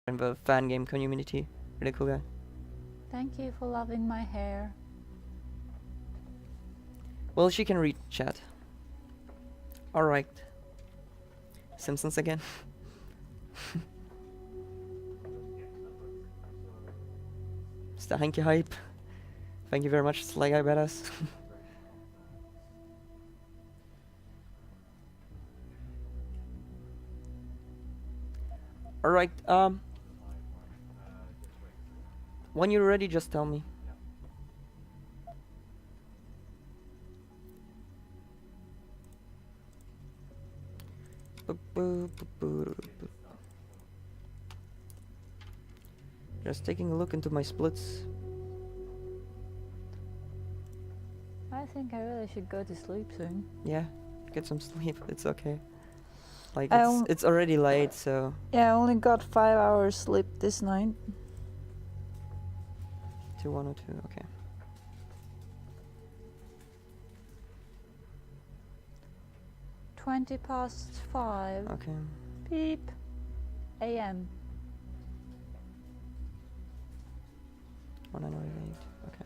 in the fan game community. Really cool guy. Thank you for loving my hair. Well, she can read chat. Alright. Simpsons again. It's the Heinki hype. Thank you very much, Sly Guy Badass. Alright, when you're ready, just tell me. Just taking a look into my splits. I think I really should go to sleep soon. Yeah, get some sleep. It's okay. Like I it's already late, so Yeah, I only got 5 hours sleep this night. 2102. Okay. $5:20. Okay. Beep. AM. 1908. Okay.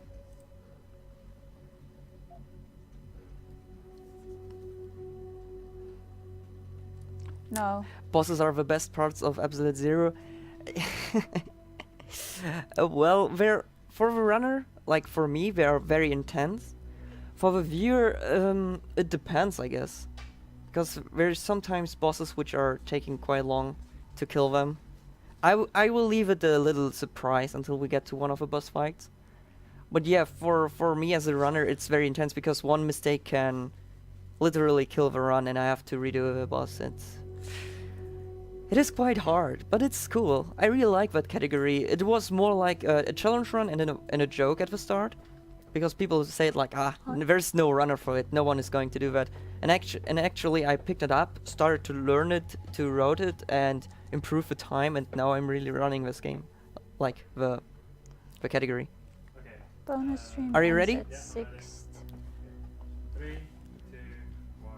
No. Bosses are the best parts of Absolute Zero. Well, they're for the runner, like for me, they are very intense. For the viewer, it depends, I guess, because there's sometimes bosses which are taking quite long to kill them. I will leave it a little surprise until we get to one of the boss fights. But yeah, for me as a runner, it's very intense because one mistake can literally kill the run, and I have to redo the boss. It is quite hard, but it's cool. I really like that category. It was more like a challenge run and a joke at the start, because people say it like, there's no runner for it, no one is going to do that. And actually I picked it up, started to learn it, to route it, and improve the time, and now I'm really running this game, like the category. Okay. Bonus stream. Are you ends ready? At 6. 3, 2, 1,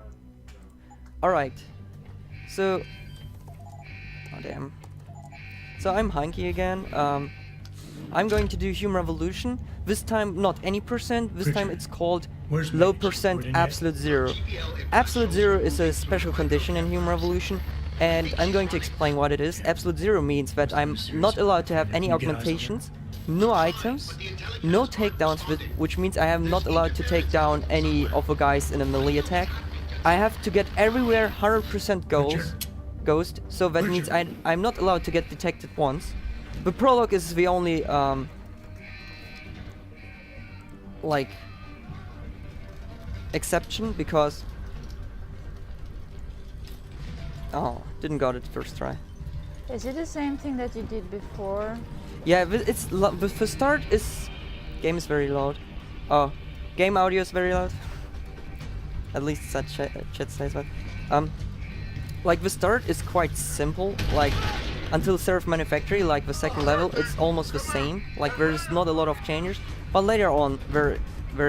go. Alright, so... Oh damn. So I'm Heinki again. I'm going to do Human Revolution. This time not any percent, this time it's called low percent absolute zero. Absolute zero is a special condition in Human Revolution, and I'm going to explain what it is. Absolute zero means that I'm not allowed to have any augmentations, no items, no takedowns, which means I am not allowed to take down any of the guys in a melee attack. I have to get everywhere 100% ghost, so that means I'm not allowed to get detected once. The prologue is the only like exception, because didn't got it first try. Is it the same thing that you did before? Yeah, it's the start is game is very loud. Oh, game audio is very loud. At least that chat says that. Like the start is quite simple. Like until Seraph Manufactory, like the second level, it's almost the same. Like there's not a lot of changes, but later on there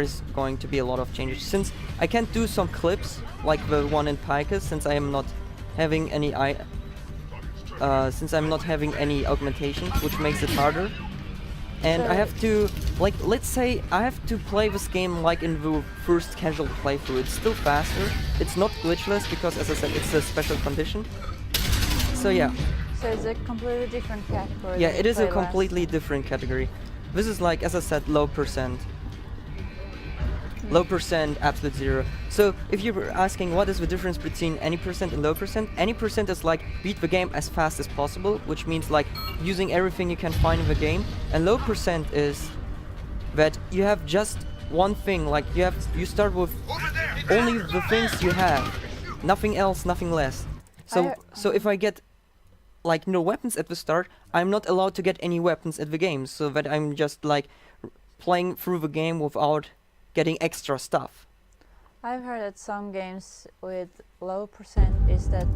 is going to be a lot of changes. Since I can't do some clips like the one in Picus, since I am not having any augmentations, which makes it harder. And I have to, like, let's say I have to play this game like in the first casual playthrough. It's still faster. It's not glitchless because, as I said, it's a special condition. So yeah. So it's a completely different category. Yeah, it is a completely different category. This is like, as I said, low percent. Low percent, absolute zero. So if you're asking what is the difference between any percent and low percent, any percent is like beat the game as fast as possible, which means like using everything you can find in the game. And low percent is that you have just one thing, like you start with only the things you have, nothing else, nothing less. So if I get like no weapons at the start, I'm not allowed to get any weapons at the game, so that I'm just like playing through the game without getting extra stuff. I've heard that some games with low percent is that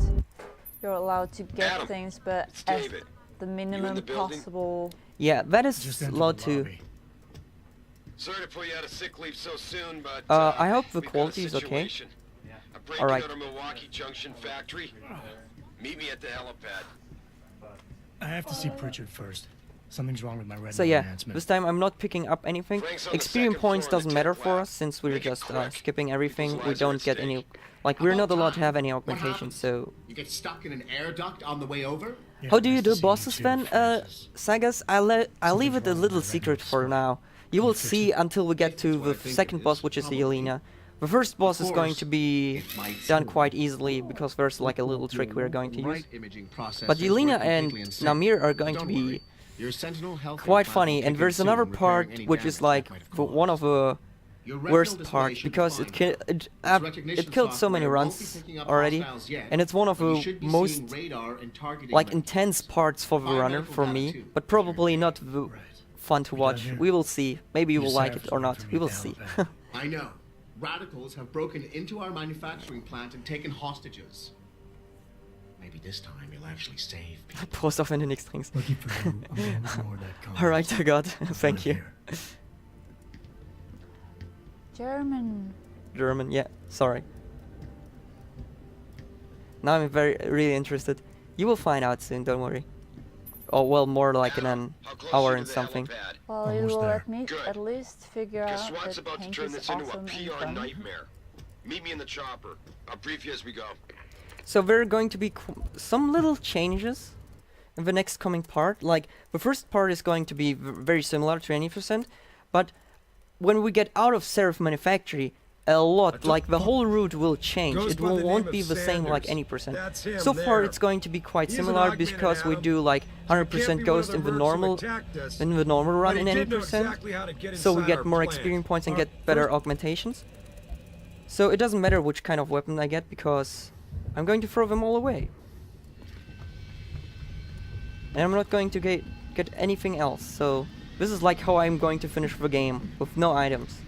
you're allowed to get things, but at the minimum possible. Yeah, that is allowed to. Sorry to pull you out of sick leave so soon, but I hope the quality is okay. All right. Alright. Milwaukee Junction factory. Meet me at the helipad. I have to see Pritchard first. Something's wrong with my red So yeah, enhancement. this time I'm not picking up anything. Frank's on the Experience second points floor on the doesn't matter 10th for lap. us since we're Make it just quick. skipping everything. People's We lives are don't at get stake. any, like we're not allowed to have any What augmentations. happens? So You get stuck in an air duct on the way over? Yeah, how do you nice do to see bosses too, then, Francis. Sagas? I'll leave it a Something's wrong little with my secret red for nose. now. You will fix see it? until we get If to it's what the I think second it boss, is, which is the probably. Yelena. The first boss is going course, to be it might done seem quite easily because there's like a little trick we're going to use. Right imaging processors But Yelena work and completely in sync. Namir are But going to don't be worry. Your Sentinel health quite implant funny, will and kick in there's another soon, repairing part any which is damage like that might have caused. one of the Your retinal worst display parts should be because fine. Its recognition it killed so many software won't be runs picking up already, hostiles yet, and it's one of but you the should be most seeing radar and targeting like methods. intense parts for the Fire runner medical for data me, too. but probably not the Right. fun to We done watch. here? We will see. Maybe you will Yes, like I it have or to not. for me We will down see. there. I know. Radicals have broken into our manufacturing plant and taken hostages. Maybe this time you'll actually save people. Post auf, wenn du nichts trinkst. Lucky for you, I'm gonna ignore that comment. Alright, I got. Out Thank of you. here. German. German, yeah. Sorry. Now I'm really interested. You will find out soon. Don't worry. Oh well, more like in an How close hour are you and to the something. helipad? Well, you Almost will there. Good. at least figure Guess out SWAT's that about to turn Heinki's this into awesome a and PR fun. nightmare. Meet me in the chopper. I'll brief you as we go. So there are going to be some little changes in the next coming part. Like the first part is going to be very similar to 20%, but when we get out of Seraph Manufactory, a lot, like the whole route will change. Goes It by the won't name be of the same like Sanders. any percent. That's him So far there. it's going to be quite He's an similar augmented because we Adam. do like Can't 100% be ghost one of in the mercs who normal attacked us, run but he in any did know percent. exactly how to get So we inside get our more plant. experience points and Our get better first- augmentations. So it doesn't matter which kind of weapon I get because I'm going to throw them all away. And I'm not going to get anything else. So this is like how I'm going to finish the game with no items.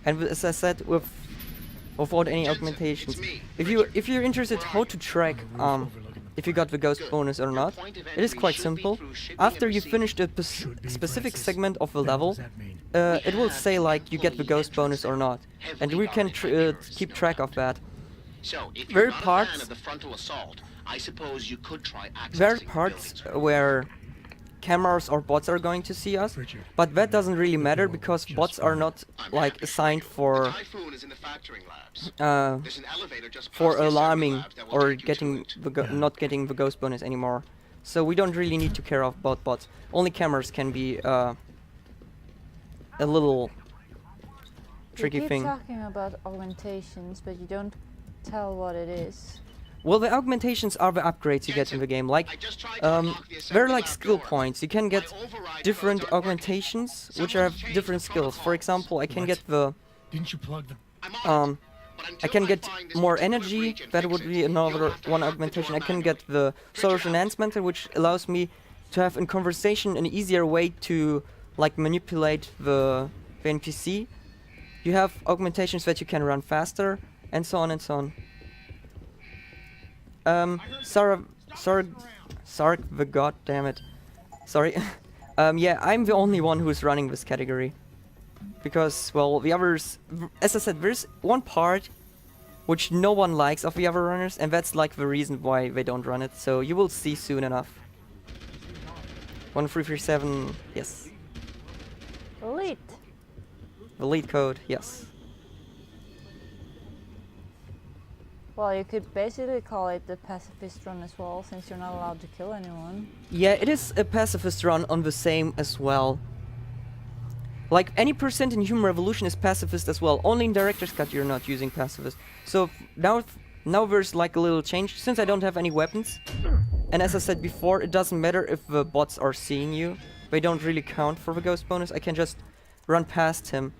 And as I said, without any augmentations. If you're interested how to track if you got the ghost bonus or not, it is quite simple. After you finish the specific segment of the Then level, what does that mean? it will say like you get the ghost bonus or not, and we can keep track of that. So, if There you're are not a parts- fan of the frontal assault, I suppose you could try accessing There are the parts buildings. where cameras or bots are going to see us, Pritchard, but that doesn't really matter will because just bots are fine. not I'm like happy assigned you. The for Typhoon is in the factoring labs. uh, There's an elevator just for past the assembly alarming labs that will or take you to getting it. the Yeah. not getting the ghost bonus anymore. So we don't really need to care about bots. Only cameras can be a little tricky You keep thing. talking about augmentations, but you don't tell what it is. Well, the augmentations are the upgrades you get in the game. Like, I just tried to unlock the they're assembly like lab skill door. points. You can get My override different codes aren't working. augmentations, which Someone's have changed different the skills. For protocols. example, I can What? get the Didn't you plug the... I'm on um, it, but I until can get find this more particular energy. breach and That fix would it, be you'll another have to one hack the augmentation. I door can get manually. the social Pritchard. enhancement, which allows me to have in conversation an easier way to like manipulate the NPC. You have augmentations that you can run faster, and so on and so on. Sark the god, damn it. Sorry. Yeah, I'm the only one who's running this category. Because, well, the others, as I said, there's one part which no one likes of the other runners, and that's like the reason why they don't run it. So you will see soon enough. 1337, yes. Elite. The lead code, yes. Well, you could basically call it the pacifist run as well, since you're not allowed to kill anyone. Yeah, it is a pacifist run on the same as well. Like, any percent in Human Revolution is pacifist as well. Only in Director's Cut you're not using pacifist. So now there's like a little change, since I don't have any weapons. And as I said before, it doesn't matter if the bots are seeing you. They don't really count for the ghost bonus. I can just run past him.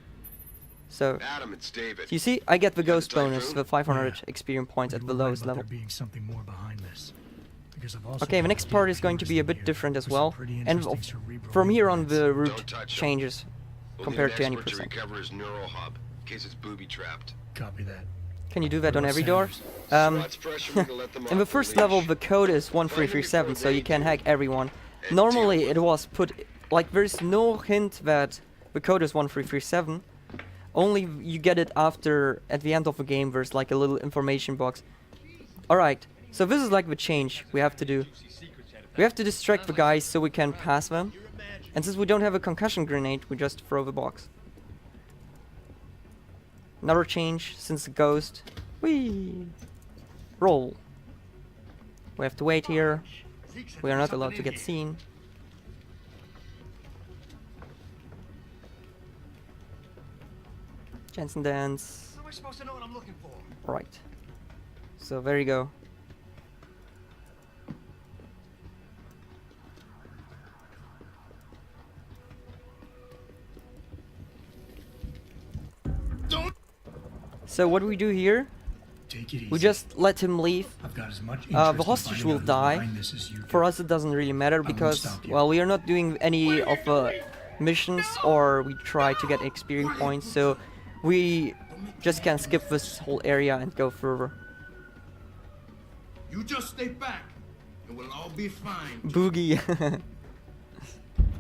So, Adam, it's David. you see, I get the got ghost the bonus, typhoon? the 500 Yeah. experience points But at you the were right lowest about level. there being something more behind this. Because I've also Okay, the got next a part deal is going to be a with bit here different as with some well. pretty And interesting cerebral from here on implants. the Don't route touch 'em. changes We'll compared need to an any expert percent. to recover his neural hub, in case it's booby-trapped. Copy that. Can you do that on What every about door? Sanders? SWAT's pressuring to let them In the off first leash. level, the code is 1337, so you can hack everyone. Normally, it was put like there's no hint that the code is 1337. Only you get it after, at the end of the game, there's like a little information box. Alright, so this is like the change we have to do. We We have to distract the guys so we can pass them. And since we don't have a concussion grenade, we just throw the box. Another change since the ghost. Whee! Roll. We have to wait here. We are not allowed to get seen. Jensen dance. How am I supposed to know what I'm looking for? Right. So there you go. Don't. So what do we do here? Take it easy. We just let him leave. I've got as much The interest in hostage finding will out who's die. behind this as you do. For us it doesn't really matter because, stop you. well, we are not doing any of the missions or we try to get experience points, so we just can skip this whole area and go further. You just stay back, and we'll all be fine. Boogie.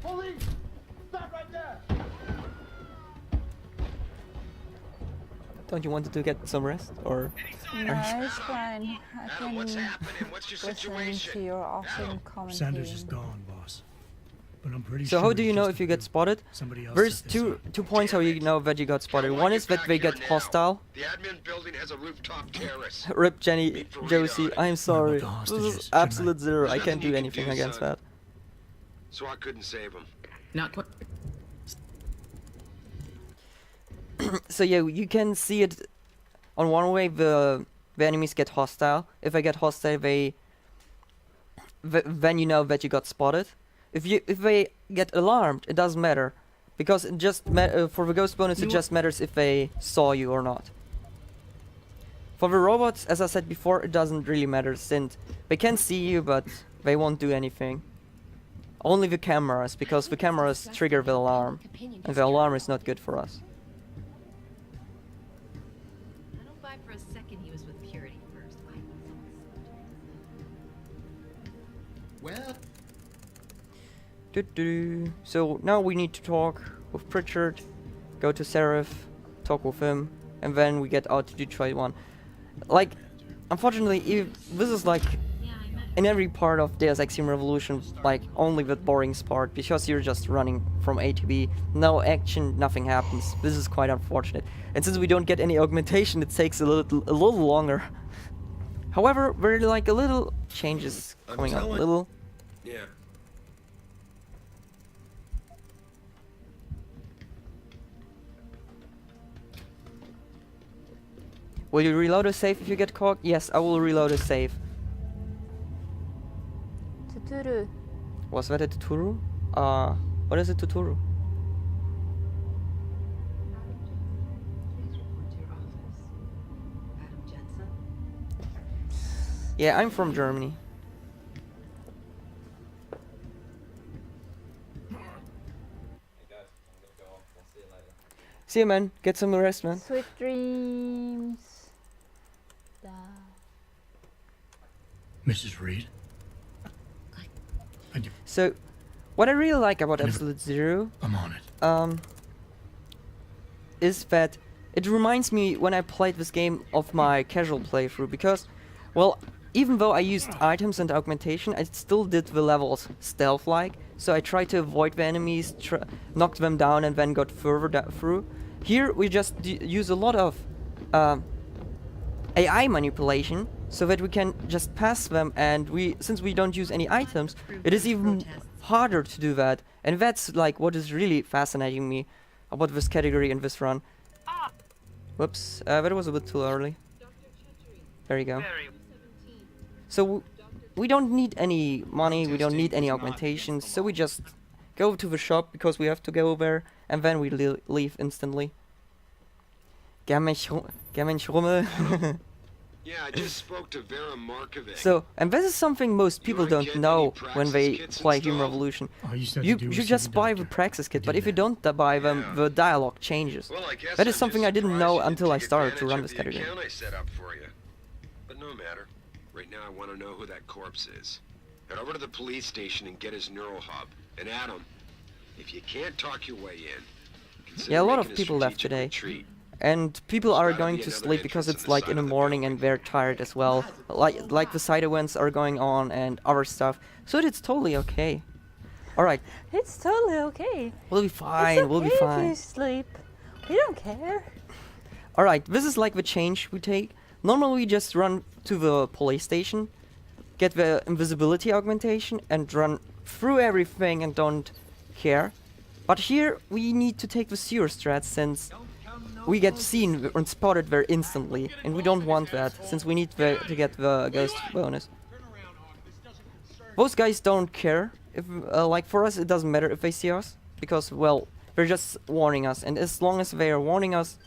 Police! Stop right there! Don't you want to get some rest? Or No, it's fine. I Adam, what's can happening? What's your listen situation? to your awesome Sanders is commenting. gone, boss. But I'm pretty so sure how do you it's know just if you get spotted? somebody else There's set this two up. points how you know that you got spotted. How do I One get is that back they here get now? hostile. The admin building has a rooftop terrace. Rip Jenny, Josie, I'm sorry. the This hostages? is Shouldn't I- absolute zero. I There's can't nothing do you can anything do, against son. that. So I couldn't save him. Not quite. So yeah, you can see it on one way. The enemies get hostile. If they get hostile, then you know that you got spotted. If they get alarmed, it doesn't matter, because it just for the ghost bonus it just matters if they saw you or not. For the robots, as I said before, it doesn't really matter since they can see you, but they won't do anything. Only the cameras, because the cameras trigger the alarm, and the alarm is not good for us. I don't buy for a second he was with Purity first. Well, So now we need to talk with Pritchard, go to Seraph, talk with him, and then we get out to Detroit 1. Like, unfortunately, this is like in every part of Deus Ex Human Revolution, like only the boring part, because you're just running from A to B, no action, nothing happens. This is quite unfortunate. And since we don't get any augmentation, it takes a little longer. However, there are like a little changes coming up, little. Yeah. Will you reload a save if you get caught? Yes, I will reload a save. Tuturu. Was that a Tuturu? What is a Tuturu? Please report to your office. Adam Jensen? Yeah, I'm from Germany. See you, man. Get some rest, man. Sweet dreams. Da. Mrs. Reed. So, what I really like about I never- Absolute Zero I'm on it. is that it reminds me when I played this game of my casual playthrough, because, well, even though I used items and augmentation, I still did the levels stealth-like, so I tried to avoid the enemies, knocked them down, and then got further through. Here we just use a lot of AI manipulation, so that we can just pass them, and since we don't use any items, it is even harder to do that, and that's like what is really fascinating me about this category and this run. Whoops, that was a bit too early. There you go. So we don't need any money, we don't need any augmentations, so we just go to the shop because we have to go there, and then we leave instantly. Gern mich Rummel. Yeah, I just spoke to Vera Markovic. So, and this is something most people aren't don't getting know any when they Praxis kits play Human installed? Revolution. All you said You to do was should see just the buy the doctor. Praxis kit, I but did if you that. don't buy them, Yeah. the dialogue changes. Well, I guess That is I'm something just I didn't surprised know you didn't until I take started to advantage run of this the category. account I set up for you. But no matter. Right now I want to know who that corpse is. Head over to the police station and get his neural hub. And Adam, if you can't talk your way in, consider Yeah, a lot making of people left strategic today. retreat. and people are gotta going be to another sleep because entrance it's on the like side in the of the morning and they're tired as well. Like the side events are going on and other stuff. So it's totally okay. Alright, It's totally okay. we'll be fine, It's okay we'll be if fine. you sleep. We don't care. Alright, this is like the change we take. Normally we just run to the police station, get the invisibility augmentation, and run through everything and don't care. But here we need to take the sewer strat since we get seen and spotted very instantly, and we don't want that since we need to get the ghost bonus. Those guys don't care. If like for us, it doesn't matter if they see us because well, they're just warning us, and as long as they are warning us.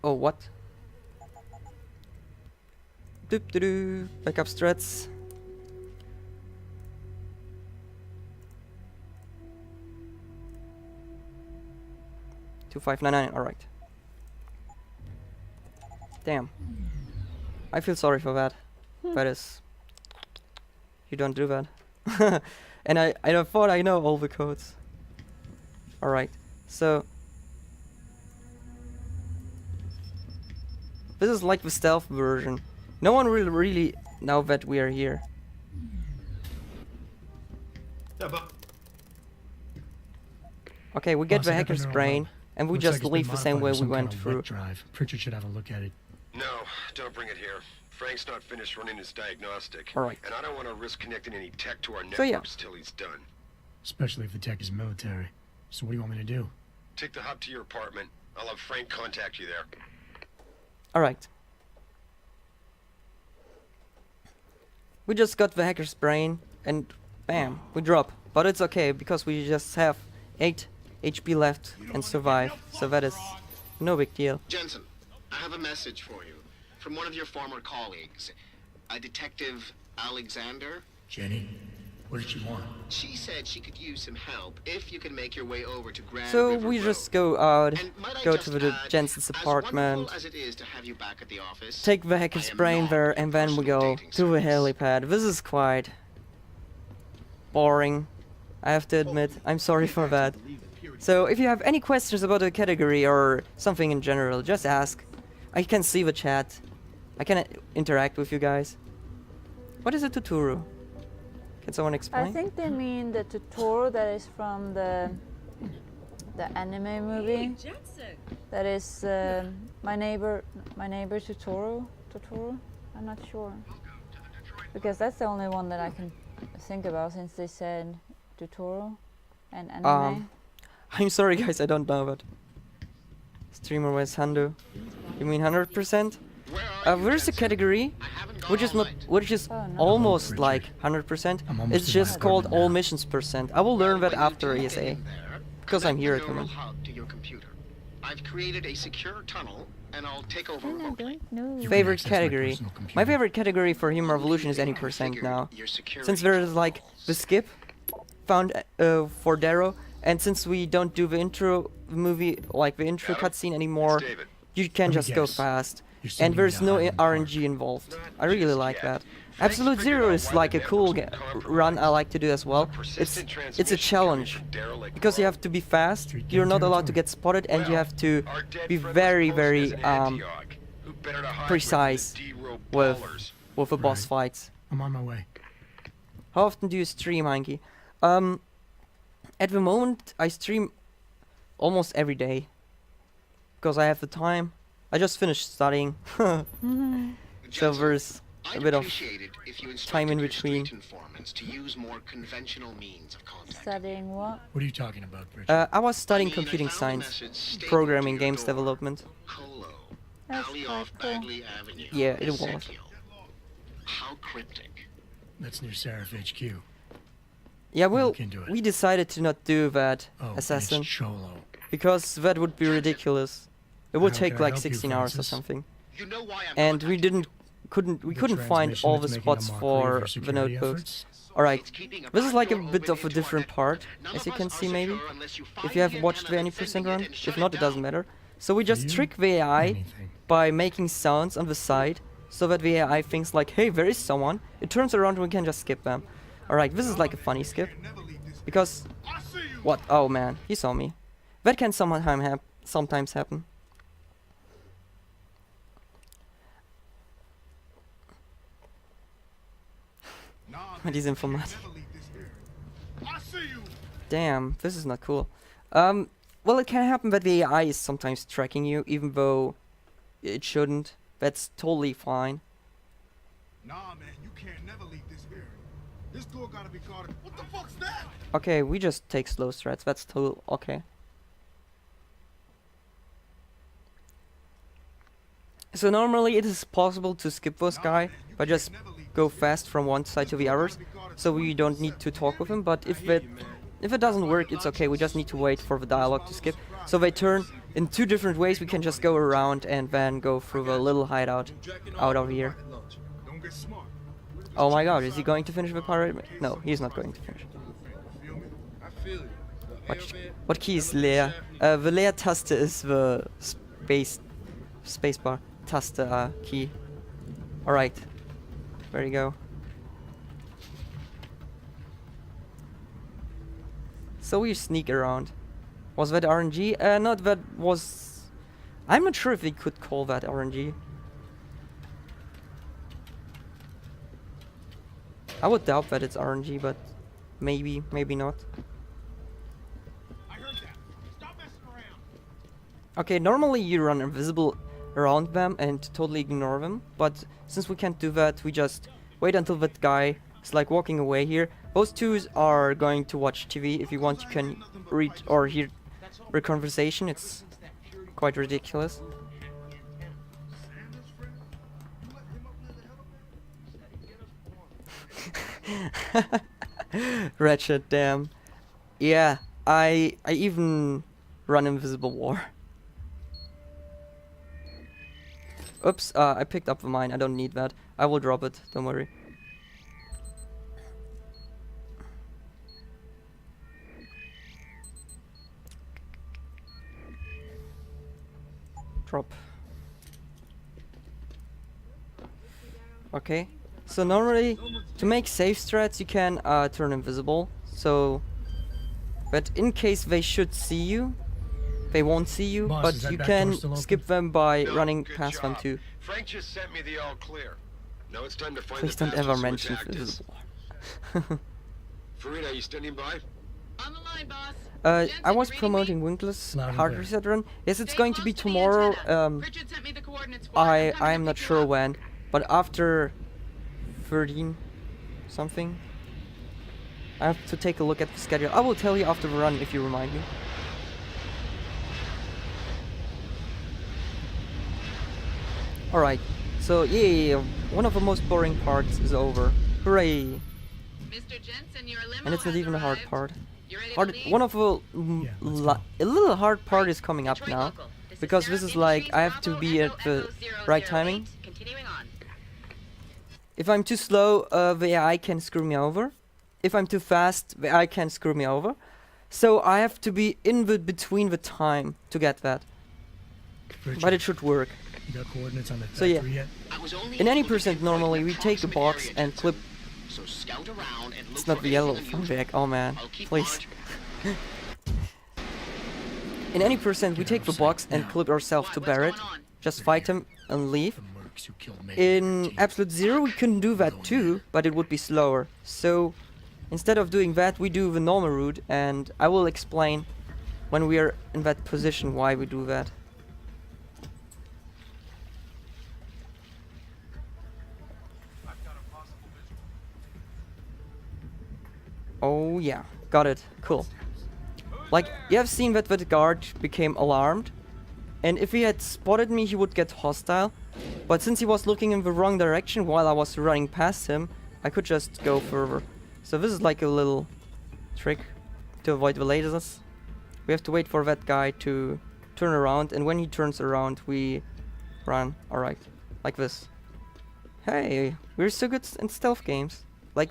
Oh, what? Doop doo doo. Backup strats. $2599. All right. Damn. I feel sorry for that. That is. You don't do that. And I thought I know all the codes. All right. So. This is like the stealth version. No one will really know that we are here. Okay, we get Boss, the I got the hacker's neural brain, hub. and we Looks just like it's been leave the same modified way with we some kind went of through. wet drive. Pritchard should have a look at it. No, don't bring it here. Frank's not finished running his diagnostic. Alright. And I don't want to risk connecting any tech to our So, yeah. networks till he's done. Especially if the tech is military. So what do you want me to do? Take the hub to your apartment. I'll have Frank contact you there. Alright. We just got the hacker's brain, and bam, we drop. But it's okay, because we just have 8 HP left and survive. So that is no big deal. Jensen, I have a message for you from one of your former colleagues, a Detective Alexander. Jenny? What did she want? She said she could use some help if you can make your way over to Grand So River we Road. just go out, And might I go just to the add, Jensen's as apartment, wonderful as it is to have you back at the office, take the I hacker's am brain not there, your and then we personal go dating to the service. helipad. This is quite boring, I have to admit. I'm sorry for that. So if you have any questions about the category or something in general, just ask. I can see the chat. I can interact with you guys. What is a tuturu? Can someone explain? I think they mean the tutorial that is from the anime movie. That is my neighbor tutorial. I'm not sure because that's the only one that I can think about since they said tutorial and anime. I'm sorry guys, I don't know that. Streamer West Hando. You mean 100%? Where are you, There's a Jensen? category I haven't gone which is all not, night. which is Oh, no. almost Richard. like 100%. I'm almost It's in my just called apartment all now. missions percent. I will learn that When you after do get ESA. in there, because I'm connect here the at the neural moment. hub to your computer. I've created a secure tunnel, and I'll take over And I remotely. don't know. You- Favorite access my category. personal My computer. favorite category for Human Revolution is any I percent figured now. your security Since there is tunnel like the skip found for Darrow, and since we don't do the intro movie, like the intro Darrow? cutscene anymore, It's David. you can Let me just go guess. fast. You're sending And me there's to no Highland Park. RNG involved. Not I really just like yet. that. Frank's Absolute figured Zero out is why like the a cool network's been run I compromised. like to do as well. Persistent It's a transmission challenge. carried from derelict Because you road. have to be fast, Street you're not gang allowed to territory. get spotted, and you Well, have to our dead be friend was very, posted very as an Antioch. Who better to hide with precise than the D-row with ballers? the boss Right. fights. I'm on my way. How often do you stream, Heinki? At the moment, I stream almost every day. Because I have the time. I just finished studying. So Jensen, there's a I'd bit of appreciate it if you time in instructed your between. street informants to use more conventional means of contact. Studying what? What are you talking about, Pritchard? I was studying I mean, I computing found a science, message stapled programming, to your games door. development. Colo, That's alley quite off cool. Bagley Avenue. Yeah, it was. Ezekiel. How cryptic. That's near Seraph HQ. Yeah, well, look into it. we decided to not do that Oh, and assassin it's Cholo. because that would be ridiculous. It would How take can I like help you, 16 hours or Francis? something. You know why I'm And we contacting couldn't The find transmission all that's the making a spots mockery of for your the security notebooks. efforts? you. Alright, It's keeping this is like a backdoor bit of a open into our different network. part, None as you of can us see are maybe. secure unless you If find you have the watched the antenna any that's percent sending run, it and if shut not, it it doesn't down. matter. So we just you? trick the AI Anything. by making sounds on the side, so that the AI thinks like, hey, there is someone. It turns around and we can just skip them. Alright, this is like a funny skip. Because, what? Oh man, he saw me. That can sometimes happen. Mit diesem Format. Damn, this is not cool. Well, it can happen that the AI is sometimes tracking you, even though it shouldn't. That's totally fine. Nah, man, you can't never leave this area. This door gotta be guarded. What the fuck's that? Okay, we just take slow strats. That's totally okay. So normally it is possible to skip this guy by just go fast from one side to the others, so we don't need to talk with him. But if it doesn't work, it's okay. We just need to wait for the dialogue to skip. So they turn in two different ways. We can just go around and then go through the little hideout out of here. Oh my god, is he going to finish the pirate? No, he's not going to finish. What key is leer? The Leer-Taste is the spacebar Taste key. Alright, there you go. So we sneak around. Was that RNG? No, that was... I'm not sure if we could call that RNG. I would doubt that it's RNG, but maybe, maybe not. Okay, normally you run invisible around them and totally ignore them, but since we can't do that, we just wait until that guy is like walking away here. Those two are going to watch TV. If you want, you can read or hear their conversation. It's quite ridiculous. Wretched, damn. Yeah, I even run invisible war. Oops, I picked up the mine. I don't need that. I will drop it, don't worry. Drop. Okay. So normally, to make safe strats, you can turn invisible. So, but in case they should see you, they won't see you, Boss, but you can skip them by running past them too. Frank just sent me the all clear. Now it's time to find Please the don't ever bastards who mention attacked us. invisible. Farida, you standing by? On the line, boss. I was promoting Winkler's Loud and hard clear. reset run. Yes, it's Stay going to close be the tomorrow. antenna. Pritchard sent me the coordinates for it. I I'm coming am to not pick you sure up. when, but after 13 something. I have to take a look at the schedule. I will tell you after the run if you remind me. Alright, so yeah, one of the most boring parts is over. Hooray! Mr. Jensen, your limo And it's not has even the hard arrived. part. You ready to leave? One of the Yeah, let's go. a little hard part is coming up Detroit now, local. This because Sarah this is Industries, like I have to Bravo, be at Echo, the Echo right 008. timing. Continuing on. If I'm too slow, the AI can screw me over. If I'm too fast, the AI can screw me over. So I have to be in the between the time to get that. Richard, But it should work. you got coordinates on the So, yeah. factory yet? I was only In any able to percent pinpoint normally, an we take a approximate box area, and Jensen. clip. So scout around and look It's not for the yellow anything funback. unusual. Oh man, I'll keep please. monitoring. In any percent, we Get take out the of box sight and now. clip ourselves Why, to what's Barrett. going on? Just fight him and leave. The mercs who killed May In 13. Absolute Zero, we can do that too, but it would be slower. So instead of doing that, we do the normal route, and I will explain when we are in that position why we do that. Oh yeah, got it. Cool. Like, you have seen that the guard became alarmed, and if he had spotted me, he would get hostile. But since he was looking in the wrong direction while I was running past him, I could just go further. So this is like a little trick to avoid the lasers. We have to wait for that guy to turn around, and when he turns around, we run. Alright, like this. Hey, we're so good in stealth games. Like,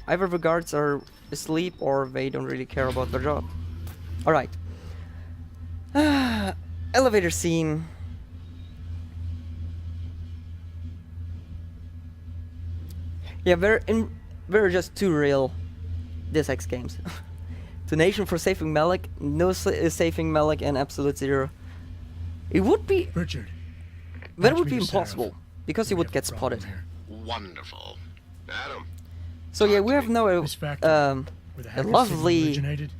either the guards are asleep or they don't really care about their job. Alright. Elevator scene. Yeah, we're just too real Deus Ex games Donation for saving Malik. No saving Malik and Absolute Zero. It would be... Richard. That match would me be to impossible. Sheriff. Because he We would have get a problem spotted. here. Wonderful. Adam, So yeah, we have now This factory, a where the a hacker signal lovely originated,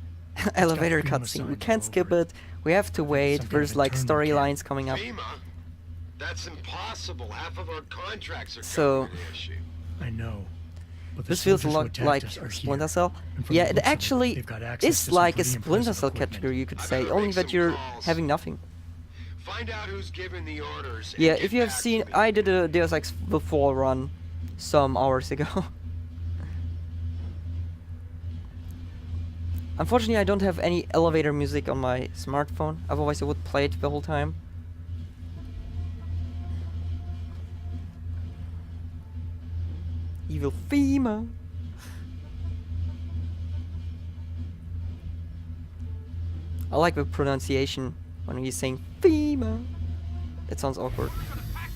elevator FEMA cutscene. We sign can't all skip over it. We have to wait. some kind There's of like internment camp. storylines coming up. FEMA? That's impossible. Half of our contracts are So- covering the issue. I know. But the This feels a soldiers who lot attacked like us are Splinter here. Cell. And from Yeah, the it looks of actually they've got access to is some like a pretty Splinter impressive Cell equipment. category, you could I say, better only make that some you're calls. having nothing. Find out who's giving the orders. and Yeah, get if you have back to seen, me. I did a Deus Ex before run some hours ago. Unfortunately, I don't have any elevator music on my smartphone, otherwise I would play it the whole time. Evil FEMA. I like the pronunciation when he's saying FEMA. It sounds awkward.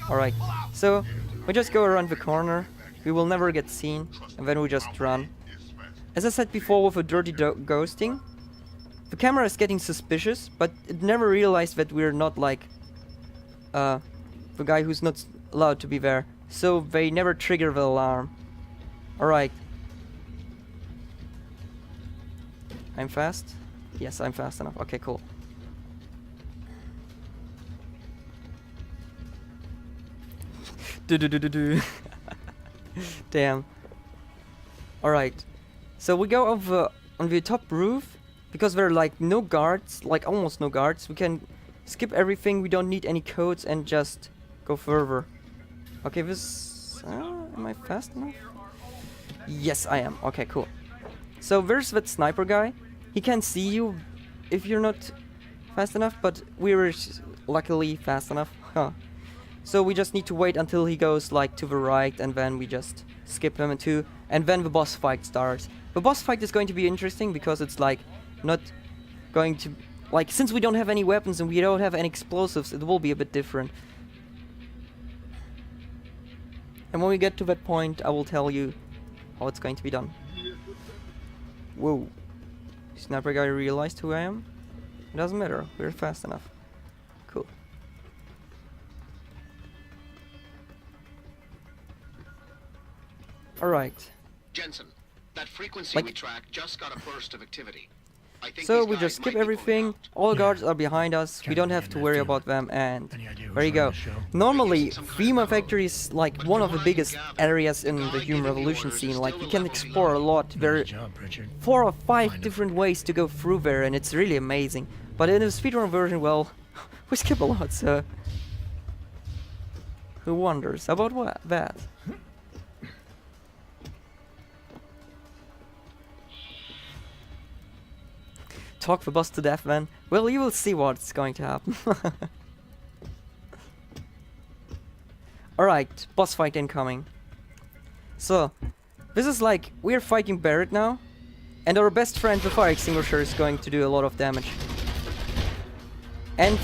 Alright, so we just go around the corner, we will never get seen, and then we just run. As I said before with a dirty ghosting, the camera is getting suspicious, but it never realized that we're not like the guy who's not allowed to be there, so they never trigger the alarm. Alright. I'm fast? Yes, I'm fast enough. Okay, cool. Do. Damn. Alright. So we go over on the top roof because there are like no guards, like almost no guards. We can skip everything. We don't need any codes and just go further. Okay, this. Am I fast enough? Yes, I am. Okay, cool. So there's that sniper guy. He can see you if you're not fast enough, but we were luckily fast enough. Huh. So we just need to wait until he goes like to the right, and then we just skip him too, and then the boss fight starts. The boss fight is going to be interesting because it's like not going to like, since we don't have any weapons and we don't have any explosives, it will be a bit different. And when we get to that point, I will tell you how it's going to be done. Whoa. Sniper guy realized who I am? It doesn't matter, we're fast enough. Cool. Alright. Jensen, that frequency Like- we tracked just got a burst of activity. I think So these we guys just might skip be pulling everything, out. all Yeah. guards are behind us, we Can't don't be have in to that worry FEMA. about them, and Any idea who's there you go. running the show? Normally, Some kind of FEMA code. Factory is like But one from of the what I can biggest gather, areas in the the guy Human giving the Revolution orders scene, is like still you a can level explore a below. lot, Nice very job, Richard. 4 or 5 Find him. different ways to go through there, and it's really amazing. But in the speedrun version, well, we skip a lot, so who wonders about what that? Talk the boss to death, man. Well, you will see what's going to happen. Alright, boss fight incoming. So, this is like, we're fighting Barrett now, and our best friend, the fire extinguisher, is going to do a lot of damage. And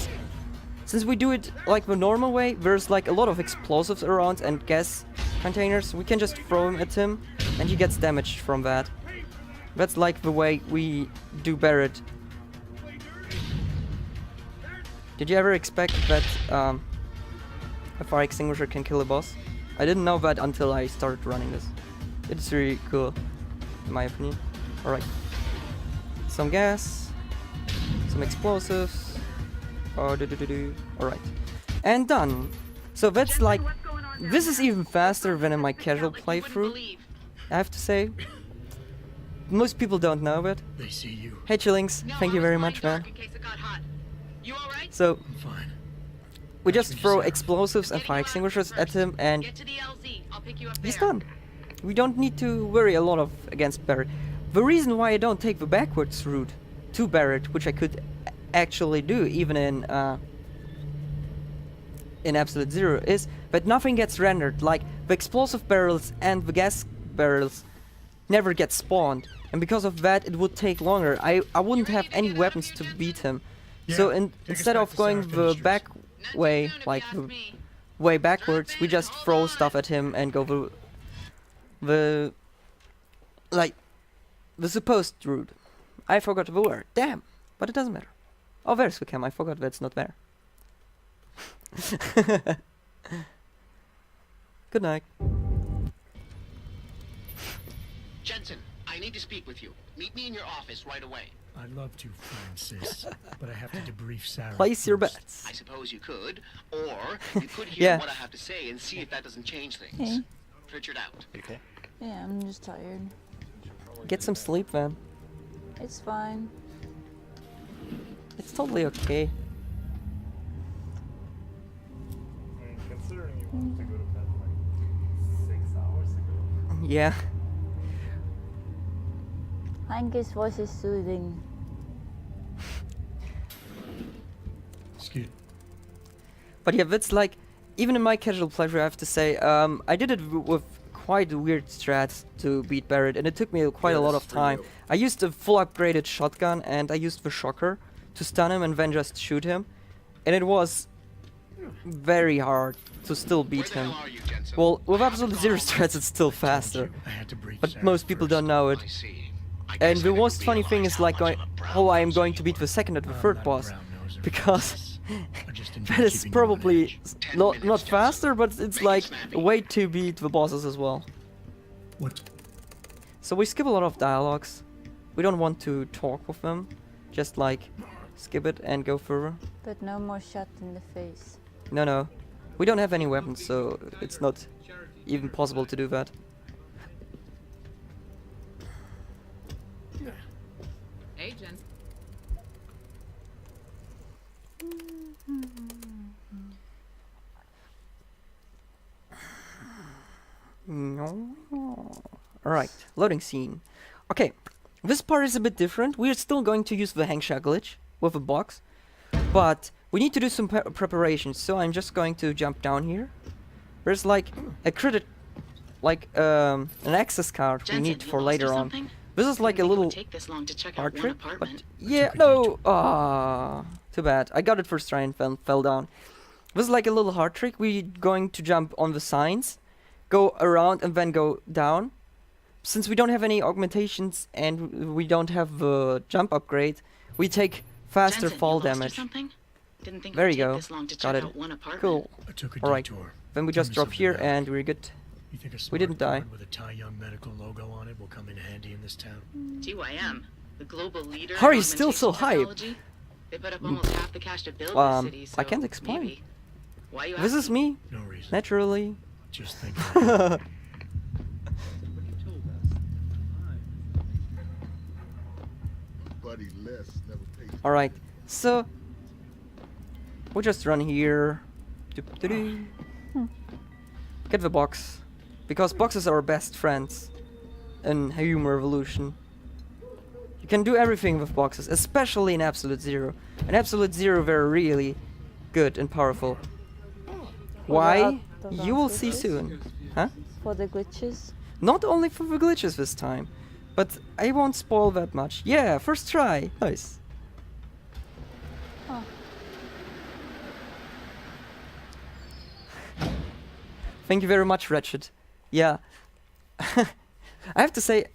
since we do it like the normal way, there's like a lot of explosives around and gas containers, we can just throw him at him, and he gets damaged from that. That's like the way we do Barrett. Did you ever expect that a fire extinguisher can kill a boss? I didn't know that until I started running this. It's really cool, in my opinion. Alright. Some gas, some explosives. Alright. And done. So that's like, this is even faster than in my casual playthrough, I have to say. Most people don't know it. They see you. Hey Chillings, thank you very much, man. So, I'm fine. we just throw explosives and fire extinguishers at him, and he's done. We don't need to worry a lot of against Barrett. The reason why I don't take the backwards route to Barrett, which I could actually do even in Absolute Zero, is that nothing gets rendered. Like, the explosive barrels and the gas barrels never get spawned, and because of that it would take longer. I wouldn't have any weapons to beat him. So Yeah, take us instead back of to going Sarah the Industries. back way, like the way backwards, we just throw stuff at him and go the like the supposed route. I forgot the word. Damn. But it doesn't matter. Oh, there's the cam. I forgot that's not there. Good night. Jensen, I need to speak with you. Meet me in your office right away. I'd love to, Francis, but I have to debrief Sarah. Place your first. bets. I suppose you could, or you could hear Yeah. what I have to say and see if that doesn't change things. Okay. Pritchard out. Okay. Yeah, I'm just tired. Get some sleep, man. It's fine. It's totally okay. I mean, considering you wanted to go to bed like 6 hours ago. Yeah. Heinki's voice is soothing. Excuse. But yeah, that's like, even in my casual pleasure, I have to say, I did it with quite weird strats to beat Barrett, and it took me quite a lot of time. I used a full upgraded shotgun, and I used the shocker to stun him and then just shoot him, and it was very hard to still beat Where the him. hell are you, Jensen? Well, with absolute zero strats, it's still faster, I had to brief but Sarah most people first. don't know it. I see. I And guess the I most didn't funny thing realize is like much going, of a how I am brown going noser to you beat the were. second and the I'm third not a boss, brown-noser, because I just enjoy that is keeping you on probably edge. 10 not minutes, Jensen. faster, but it's Make it like snappy. a way to beat the bosses as well. What? So we skip a lot of dialogues. We don't want to talk with them, just like skip it and go further. But no more shot in the face. No, we don't have any weapons, so it's not even possible to do that. Hey, Jen. Alright, loading scene. Okay, this part is a bit different. We're still going to use the hangshot glitch with a box, but we need to do some preparations, so I'm just going to jump down here. There's like a credit, like an access card we need for later on. This is like a little hard trick, but yeah, took a no, detour. ah, too bad. I got it first try and fell down. This is like a little hard trick. We're going to jump on the signs, go around and then go down. Since we don't have any augmentations and we don't have the jump upgrade, we take faster fall damage. There you go. Got it. Cool. I took a Alright. detour. Then we Tell just me drop something here about it. and we're good. You think a We smart didn't die. card with a Thai Young medical logo on it will come in handy in this town? GYM, the global leader. How are in you still so augmentation hype? technology. They put up almost half the cash to build Um, the city, so I can't explain. maybe. Why you This is asking? me, No reason. naturally. Just think. Buddy Les never paid. Alright, so we just run here. Doop-de-doo. Get the box. Because boxes are our best friends in Human Revolution. You can do everything with boxes, especially in Absolute Zero. In Absolute Zero they're really good and powerful. Why? You will see soon. Huh? For the glitches. Not only for the glitches this time, but I won't spoil that much. Yeah, first try. Nice. Oh. Thank you very much, Wretched. Yeah. I have to say,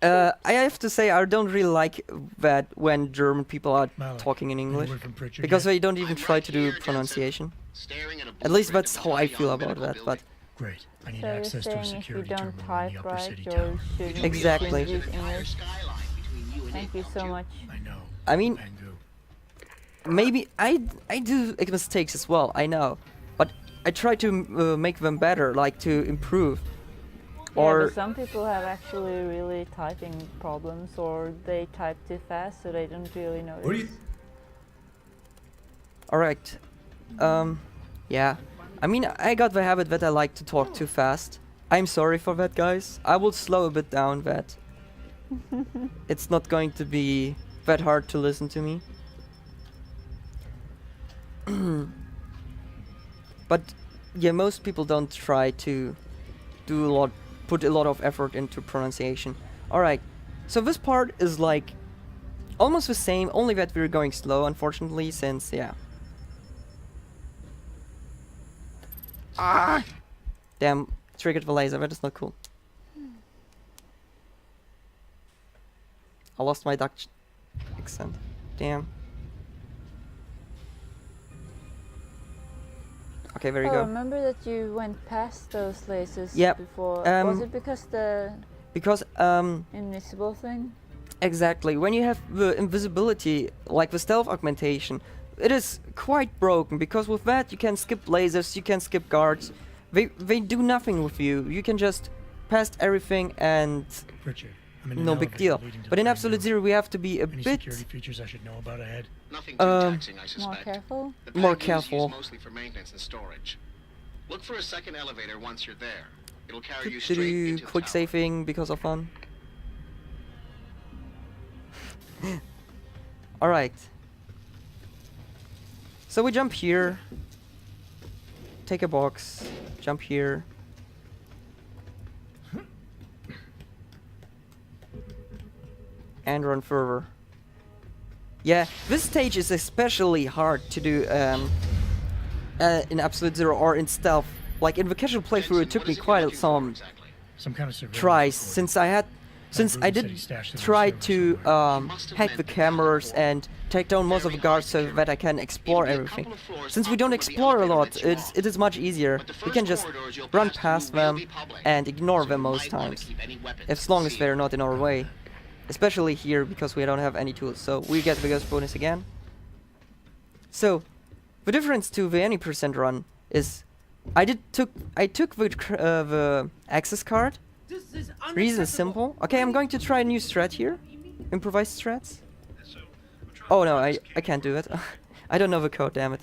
I don't really like that when German people are Malik, talking in any English, word from Pritchard because yet? they don't even I'm try right to do here, Jensen. pronunciation. Staring at a At least blueprint that's of how the I Thai feel Young about medical that, but building. Great. I need So you're access to a saying if you security don't terminal in type the upper right, city you town. shouldn't Exactly. use Entire English. skyline between you and Thank it, you don't so much. I know. I mean, Pangu. maybe I do mistakes as well, I know, but I try to make them better, like to improve. Yeah, Or but some people have actually really typing problems, or they type too fast, so they don't really notice. What do you? alright, yeah. I mean, I got the habit that I like to talk too fast. I'm sorry for that, guys. I will slow a bit down that. It's not going to be that hard to listen to me. But yeah, most people don't try to put a lot of effort into pronunciation. Alright, so this part is like almost the same, only that we're going slow, unfortunately, since, yeah. Ah! Damn, triggered the laser, that is not cool. I lost my Dutch accent. Damn. Okay, there you go. Remember that you went past those lasers Yep, before? Was it because the Because, invisible thing? exactly, when you have the invisibility, like the stealth augmentation, it is quite broken, because with that you can skip lasers, you can skip guards. They do nothing with you. You can just pass everything and Richard, I'm in an no big elevator deal. leading to But the in main Absolute room. Zero we have to be a Any bit security features I should know about ahead? Nothing too taxing, I More suspect. careful? The more pad is careful. used mostly for maintenance and storage. Look for a second elevator once you're there. It'll carry you straight do into the quick tower. saving because of fun. Alright. So we jump here. Take a box. Jump here. And run further. Yeah, this stage is especially hard to do in Absolute Zero or in Stealth. Like in the casual playthrough it took me quite some Some kind of surveillance tries recording. since I Ruben said did he stashed it on try the to server somewhere. hack the cameras and take down most of the guards so that I can explore everything. Since we don't explore a lot, it is much easier. We can just run past them and ignore them most times, as long as they're not in our way. Especially here, because we don't have any tools, so we get the ghost bonus again. So, the difference to the any percent run is I took the access card. Reason is simple. Okay, I'm going to try a new strat here. Improvised strats. Oh no, I can't do it. I don't know the code, damn it.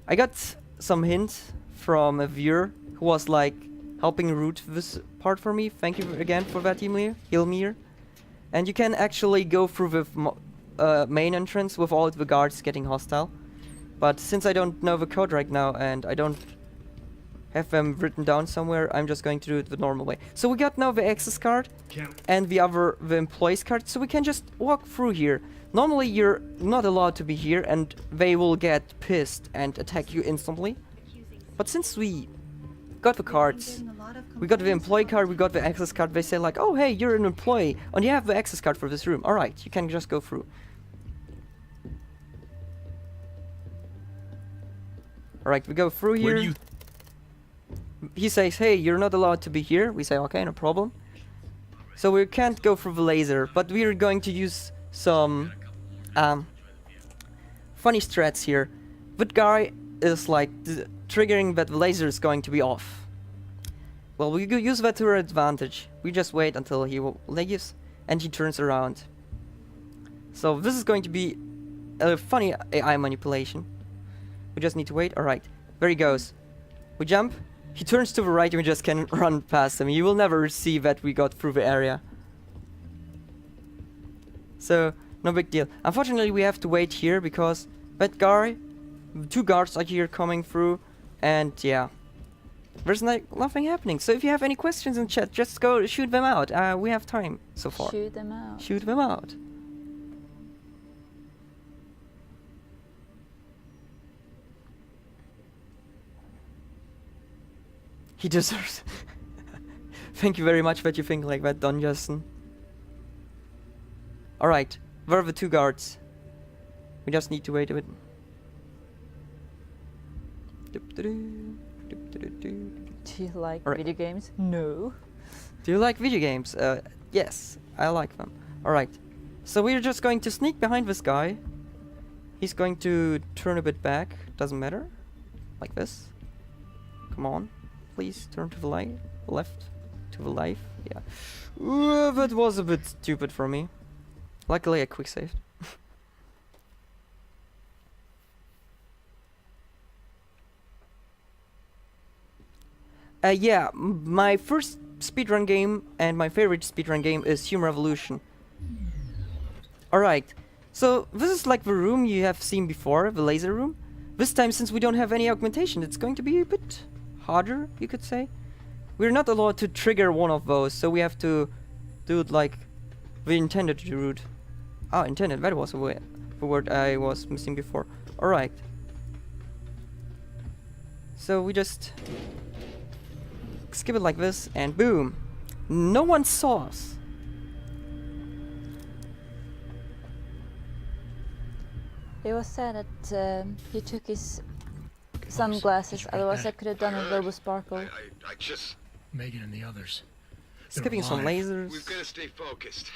I got some hint from a viewer who was like helping route this part for me. Thank you again for that, Hilmir. And you can actually go through the main entrance with all the guards getting hostile. But since I don't know the code right now and I don't have them written down somewhere, I'm just going to do it the normal way. So we got now the access card and the employees card, so we can just walk through here. Normally you're not allowed to be here and they will get pissed and attack you instantly. But since we got the cards, we got the employee card, we got the access card, they say like, oh hey, you're an employee and you have the access card for this room. Alright, you can just go through. Alright, we go through here. Where do you He says, hey, you're not allowed to be here. We say, okay, no problem. So we can't go through the laser, but we are going to use some funny strats here. That guy is like triggering that the laser is going to be off. Well, we could use that to our advantage. We just wait until he leaves and he turns around. So this is going to be a funny AI manipulation. We just need to wait. Alright, there he goes. We jump. He turns to the right and we just can run past him. You will never see that we got through the area. So, no big deal. Unfortunately, we have to wait here because that guy, 2 guards are here coming through, and yeah. There's nothing happening. So if you have any questions in chat, just go shoot them out. We have time so far. Shoot them out. Shoot them out. He deserves. Thank you very much that you think like that, Don Justin. Alright, where are the 2 guards? We just need to wait a bit. Do you like Alright. video games? No. Do you like video games? Yes, I like them. Alright, so we're just going to sneak behind this guy. He's going to turn a bit back, doesn't matter. Like this. Come on. Please turn to the left, to the life. Yeah, that was a bit stupid for me. Luckily, I quick saved. Yeah, my first speedrun game and my favorite speedrun game is Human Revolution. Alright, so this is like the room you have seen before, the laser room. This time, since we don't have any augmentation, it's going to be a bit harder, you could say. We're not allowed to trigger one of those, so we have to do it like we intended to do it. Ah, intended, that was the word I was missing before. Alright. So we just skip it like this, and boom! No one saw us. It was said that he took his sunglasses, otherwise I could have done a Robo Sparkle. I just... Megan and the others. Skipping some lasers. We've got to stay focused.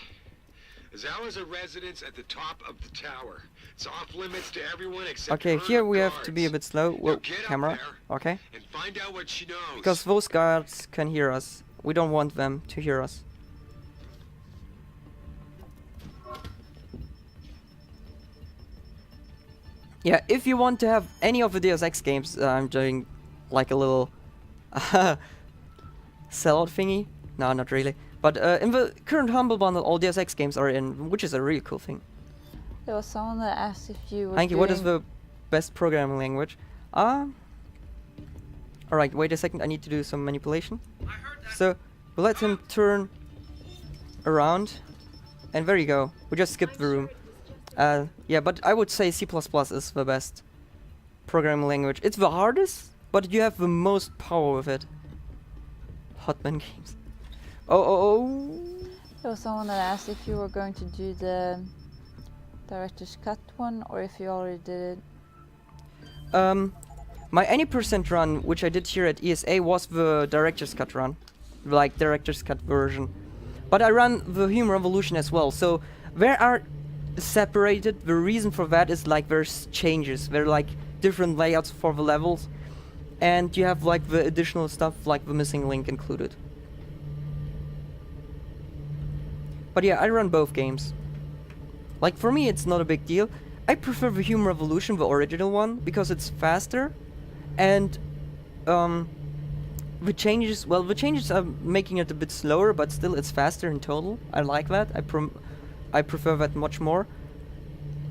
Zhao is a residence at the top of the tower. It's off limits to everyone except Okay, her here we have guards. to be a bit slow. Whoa, Now get up camera. there Okay. And find out what she knows. Because those guards can hear us. We don't want them to hear us. Yeah, if you want to have any of the Deus Ex games, I'm doing like a little sellout thingy. No, not really. But in the current Humble Bundle, all Deus Ex games are in, which is a really cool thing. There was someone that asked if you were Heinki, what is doing- the best programming language? Alright, wait a second, I need to do some manipulation. So, we'll let him turn around. And there you go. We just skipped the room. Yeah, but I would say C++ is the best programming language. It's the hardest, but you have the most power with it. Hotman games. Oh. There was someone that asked if you were going to do the director's cut one, or if you already did it. My any % run, which I did here at ESA, was the director's cut run. Like, director's cut version. But I ran the Human Revolution as well, so there are separated. The reason for that is like there's changes. There are like different layouts for the levels. And you have like the additional stuff like the missing link included. But yeah, I run both games. Like for me it's not a big deal. I prefer the Human Revolution, the original one, because it's faster. And the changes are making it a bit slower, but still it's faster in total. I like that. I prefer that much more.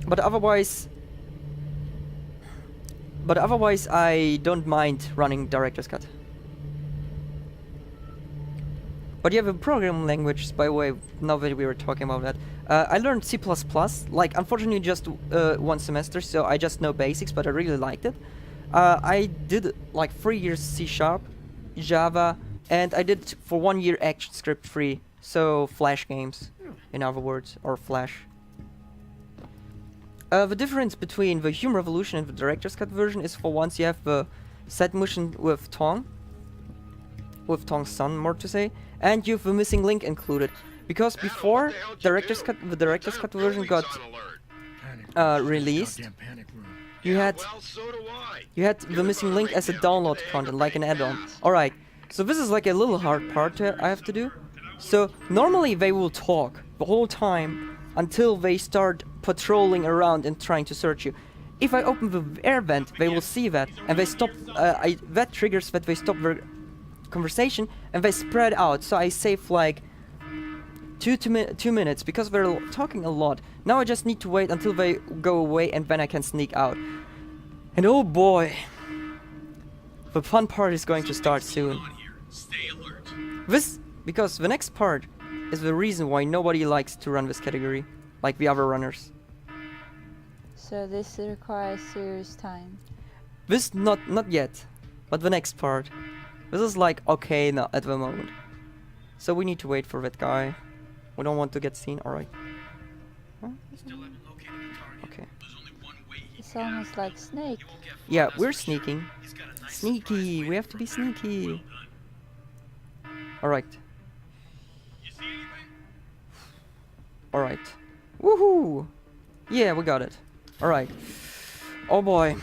But otherwise I don't mind running director's cut. But yeah, the programming language, by the way, now that we were talking about that, I learned C++, like unfortunately just one semester, so I just know basics, but I really liked it. I did like 3 years C#, Java, and I did for 1 year ActionScript 3, so Flash games, in other words, or Flash. The difference between the Human Revolution and the Director's Cut version is for once you have the set mission with Tong's son, more to say, and you have the missing link included. Because before the Director's Cut version got released, you had the missing link as a download content, like an add-on. Alright, so this is like a little hard part I have to do. So normally they will talk the whole time until they start patrolling around and trying to search you. If I open the air vent, they will see that, and they stop. That triggers that they stop their conversation and they spread out. So I save like 2 minutes because they're talking a lot. Now I just need to wait until they go away, and then I can sneak out. And oh boy, the fun part is going to start soon. Because the next part is the reason why nobody likes to run this category, like the other runners. So this requires serious time. This not yet, but the next part. This is like okay now at the moment. So we need to wait for that guy. We don't want to get seen. Alright. Huh? Okay. It's almost like Snake. Yeah, we're sneaking. Sneaky. We have to be sneaky. Alright. Alright. Woohoo! Yeah, we got it. Alright. Oh boy.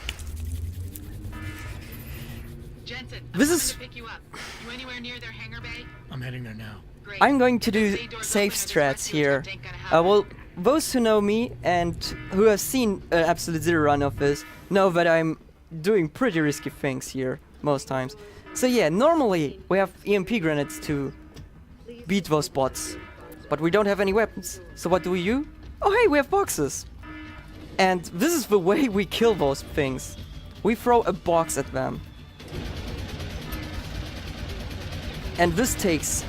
Jensen, This I'm is- coming to pick you up. You anywhere near their hangar bay? I'm heading there now. Great. I'm going to do Bay door's safe open and this strats rescue here. attempt ain't gonna happen. Well, those who know me and who have seen Absolute Zero run of this know that I'm doing pretty risky things here most times. So yeah, normally we have EMP grenades to beat those bots, but we don't have any weapons. So what do we do? Oh hey, we have boxes! And this is the way we kill those things. We throw a box at them. And this takes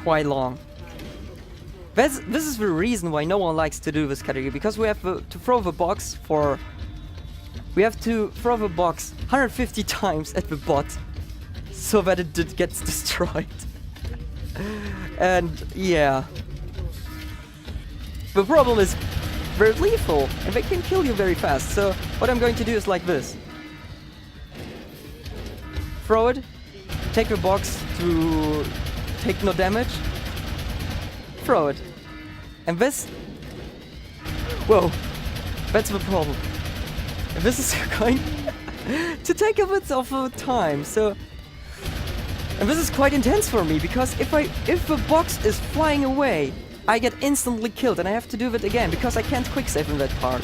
quite long. This is the reason why no one likes to do this category, because we have to throw the box for... We have to throw the box 150 times at the bot, so that it gets destroyed. And yeah. The problem is, very lethal and they can kill you very fast. So what I'm going to do is like this. Throw it, take the box to take no damage, throw it. And this... Whoa, that's the problem. And this is going to take a bit of time, so... And this is quite intense for me, because if the box is flying away, I get instantly killed and I have to do it again, because I can't quick save in that part.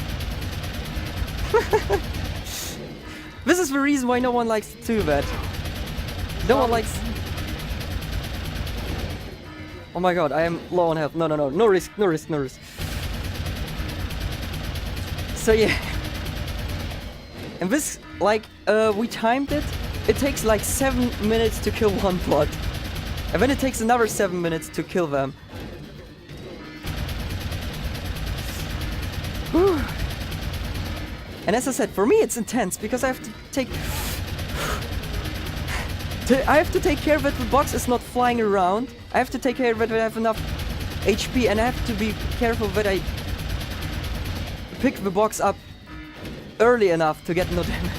This is the reason why no one likes to do that. No one likes... Oh my god, I am low on health. No, no, no. No risk, no risk, no risk. So yeah. And this, like, we timed it. It takes like 7 minutes to kill one bot. And then it takes another 7 minutes to kill them. Whew. And as I said, for me it's intense because I have to take... I have to take care that the box is not flying around. I have to take care that I have enough HP, and I have to be careful that I pick the box up early enough to get no damage.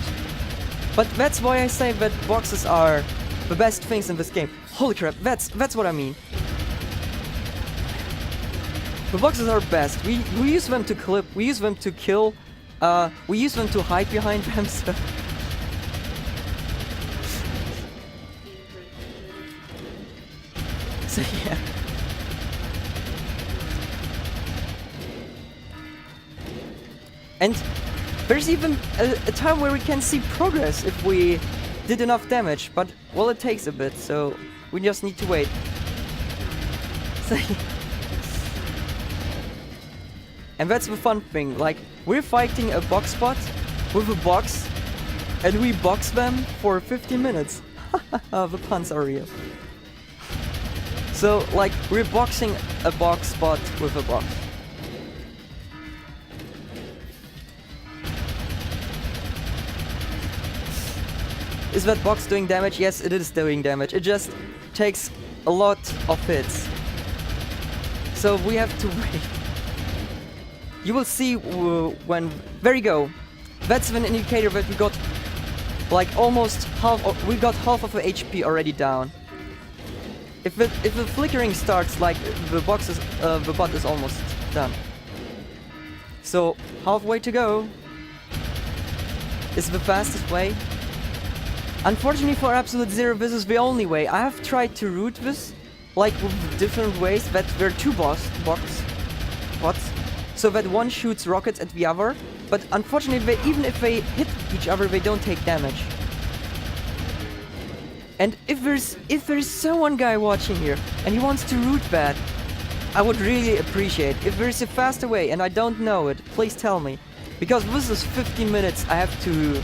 But that's why I say that boxes are the best things in this game. Holy crap, that's what I mean. The boxes are best. We use them to clip, we use them to kill, we use them to hide behind them, so... So yeah. And there's even a time where we can see progress if we did enough damage, but well, it takes a bit, so we just need to wait. So yeah. And that's the fun thing, like, we're fighting a box bot with a box, and we box them for 15 minutes. The puns are real. So, like, we're boxing a box bot with a box. Is that box doing damage? Yes, it is doing damage. It just takes a lot of hits. So we have to wait. You will see when... There you go. That's an indicator that we got like almost half... We got half of the HP already down. If the flickering starts, like, the bot is almost done. So, halfway to go. Is the fastest way. Unfortunately for Absolute Zero, this is the only way. I have tried to route this, like, with different ways, that there are two bots, so that one shoots rockets at the other, but unfortunately, even if they hit each other, they don't take damage. And if there's someone guy watching here and he wants to route that, I would really appreciate. If there's a faster way and I don't know it, please tell me. Because this is 15 minutes I have to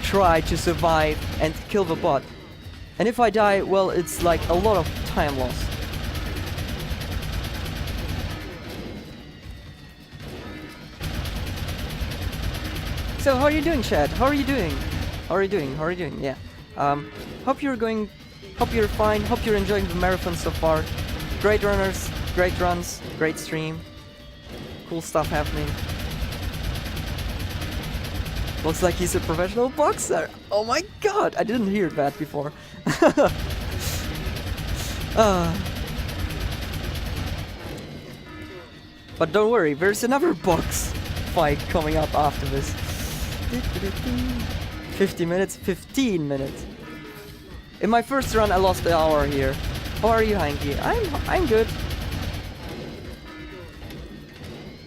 try to survive and kill the bot. And if I die, well, it's like a lot of time loss. So how are you doing, chat? How are you doing? How are you doing? How are you doing? Yeah. Hope you're fine, hope you're enjoying the marathon so far. Great runners, great runs, great stream. Cool stuff happening. Looks like he's a professional boxer. Oh my god, I didn't hear that before. But don't worry, there's another box fight coming up after this. 15 minutes. In my first run, I lost an hour here. How are you, Heinki? I'm good.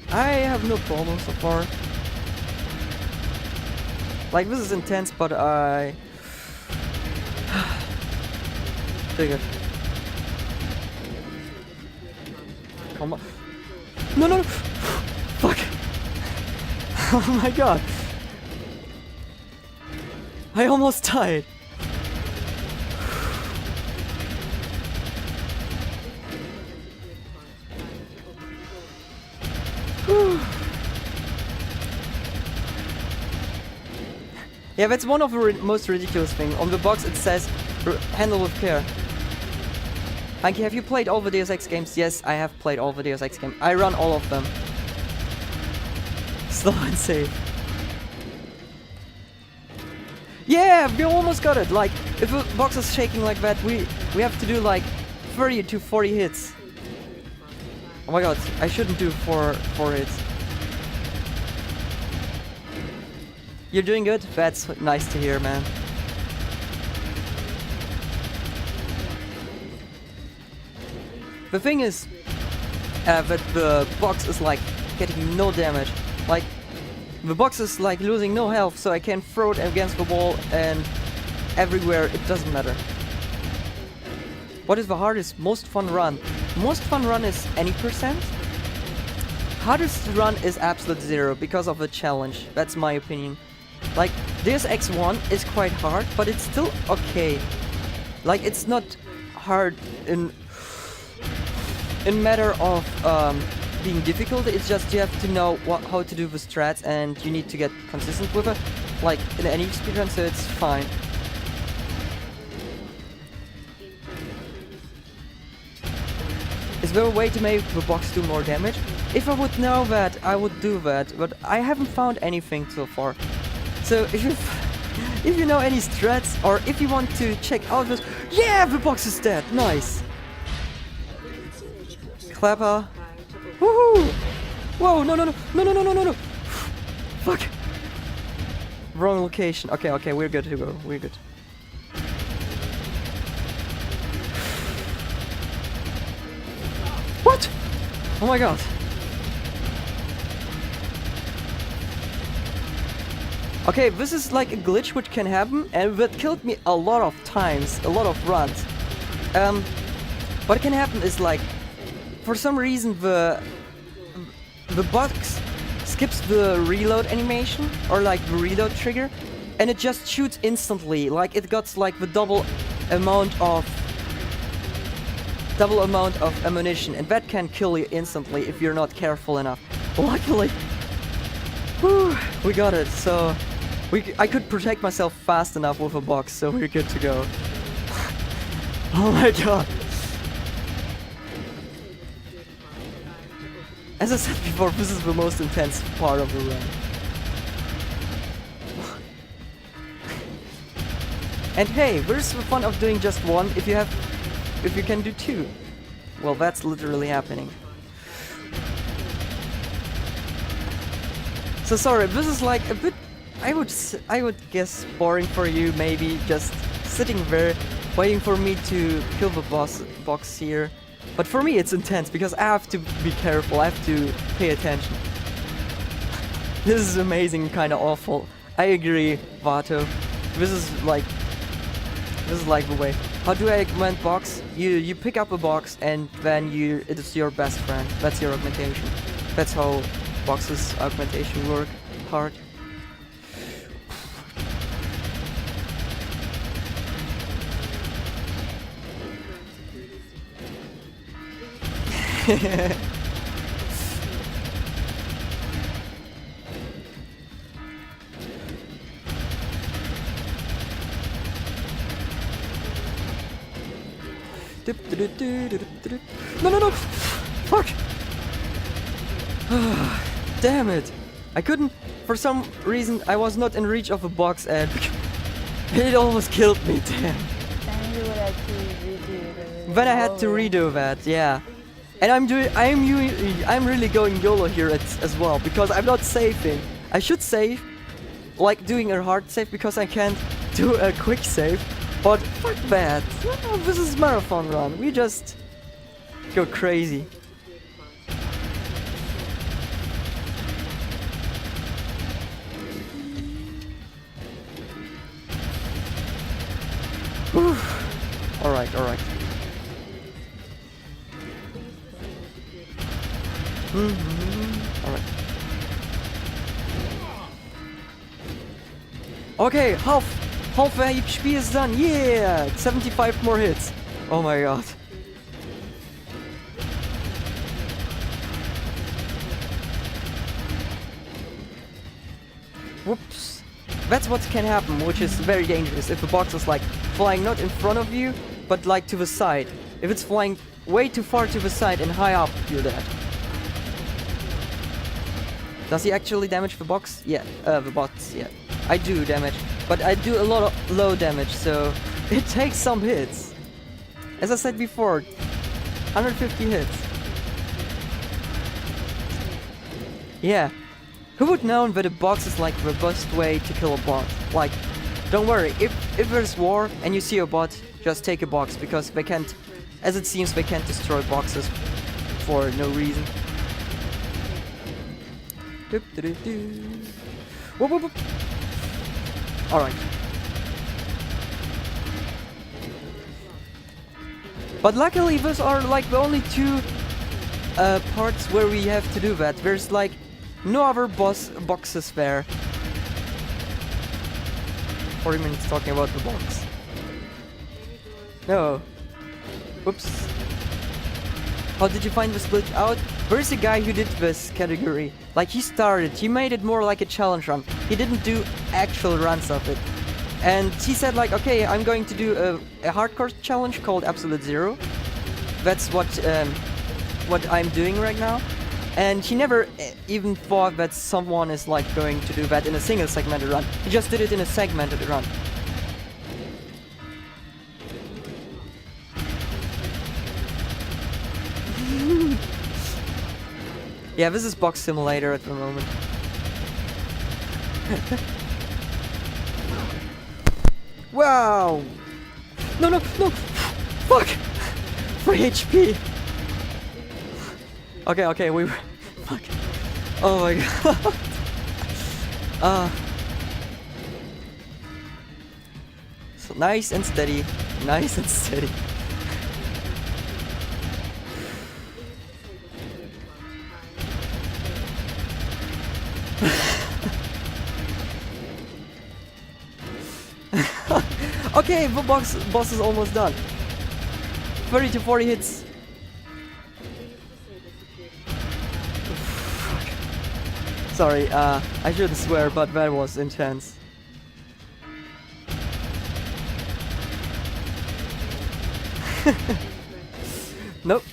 I have no problem so far. Like, this is intense, but I... Dig it. Come on. No, no, no! Fuck! Oh my god! I almost died! Yeah, that's one of the most ridiculous things. On the box it says, handle with care. Heinki, have you played all the Deus Ex games? Yes, I have played all the Deus Ex games. I run all of them. Slow and safe. Yeah, we almost got it. Like, if a box is shaking like that, we have to do like 30 to 40 hits. Oh my god, I shouldn't do four hits. You're doing good? That's nice to hear, man. The thing is that the box is like getting no damage. Like, the box is like losing no health, so I can throw it against the wall and everywhere, it doesn't matter. What is the hardest, most fun run? Most fun run is any %. Hardest run is absolute 0 because of the challenge. That's my opinion. Like, Deus Ex 1 is quite hard, but it's still okay. Like, it's not hard in matter of being difficult. It's just you have to know how to do the strats, and you need to get consistent with it. Like in any speedrun, so it's fine. Is there a way to make the box do more damage? If I would know that, I would do that, but I haven't found anything so far. So if you know any strats, or if you want to check out this, yeah, the box is dead, nice. Clapper. Woohoo! Whoa, no. Fuck. Wrong location. Okay, we're good to go. We're good. What? Oh my god. Okay, this is like a glitch which can happen, and that killed me a lot of times, a lot of runs. What can happen is like, for some reason the box skips the reload animation, or like the reload trigger, and it just shoots instantly. Like it got like the double amount of ammunition, and that can kill you instantly if you're not careful enough. Luckily, whew, we got it. So I could protect myself fast enough with a box, so we're good to go. Oh my god. As I said before, this is the most intense part of the run. And hey, where's the fun of doing just one if you can do two? Well, that's literally happening. So sorry, this is like a bit, I would guess boring for you, maybe just sitting there waiting for me to kill the box here. But for me it's intense because I have to be careful, I have to pay attention. This is amazing, kinda awful. I agree, Vato. This is like the way. How do I augment box? You pick up a box and then it is your best friend. That's your augmentation. That's how boxes augmentation work hard. No! Fuck! Damn it! I couldn't, for some reason, I was not in reach of a box and it almost killed me, damn. Then you would have to redo the Then I had to redo that, yeah. And I'm really going YOLO here as well, because I'm not saving. I should save, like doing a hard save, because I can't do a quick save. But fuck that. No, this is marathon run. We just go crazy. Alright. Alright. Okay, half HP is done. Yeah, 75 more hits. Oh my god. Whoops. That's what can happen, which is very dangerous if the box is like flying not in front of you, but like to the side. If it's flying way too far to the side and high up, you're dead. Does he actually damage the box? Yeah, the bots, yeah. I do damage, but I do a lot of low damage, so it takes some hits. As I said before, 150 hits. Yeah. Who would know that a box is like the best way to kill a bot? Like, don't worry, if there's war and you see a bot, just take a box, because they can't, as it seems, they can't destroy boxes for no reason. Whoop, whoop, whoop. Alright. But luckily those are like the only two parts where we have to do that. There's like no other boxes there. 40 minutes talking about the box. No. Whoops. How did you find the split out? Where's the guy who did this category? Like, he made it more like a challenge run. He didn't do actual runs of it. And he said like, okay, I'm going to do a hardcore challenge called Absolute Zero. That's what I'm doing right now. And he never even thought that someone is like going to do that in a single segmented run. He just did it in a segmented run. Yeah, this is Box Simulator at the moment. Wow! No, no, no! Fuck! 3 HP! Okay, okay, we... Fuck. Oh my god. So nice and steady. Nice and steady. Okay, the boss is almost done. 30 to 40 hits. Sorry, I shouldn't swear, but that was intense. Nope.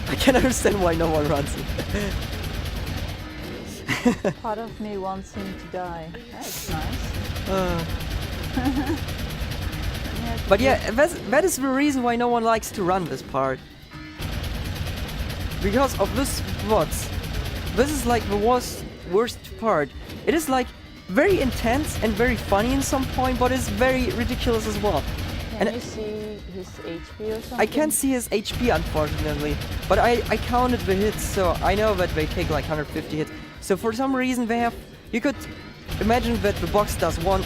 I can understand why no one runs it. Part of me wants him to die. That's nice. But yeah, that is the reason why no one likes to run this part. Because of this bots. This is like the worst part. It is like very intense and very funny in some point, but it's very ridiculous as well. Can you see his HP or something? I can't see his HP unfortunately, but I counted the hits, so I know that they take like 150 hits. So for some reason they have... You could imagine that the box does one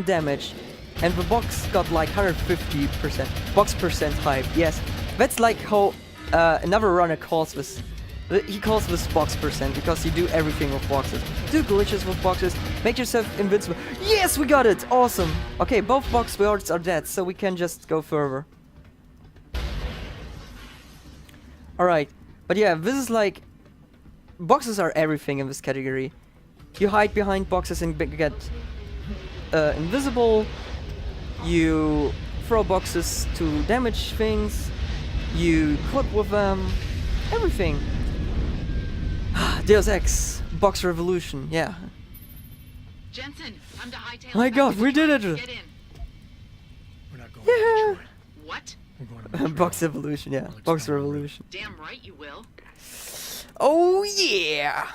damage, and the box got like 150% box percent hype. Yes, that's like how another runner calls this. He calls this box percent because you do everything with boxes. Do glitches with boxes, make yourself invincible. Yes, we got it! Awesome! Okay, both box wards are dead, so we can just go further. Alright, but yeah, this is like... Boxes are everything in this category. You hide behind boxes and get invisible. You throw boxes to damage things. You clip with them. Everything. Deus Ex. Box Revolution, yeah. Jensen, come to hightail. My god, we did it! Get in. We're not going Yeah. to Detroit. What? We're going to Detroit. Box Evolution, yeah. Box Revolution. Damn right you will. Oh yeah!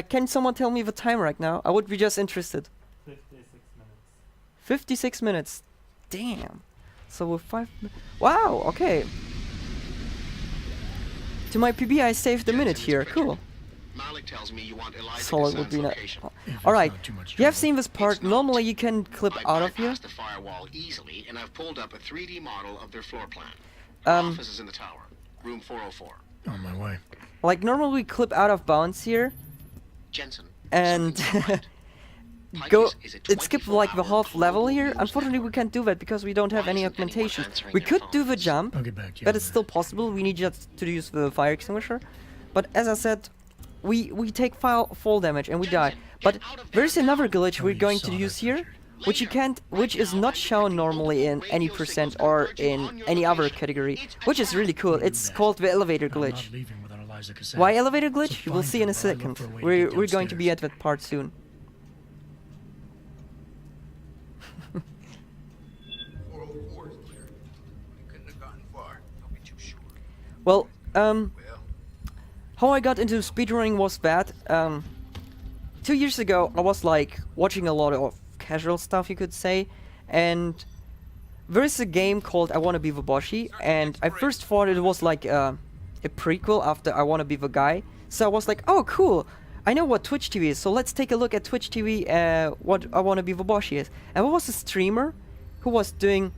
Can someone tell me the time right now? I would be just interested. 56 minutes. 56 minutes. Damn. So we're 5 Wow, okay. To my PB I saved a minute here. Cool. Malik tells me you want Eliza Solid would Gassan's be not. location. If it's Alright. not too much You have trouble. seen this part. It's not. Normally you can clip I out of here. bypassed the firewall easily, and I've pulled up a 3D model of their floor plan. Um, Office is in the tower, room 404. On my way. Like normally we clip out of bounds here Jensen. and something's not right. go. Pikes is a It skipped like the 24-hour half level global here. news Unfortunately we network. can't do that because we don't have Why any isn't anyone augmentation. answering We their could do the phones? jump. I'll get back to you. That on is still possible. We need just to use the fire extinguisher. But as I said, we take fall damage and we die. But there's another glitch we're going to use here, which is not shown normally in any percent or in any other category, which is really cool. It's called the elevator glitch. Why elevator glitch? You will see in a second. We're going to be at that part soon. Well, how I got into speedrunning was that 2 years ago I was like watching a lot of casual stuff, you could say, and there is a game called I Wanna Be the Boshi, and I first thought it was like a prequel after I Wanna Be the Guy, so I was like, oh cool, I know what Twitch TV is, so let's take a look at Twitch TV, what I Wanna Be the Boshi is. And there was a streamer who was doing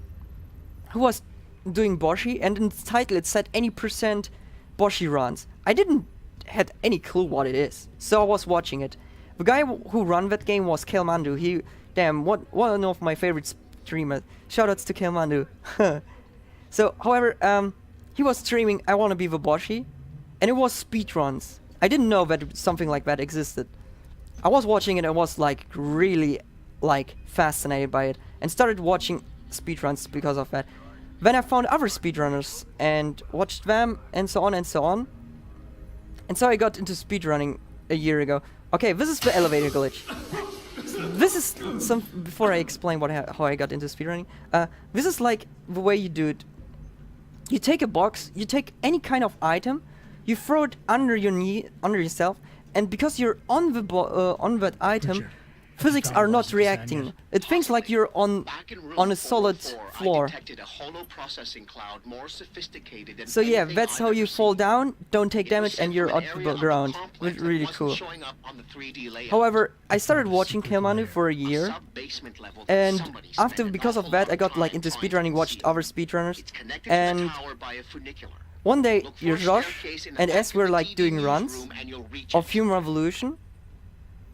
Boshi, and in the title it said any percent Boshi runs. I didn't had any clue what it is, so I was watching it. The guy who ran that game was Kelmandu. He, damn, one of my favorite streamers. Shoutouts to Kelmandu. So, however, he was streaming I Wanna Be the Boshi, and it was speedruns. I didn't know that something like that existed. I was watching it and was like really like fascinated by it, and started watching speedruns because of that. Then I found other speedrunners and watched them, and so on and so on. And so I got into speedrunning a year ago. Okay, this is the elevator glitch. This is before I explain how I got into speedrunning. This is like the way you do it. You take a box, you take any kind of item, you throw it under your knee, under yourself, and because you're on the on that item, physics are not reacting. It thinks like you're on a solid floor. So yeah, that's how you fall down, don't take damage, and you're on the ground. Really cool. However, I started watching Kelmanu for a year, and because of that, I got like into speedrunning, watched other speedrunners, and one day, Josh and S were like doing runs of Human Revolution.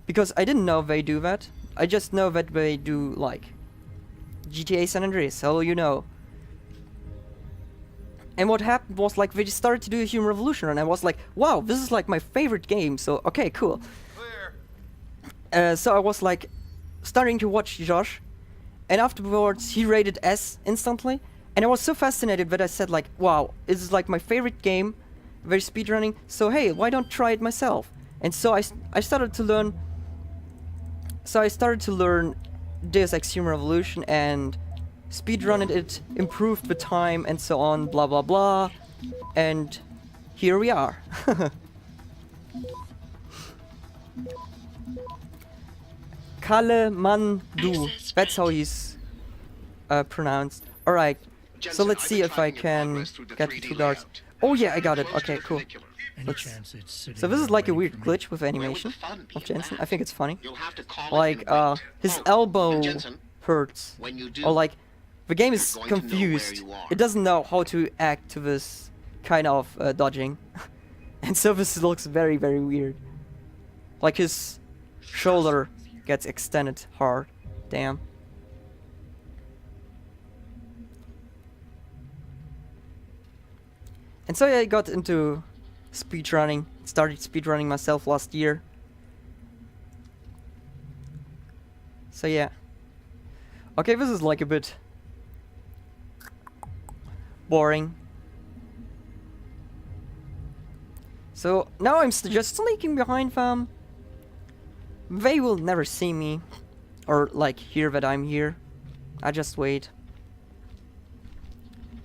Because I didn't know they do that. I just know that they do, like, GTA San Andreas, so you know. And what happened was, like, they just started to do a Human Revolution, and I was like, wow, this is, like, my favorite game, so, okay, cool. So I was, like, starting to watch Josh, and afterwards he rated S instantly, and I was so fascinated that I said, like, wow, this is, like, my favorite game, very speedrunning, so hey, why don't try it myself? And so I started to learn... So I started to learn Deus Ex Human Revolution and speedrun it, improved the time and so on, blah blah blah. And here we are. Kalemandu. That's how he's pronounced. Alright, so let's see if I can get the 2 guards. Oh yeah, I got it. Okay, cool. So this is like a weird glitch with animation of Jensen. I think it's funny. Like, his elbow hurts. Or like, the game is confused. It doesn't know how to act to this kind of dodging. And so this looks very, very weird. Like his shoulder gets extended hard. Damn. And so yeah, I got into speedrunning. Started speedrunning myself last year. So yeah. Okay, this is like a bit boring. So now I'm just sneaking behind them. They will never see me or like hear that I'm here. I just wait.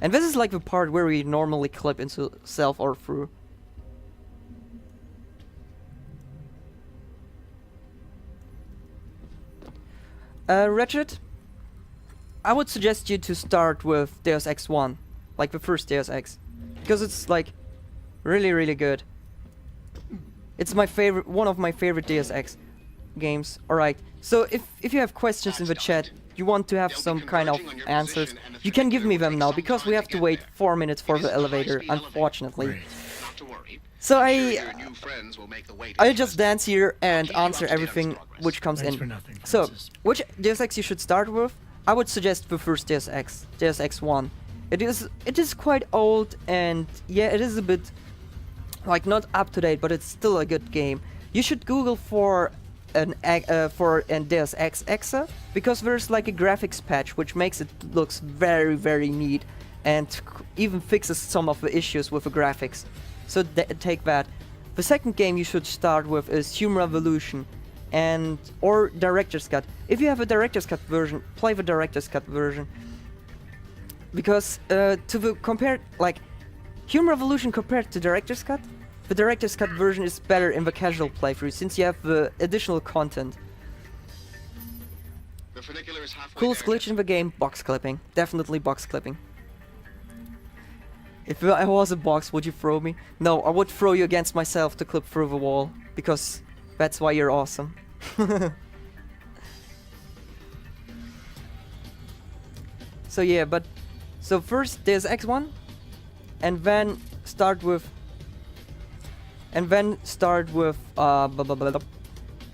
And this is like the part where we normally clip into self or through. Ratchet, I would suggest you to start with Deus Ex 1, like the first Deus Ex, because it's like really, really good. It's my favorite, one of my favorite Deus Ex games. Alright, so if you have questions in the chat, you want to have some kind of answers, you can give me them now, because we have to wait 4 minutes for the elevator, unfortunately. So I just dance here and answer everything which comes in. So, which Deus Ex you should start with? I would suggest the first Deus Ex, Deus Ex 1. It is quite old, and yeah, it is a bit like not up to date, but it's still a good game. You should Google for an Deus Ex Exa, because there's like a graphics patch which makes it looks very, very neat and even fixes some of the issues with the graphics. So take that. The second game you should start with is Human Revolution or Director's Cut. If you have a Director's Cut version, play the Director's Cut version. Because Human Revolution compared to Director's Cut, the Director's Cut version is better in the casual playthrough since you have the additional content. The funicular is halfway Coolest there. glitch in the game, box clipping. Definitely box clipping. If I was a box, would you throw me? No, I would throw you against myself to clip through the wall, because that's why you're awesome. So yeah, so first Deus Ex 1, and then start with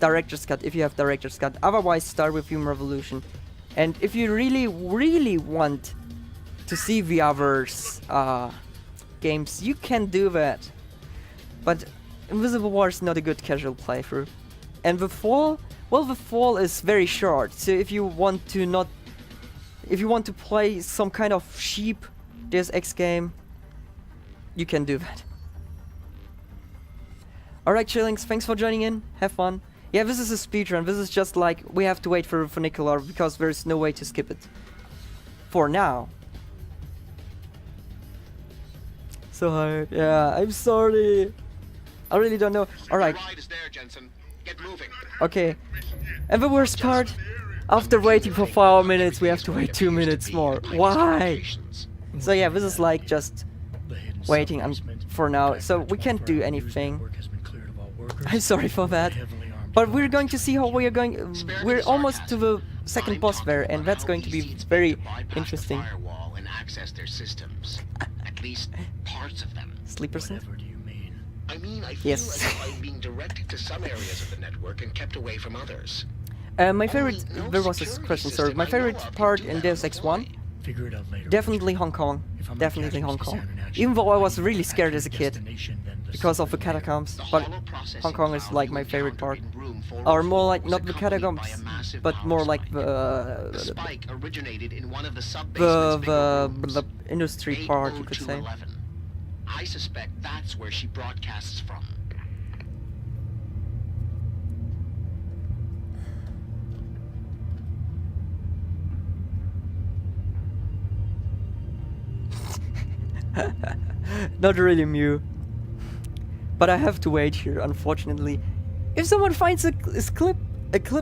Director's Cut if you have Director's Cut. Otherwise, start with Human Revolution. And if you really, really want to see the others games, you can do that. But Invisible War is not a good casual playthrough. And the Fall, well, the Fall is very short. So if you want to play some kind of cheap Deus Ex game, you can do that. Alright, Chillings, thanks for joining in. Have fun. Yeah, this is a speedrun. This is just like, we have to wait for funicular because there's no way to skip it. For now. So hard. Yeah, I'm sorry. I really don't know. Alright. The ride is there, Jensen. Get moving. Okay. And the worst part, after waiting for 4 minutes, we have to wait 2 minutes more. Why? So yeah, this is like just waiting for now. So we can't do anything. I'm sorry for that. But we're going to see how we are going. We're almost to the second boss there, and that's going to be very interesting. Firewall and access their systems. At least parts of them. Sleeperson? I mean, I feel Yes. as if I'm being directed to some areas of the network and kept away from others. My favorite, there was this question, sorry. My favorite part in Deus Ex 1, Figure it out later. definitely Hong Kong. Definitely Hong Kong. Even though I was really scared as a kid because of the catacombs, but Hong Kong is like my favorite part. Or more like not the catacombs, but more like The the spike originated in one of the sub-basements the industry part, you could say. 80211. I suspect that's where she broadcasts from. Not really Mew. But I have to wait here, unfortunately. If someone finds a clip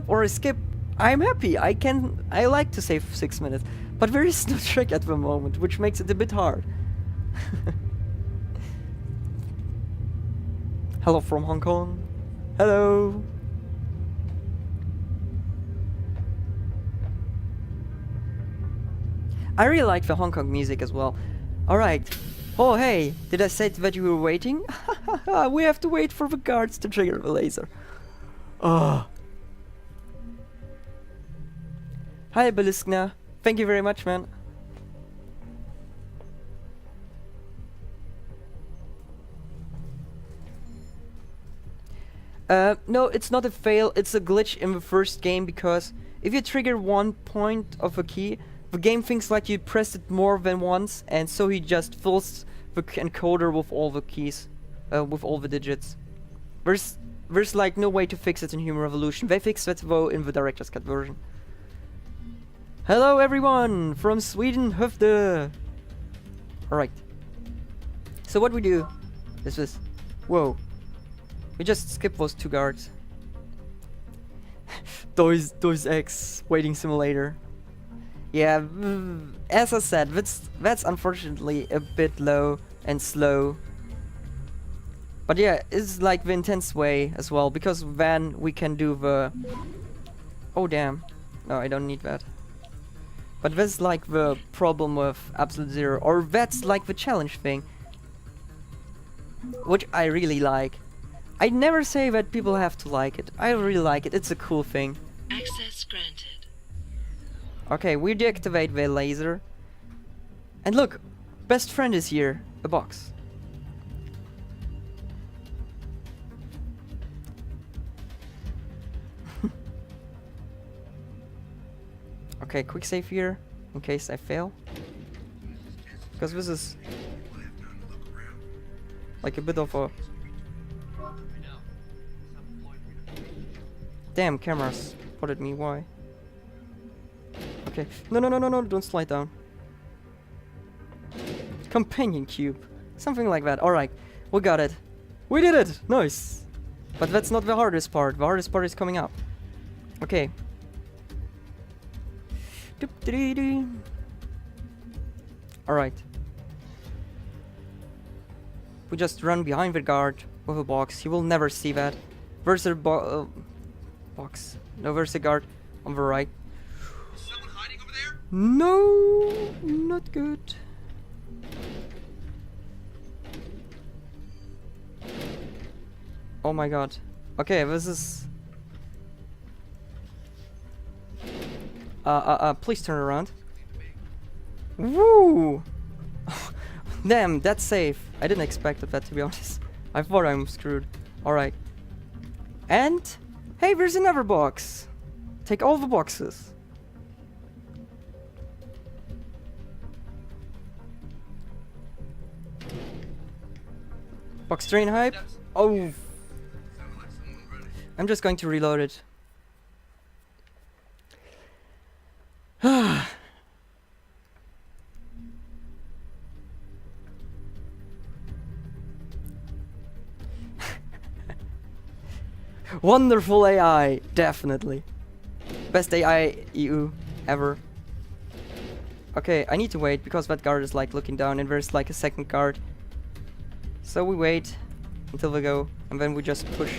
or a skip, I'm happy. I like to save 6 minutes. But there is no trick at the moment, which makes it a bit hard. Hello from Hong Kong. Hello. I really like the Hong Kong music as well. Alright. Oh hey, did I say that you were waiting? We have to wait for the guards to trigger the laser. Oh. Hi Beliskna. Thank you very much, man. No, it's not a fail, it's a glitch in the first game, because if you trigger one point of a key, the game thinks like you pressed it more than once, and so he just fills the encoder with all the keys, with all the digits. There's like no way to fix it in Human Revolution. They fixed it though in the Director's Cut version. Hello everyone from Sweden, Höfde. Alright. So what we do is this. Whoa. We just skip those two guards. Deus Ex waiting simulator. Yeah, as I said, that's unfortunately a bit low and slow. But yeah, it's like the intense way as well, because then we can do the... Oh damn. No, I don't need that. But that's like the problem with Absolute Zero, or that's like the challenge thing. Which I really like. I never say that people have to like it. I really like it. It's a cool thing. Access granted. Okay, we deactivate the laser. And look, best friend is here. A box. Okay, quick save here, in case I fail. Because this is like a bit of a... Damn, cameras spotted me, why? Okay, no, no, no, no, no, don't slide down. Companion cube. Something like that. Alright, we got it. We did it! Nice! But that's not the hardest part. The hardest part is coming up. Okay. Alright. We just run behind the guard with a box. He will never see that. There's a box. No, there's a guard on the right. Is someone hiding over there? No, not good. Oh my god. Okay, this is... please turn around. Woo! Damn, that's safe. I didn't expect that, to be honest. I thought I'm screwed. Alright. And... hey, there's another box! Take all the boxes. Box train hype? Oh! I'm just going to reload it. Wonderful AI, definitely. Best AI EU ever. Okay, I need to wait because that guard is like looking down and there's like a second guard. So we wait until they go and then we just push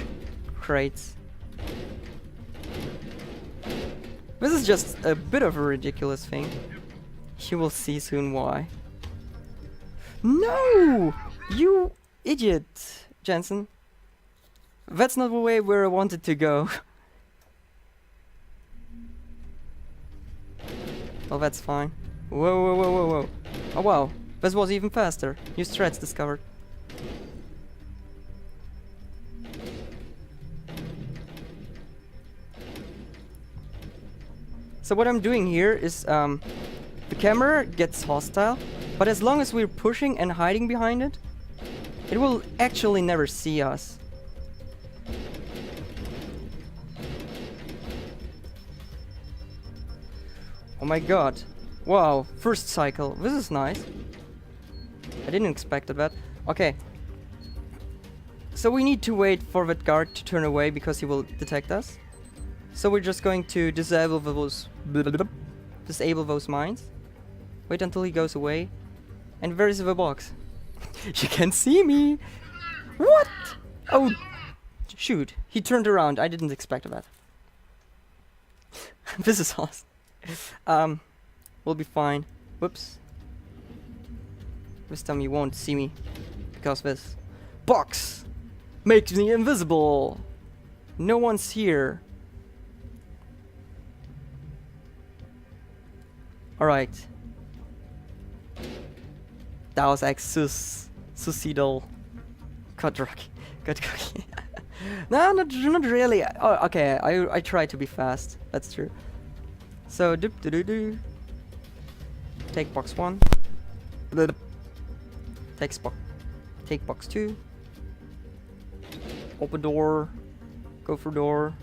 crates. This is just a bit of a ridiculous thing. You will see soon why. No! You idiot, Jensen. That's not the way where I wanted to go. Well, that's fine. Whoa, whoa, whoa, whoa, whoa. Oh wow, this was even faster. New threats discovered. So what I'm doing here is the camera gets hostile, but as long as we're pushing and hiding behind it, it will actually never see us. Oh my god. Wow, first cycle. This is nice. I didn't expect that. Okay. So we need to wait for that guard to turn away because he will detect us. So we're just going to disable those mines. Wait until he goes away. And where is the box? You can see me! What? Oh, shoot. He turned around. I didn't expect that. This is awesome. We'll be fine. Whoops. This time you won't see me. Because this box makes me invisible. No one's here. Alright. That was like suicidal. God cookie. No, not really. Oh, okay, I try to be fast. That's true. So, take box 1. Take box 2. Open door. Go for door.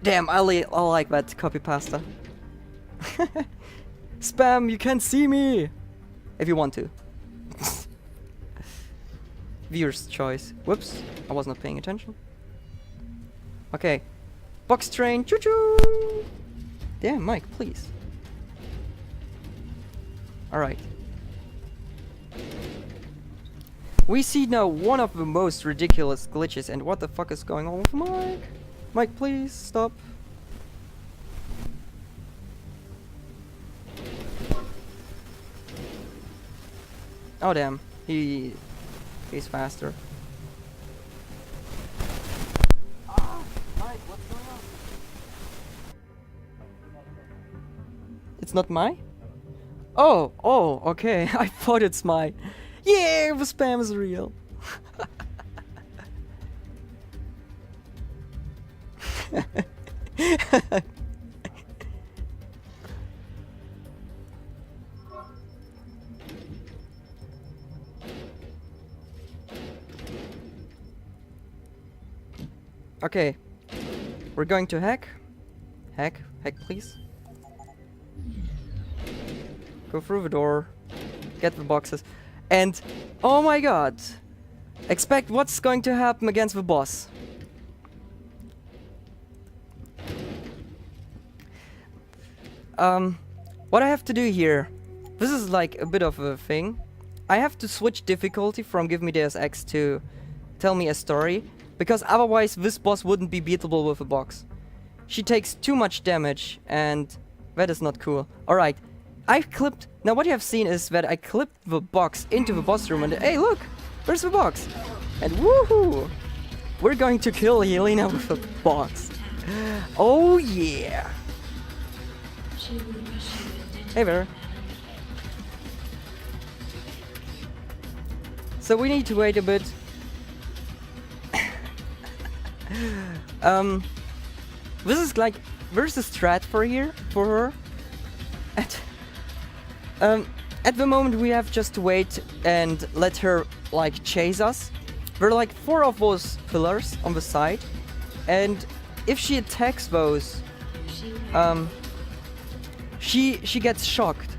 Damn, I like that copy pasta. Spam, you can't see me! If you want to. Viewer's choice. Whoops, I was not paying attention. Okay. Box train, choo-choo! Damn, Mike, please. Alright. We see now one of the most ridiculous glitches, and what the fuck is going on with Mike? Mike, please, stop. Oh damn, he's faster. Ah, Mike, what's going on? It's not mine? Oh, okay. I thought it's mine. Yeah, the spam is real. Okay. We're going to hack. Hack, please. Go through the door. Get the boxes. And, oh my god. Expect what's going to happen against the boss. What I have to do here. This is like a bit of a thing. I have to switch difficulty from Give Me Deus Ex to Tell Me a Story. Because otherwise this boss wouldn't be beatable with a box. She takes too much damage and that is not cool. Alright. I clipped... Now what you have seen is that I clipped the box into the boss room and hey look! There's the box! And woohoo! We're going to kill Helena with a box. Oh yeah! Hey there. So we need to wait a bit. This is like... There's a strat for her. At the moment we have just to wait and let her like chase us. There are like 4 of those pillars on the side, and if she attacks those, she gets shocked,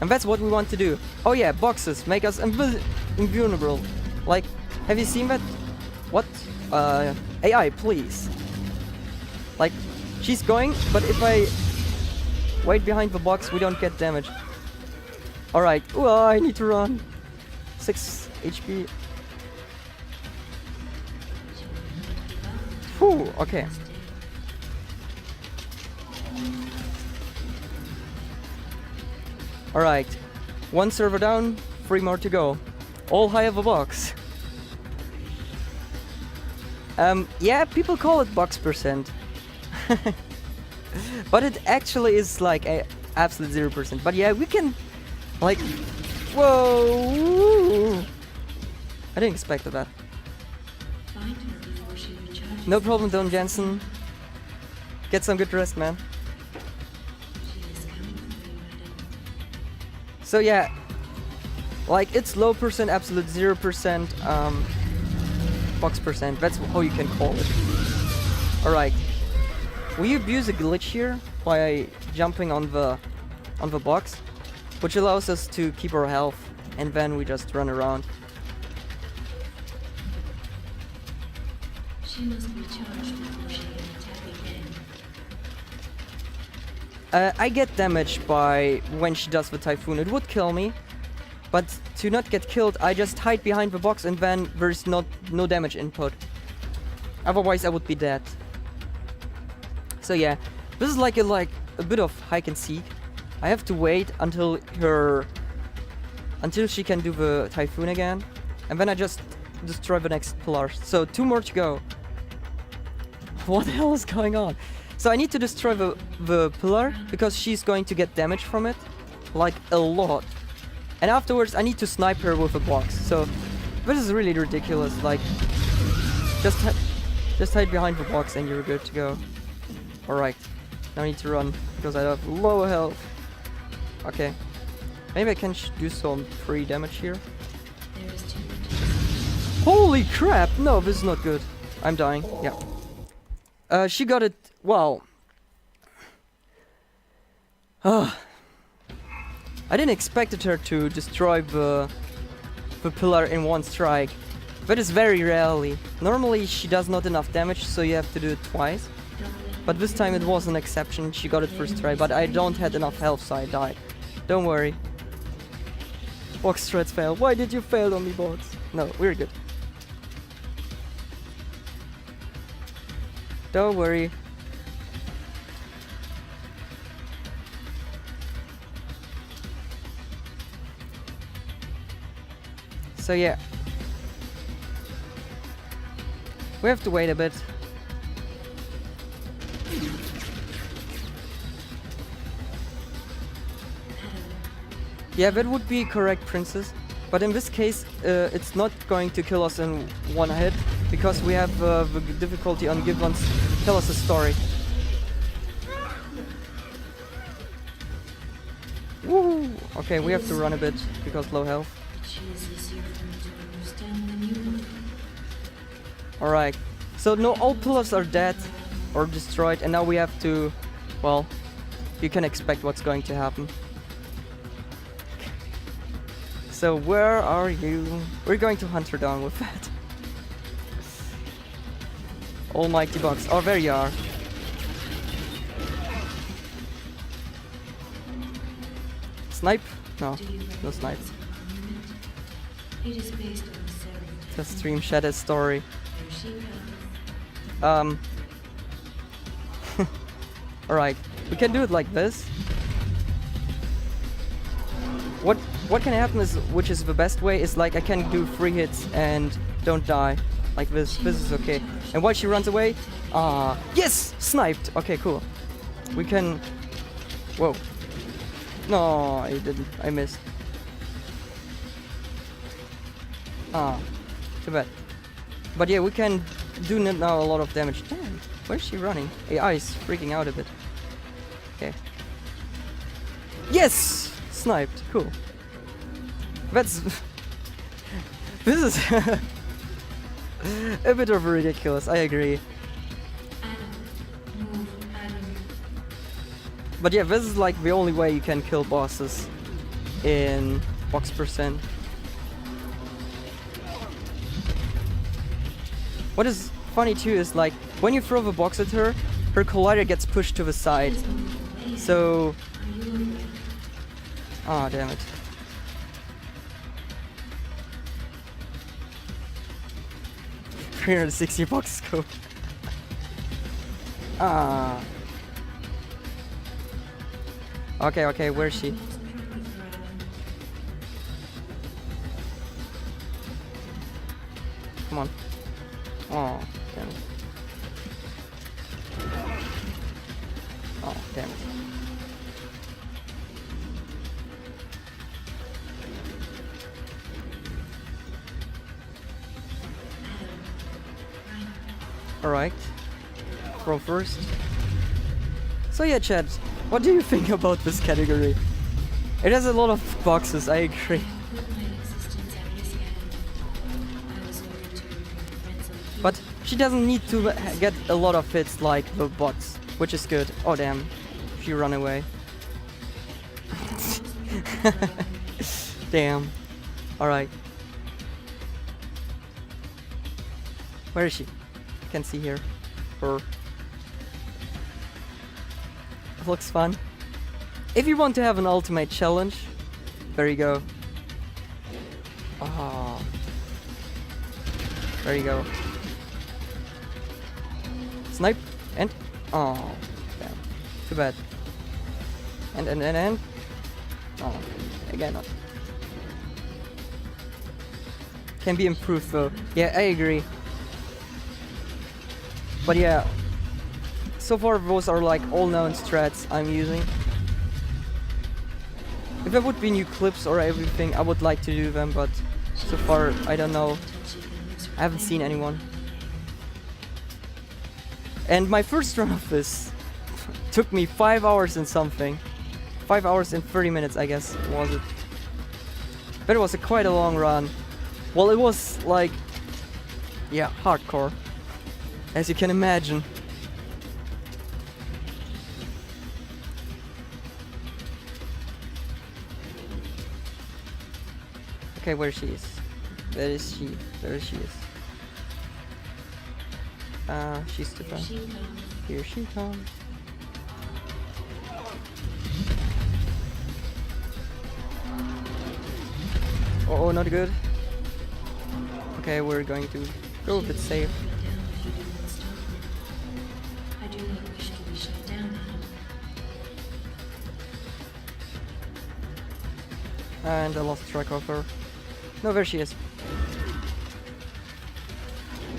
and that's what we want to do. Oh yeah, boxes make us invulnerable. Like, have you seen that? What? AI, please. Like, she's going, but if I wait behind the box, we don't get damage. Alright, oh, I need to run. 6 HP. Whew, okay. Alright, 1 server down, 3 more to go. All high of a box. Yeah, people call it box percent. But it actually is like a absolute 0%. But yeah, we can like... Whoa! I didn't expect that. No problem, Don Jensen. Get some good rest, man. So yeah, like it's low percent, absolute 0%, box percent. That's how you can call it. Alright. We abuse a glitch here by jumping on the box, which allows us to keep our health, and then we just run around. She must be charged before she can attack again. I get damaged by when she does the typhoon. It would kill me, but to not get killed, I just hide behind the box and then there's no damage input. Otherwise, I would be dead. So yeah, this is like a bit of hide and seek. I have to wait until she can do the typhoon again, and then I just destroy the next pillar. So 2 more to go. What the hell is going on? So I need to destroy the pillar because she's going to get damage from it, like a lot. And afterwards I need to snipe her with a box. So this is really ridiculous. Like, just hide behind the box and you're good to go. Alright, now I need to run because I have low health. Okay, maybe I can do some free damage here. There is too much. Holy crap! No, this is not good. I'm dying. Yeah. She got it. Wow. I didn't expect her to destroy the pillar in 1 strike. That is very rarely. Normally she does not enough damage, so you have to do it twice. But this time it was an exception. She got it first try, but I don't had enough health, so I died. Don't worry. Box strats fail. Why did you fail on me, box? No, we're good. Don't worry. So yeah. We have to wait a bit. Yeah, that would be correct, Princess. But in this case, it's not going to kill us in 1 hit, because we have the difficulty on Give Tell Us a Story. Okay, we have to run a bit because low health. Which is easier for me to understand than you. Alright, so no, all pillars are dead or destroyed, and now we have to, well, you can expect what's going to happen. So where are you? We're going to hunt her down with that. Almighty box. Oh, there you are. Snipe? No, no snipe. It is based on several The stream shattered story. There she comes. Alright, we can do it like this. What can happen is, which is the best way, is like I can do 3 hits and don't die. Like this. This is okay. And while she runs away, yes! Sniped! Okay, cool. We can... Whoa. No, I didn't. I missed. Too bad. But yeah, we can do now a lot of damage. Damn, where's she running? AI is freaking out a bit. Okay. Yes! Sniped. Cool. That's... This is... a bit of ridiculous, I agree. But yeah, this is like the only way you can kill bosses in box %. What is funny too is like when you throw the box at her, her collider gets pushed to the side. So... Ah, damn it. $360 box scope. Ah. Okay, okay, where is she? Come on. Oh, damn it. Oh, damn it. Alright. Throw first. So yeah, chat, what do you think about this category? It has a lot of boxes, I agree. But she doesn't need to get a lot of hits like the bots, which is good. Oh damn, she run away. Damn. Alright. Where is she? I can see here. Her. Looks fun. If you want to have an ultimate challenge, there you go. Ah. There you go. Snipe and oh, damn. Too bad. And oh, again not. Can be improved though. Yeah, I agree. But yeah, so far those are like all known strats I'm using. If there would be new clips or everything, I would like to do them, but so far I don't know. I haven't seen anyone. And my first run of this took me 5 hours and something. 5 hours and 30 minutes, I guess, was it? But it was quite a long run. Well, it was like, yeah, hardcore, as you can imagine. Okay, where she is? Where is she? There she is. She's too far. Here she comes. Oh, not good. Okay, we're going to go a bit safe. I do not wish to be shut down, madam. And I lost track of her. No, there she is.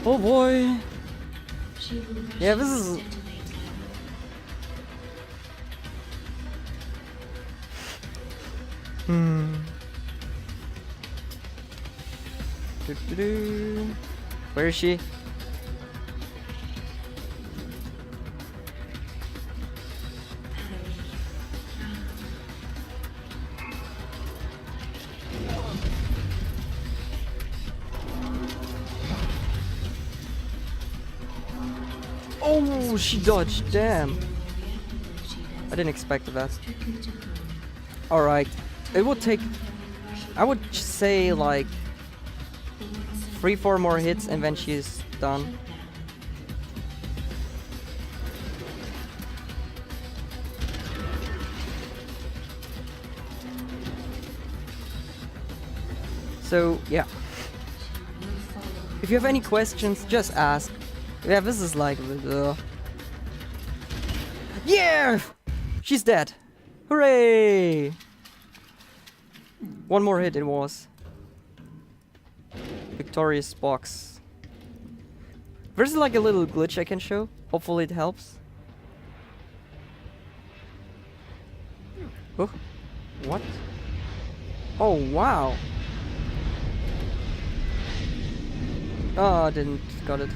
Oh boy. Yeah, this is... Where is she? Oh, she dodged. Damn. I didn't expect that. Alright. It would take... I would say like 3-4 more hits and then she's done. So, yeah. If you have any questions, just ask. Yeah, this is like... Yeah! She's dead! Hooray! One more hit it was. Victorious box. There's like a little glitch I can show. Hopefully it helps. Oh, what? Oh, wow. Oh, I didn't got it.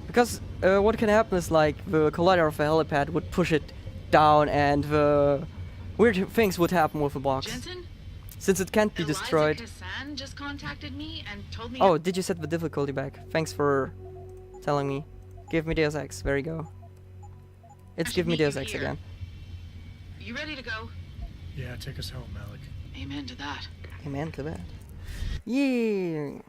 Because what can happen is like the collider of a helipad would push it down and the weird things would happen with the box. Jensen? Since it can't be destroyed. Hassan just contacted me and told me. Oh, did you set the difficulty back? Thanks for telling me. Give me Deus Ex. There you go. It's give me Deus Ex again. You ready to go? Yeah, take us home, Malik. Amen to that. Amen to that. Yeah.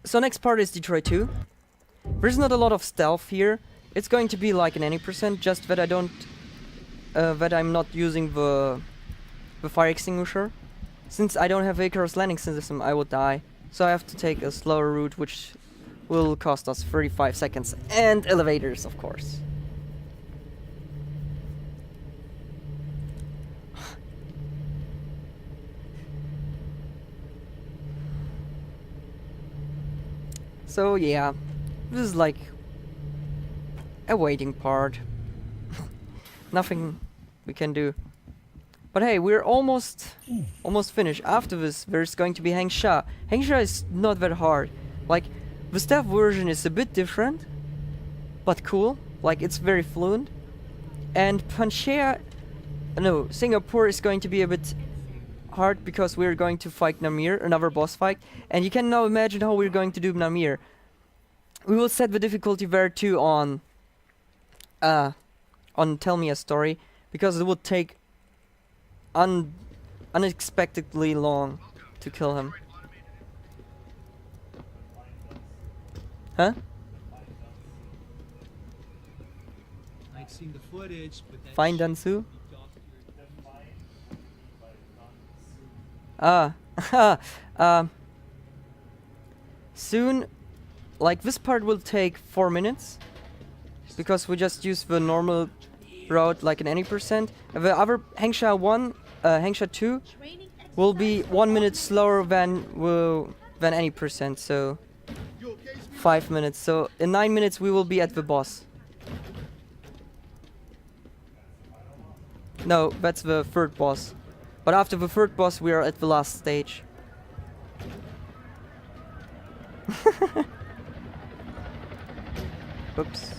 So next part is Detroit 2. There's not a lot of stealth here. It's going to be like an any percent, just that I don't... that I'm not using the fire extinguisher. Since I don't have Icarus landing system, I would die. So I have to take a slower route, which will cost us 35 seconds. And elevators, of course. So yeah, this is like a waiting part. Nothing we can do. But hey, we're almost finished. After this, there's going to be Hengsha. Hengsha is not that hard. Like, the staff version is a bit different, but cool. Like, it's very fluent. And Singapore is going to be a bit hard because we're going to fight Namir, another boss fight. And you can now imagine how we're going to do Namir. We will set the difficulty there too on Tell Me a Story, because it would take unexpectedly long to kill him. Huh? I've seen the footage, but that Find Dansu? Soon, like this part will take 4 minutes, because we just use the normal route like an any percent. The other Hengsha 1, Hengsha 2 will be 1 minute slower than any percent, so 5 minutes. So in 9 minutes we will be at the boss. No, that's the third boss. But after the third boss we are at the last stage. Oops.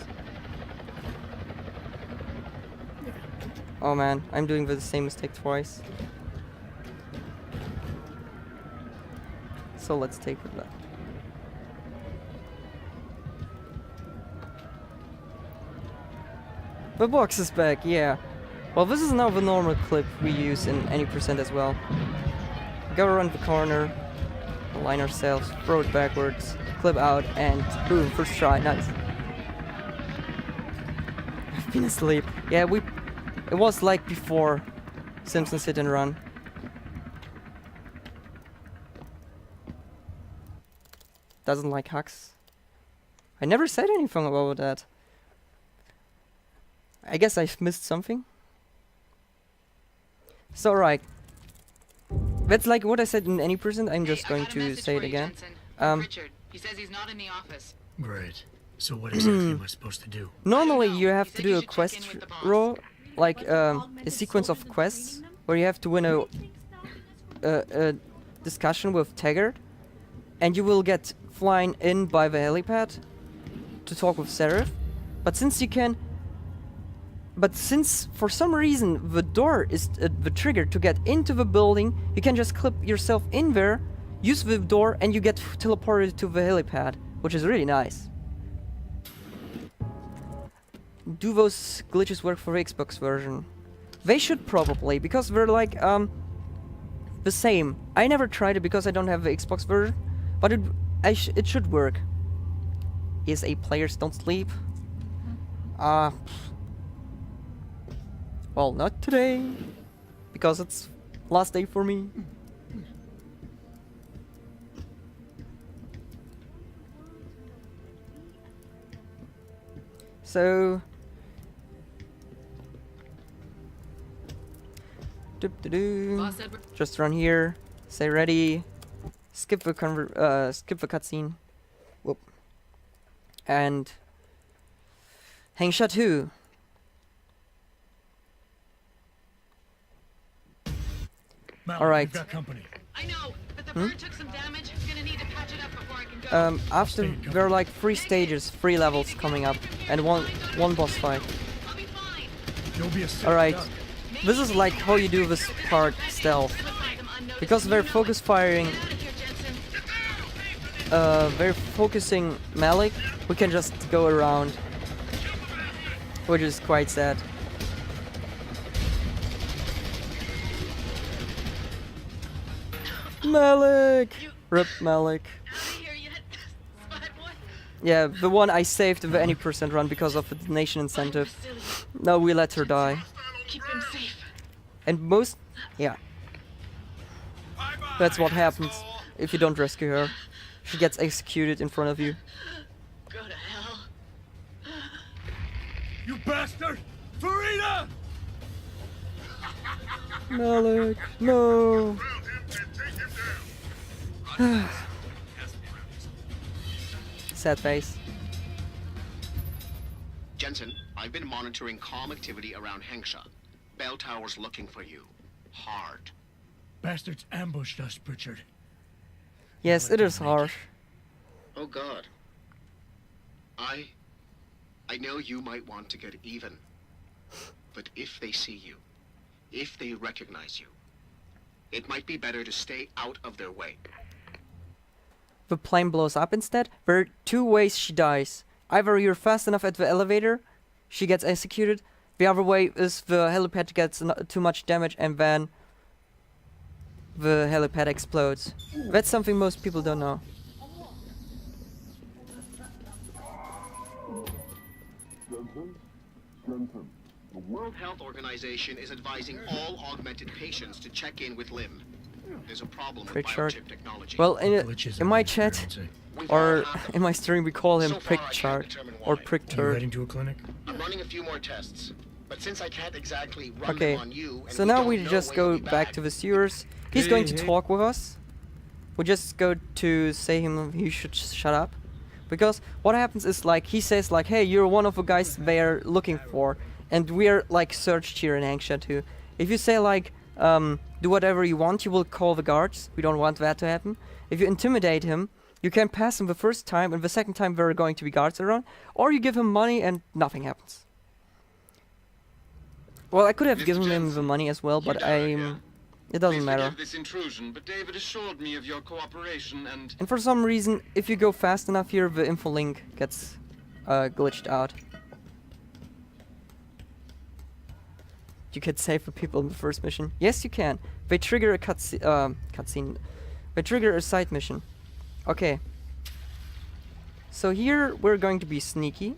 Oh man, I'm doing the same mistake twice. So let's take that. The box is back, yeah. Well, this is now the normal clip we use in any percent as well. Go around the corner, align ourselves, throw it backwards, clip out, and boom, first try, nice. I've been asleep. Yeah, it was like before Simpsons Hit and Run. Doesn't like hacks. I never said anything about that. I guess I've missed something. So right. That's like what I said in any percent. I'm just going to say it again. Richard, he says he's not in the office. Great. So what exactly am I supposed to do? Normally you have to do a quest row, like a sequence of quests where you have to win a discussion with Taggart, and you will get flying in by the helipad to talk with Seraph. But since you can But since for some reason the door is the trigger to get into the building, you can just clip yourself in there, use the door, and you get teleported to the helipad, which is really nice. Do those glitches work for the Xbox version? They should probably, because they're like the same. I never tried it because I don't have the Xbox version, but it should work. ESA players don't sleep. Well, not today, because it's last day for me. So, just run here, say ready, skip the cutscene, whoop, and hang shot 2. All right. I know, but the bird took some damage. I'm gonna need to patch it up before I can go. After there are like 3 stages, 3 levels coming up, and one boss fight. All right. This is like how you do this part stealth, because they're focusing Malik. We can just go around, which is quite sad. Malik! Rip Malik. Yeah, the one I saved the any percent run because of the donation incentive. Now we let her die. Keep him safe. And yeah. That's what happens if you don't rescue her. She gets executed in front of you. Go to hell. You bastard! Farida! Malik, no. Sad face. Jensen, I've been monitoring comm activity around Hengsha. Bell Tower's looking for you. Hard. Bastards ambushed us, Pritchard. Yes, it is harsh. Oh God. I know you might want to get even. But if they see you, if they recognize you, it might be better to stay out of their way. The plane blows up instead. There are 2 ways she dies. Either you're fast enough at the elevator, she gets executed. The other way is the helipad gets too much damage and then the helipad explodes. That's something most people don't know. The World Health Organization is advising all augmented patients to check in with Lim. There's a problem with biochip technology. Well, in my chat or in my stream we call him Prickchard or Prickturd. Heading to a clinic? I'm running a few more tests, but since I can't exactly run them on you, and so now we just go back to the sewers. He's going to talk with us. We just go to say him he should shut up, because what happens is like he says like, hey, you're one of the guys they're looking for, and we're like searched here in Hengsha too. If you say like do whatever you want, you will call the guards. We don't want that to happen. If you intimidate him, you can pass him the first time, and the second time there are going to be guards around, or you give him money and nothing happens. Well, I could have given him the money as well, but it doesn't matter. This intrusion, but David assured me of your cooperation and for some reason, if you go fast enough here, the info link gets glitched out. You could save the people in the first mission. Yes, you can. They trigger a cutscene. They trigger a side mission. Okay. So here we're going to be sneaky.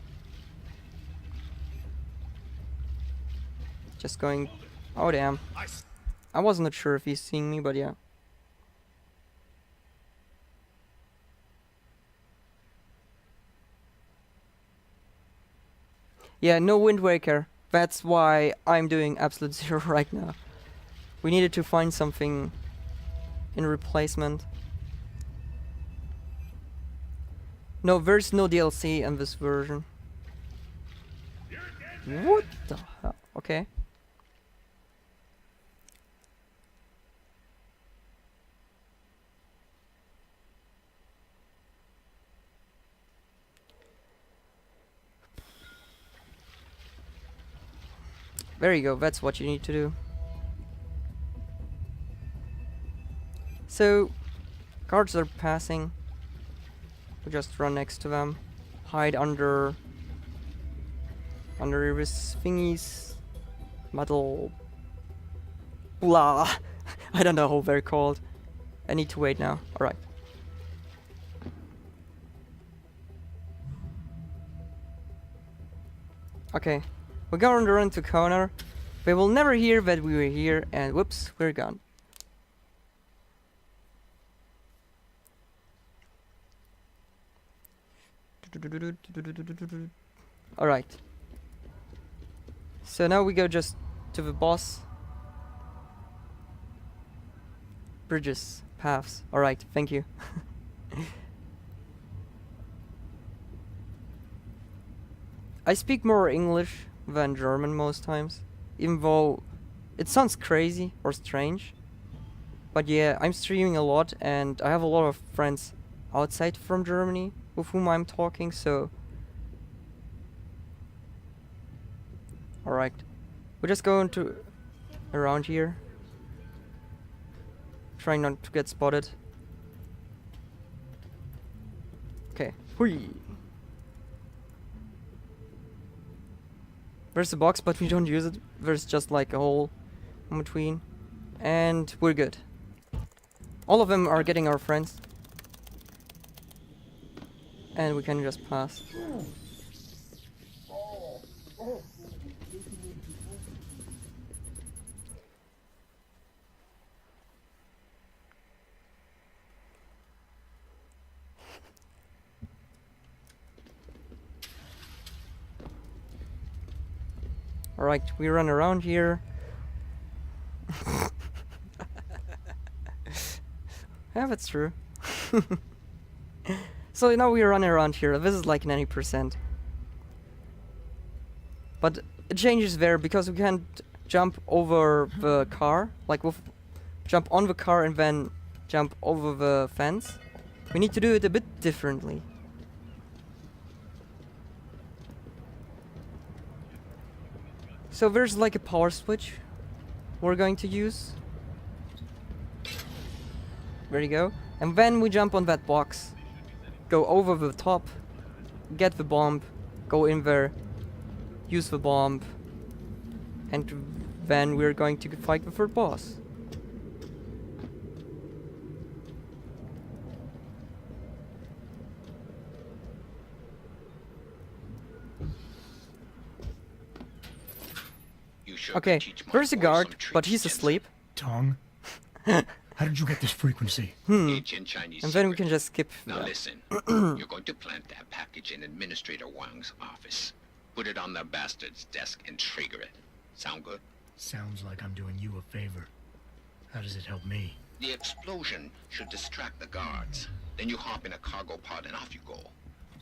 Just going. Oh damn! I wasn't sure if he's seeing me, but yeah. Yeah, no Wind Waker. That's why I'm doing Absolute Zero right now. We needed to find something in replacement. No, there's no DLC in this version. What the hell? Okay. There you go, that's what you need to do. So, guards are passing. We just run next to them. Hide under his thingies. Metal. Blah. I don't know how they're called. I need to wait now. Alright. Okay. We're going to run to corner. They will never hear that we were here, and whoops, we're gone. Alright. So now we go just to the boss. Bridges, paths. Alright, thank you. I speak more English than German most times, even though it sounds crazy or strange. But yeah, I'm streaming a lot and I have a lot of friends outside from Germany with whom I'm talking, so... Alright. We're just going to... around here. Trying not to get spotted. Okay. Hui. There's a box, but we don't use it. There's just like a hole in between. And we're good. All of them are getting our friends. And we can just pass. Alright, we run around here. Yeah, that's true. So now we run around here. This is like 90%. But it changes there because we can't jump over the car. Like we'll jump on the car and then jump over the fence. We need to do it a bit differently. So there's like a power switch we're going to use. There you go. And then we jump on that box. Go over the top. Get the bomb. Go in there. Use the bomb. And then we're going to fight the third boss. Okay, there's a guard, but he's asleep. Tong? How did you get this frequency? Ancient Chinese And then we can just skip. Now listen, you're going to plant that package in Administrator Wang's office. Put it on the bastard's desk and trigger it. Sound good? Sounds like I'm doing you a favor. How does it help me? The explosion should distract the guards. Then you hop in a cargo pod and off you go.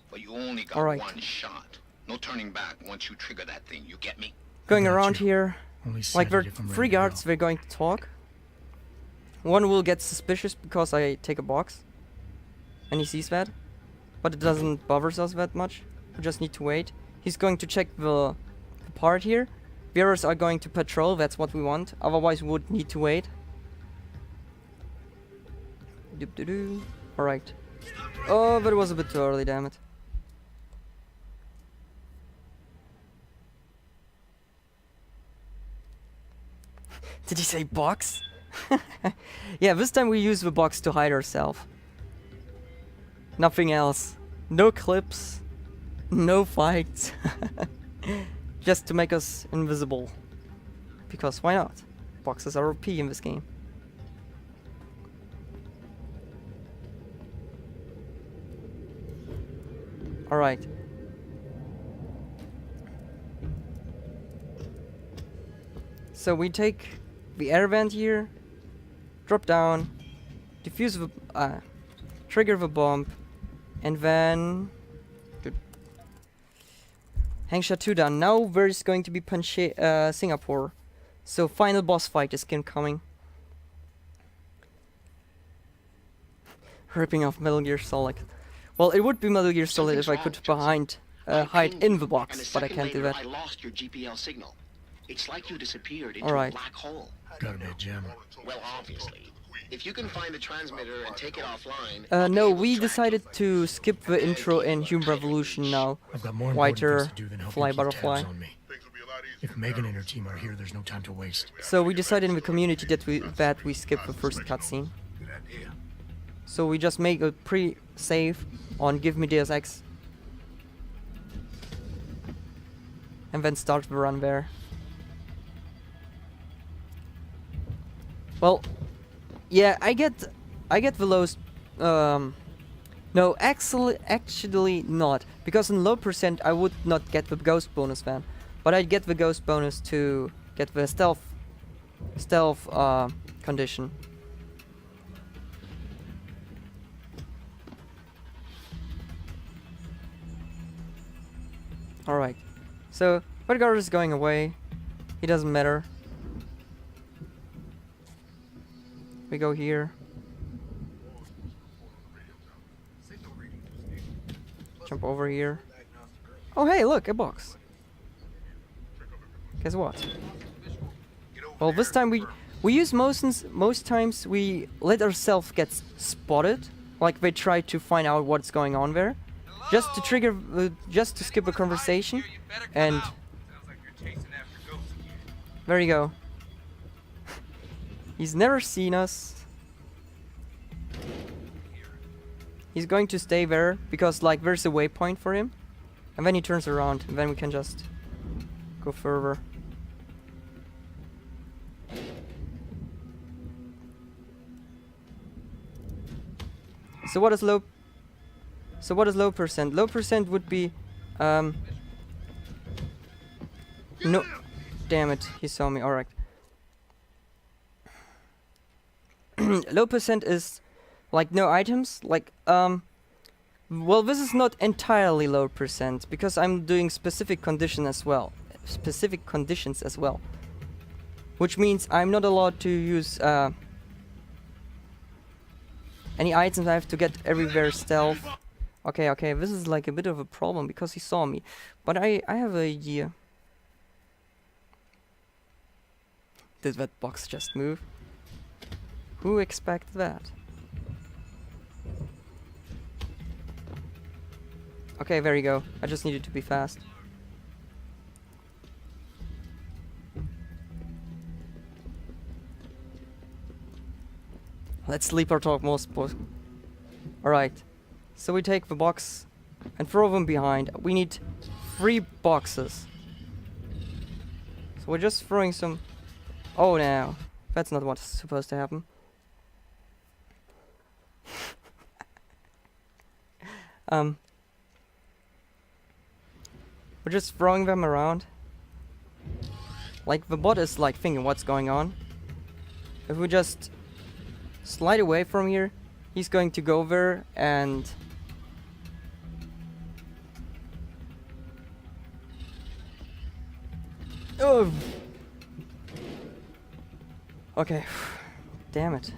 But you only got one shot. No turning back once you trigger that thing, you get me? Going around here, like there are 3 guards, they're going to talk. One will get suspicious because I take a box. And he sees that. But it doesn't bother us that much. We just need to wait. He's going to check the part here. The others are going to patrol, that's what we want. Otherwise we would need to wait. Doop-doo-doo. Alright. Oh, but it was a bit too early, damn it. Did he say box? Yeah, this time we use the box to hide ourselves. Nothing else. No clips. No fights. Just to make us invisible. Because why not? Boxes are OP in this game. Alright. So we take the air vent here, drop down, defuse the, trigger the bomb, and then Hangsha 2 done. Now there's going to be Singapore. So final boss fight is coming. Ripping off Metal Gear Solid. Well, it would be Metal Gear Solid if I could hide in the box, but I can't do that. I lost your GPL signal. It's like you disappeared into Alright. a black hole. Gotta be a jammer. Well, obviously. If you can find the transmitter and take it offline... No, we decided to skip the intro in Human Revolution now. I've got more important Whiter, things to do than help fly you keep butterfly. tabs on me. If Megan and her team are here, there's no time to waste. So we decided in the community that we skip the first cutscene. So we just make a pre-save on Give Me Deus Ex. And then start the run there. Well, yeah, I get the lowest. No, actually not, because in low percent I would not get the ghost bonus then, but I'd get the ghost bonus to get the stealth condition. All right, so Redguard is going away. He doesn't matter. We go here. Jump over here. Oh hey, look, a box. Guess what? Well, this time we use most times we let ourselves get spotted, like they try to find out what's going on there, just to trigger, just to skip a conversation, and there you go. He's never seen us. He's going to stay there because like there's a waypoint for him, and then he turns around, and then we can just go further. So what is low? So what is low percent? Low percent would be no. Damn it, he saw me. All right. Low percent is like no items, like well, this is not entirely low percent because I'm doing specific conditions as well, which means I'm not allowed to use any items. I have to get everywhere stealth. Okay, this is like a bit of a problem because he saw me, but I have a idea. Did that box just move? Who expected that? Okay, there you go. I just needed to be fast. Let's sleep or talk most. Alright. So we take the box and throw them behind. We need 3 boxes. So we're just throwing some... Oh no. That's not what's supposed to happen. We're just throwing them around. Like the bot is like thinking what's going on. If we just slide away from here, he's going to go there and oh. Okay. Damn it.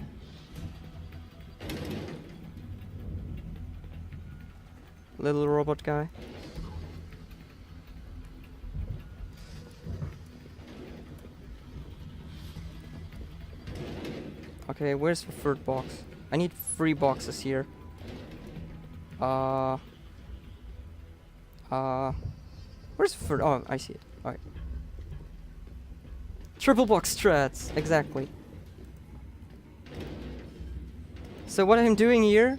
Little robot guy. Okay, where's the 3rd box? I need 3 boxes here. Where's the 3rd? Oh, I see it. Alright. Triple box strats, exactly. So what I'm doing here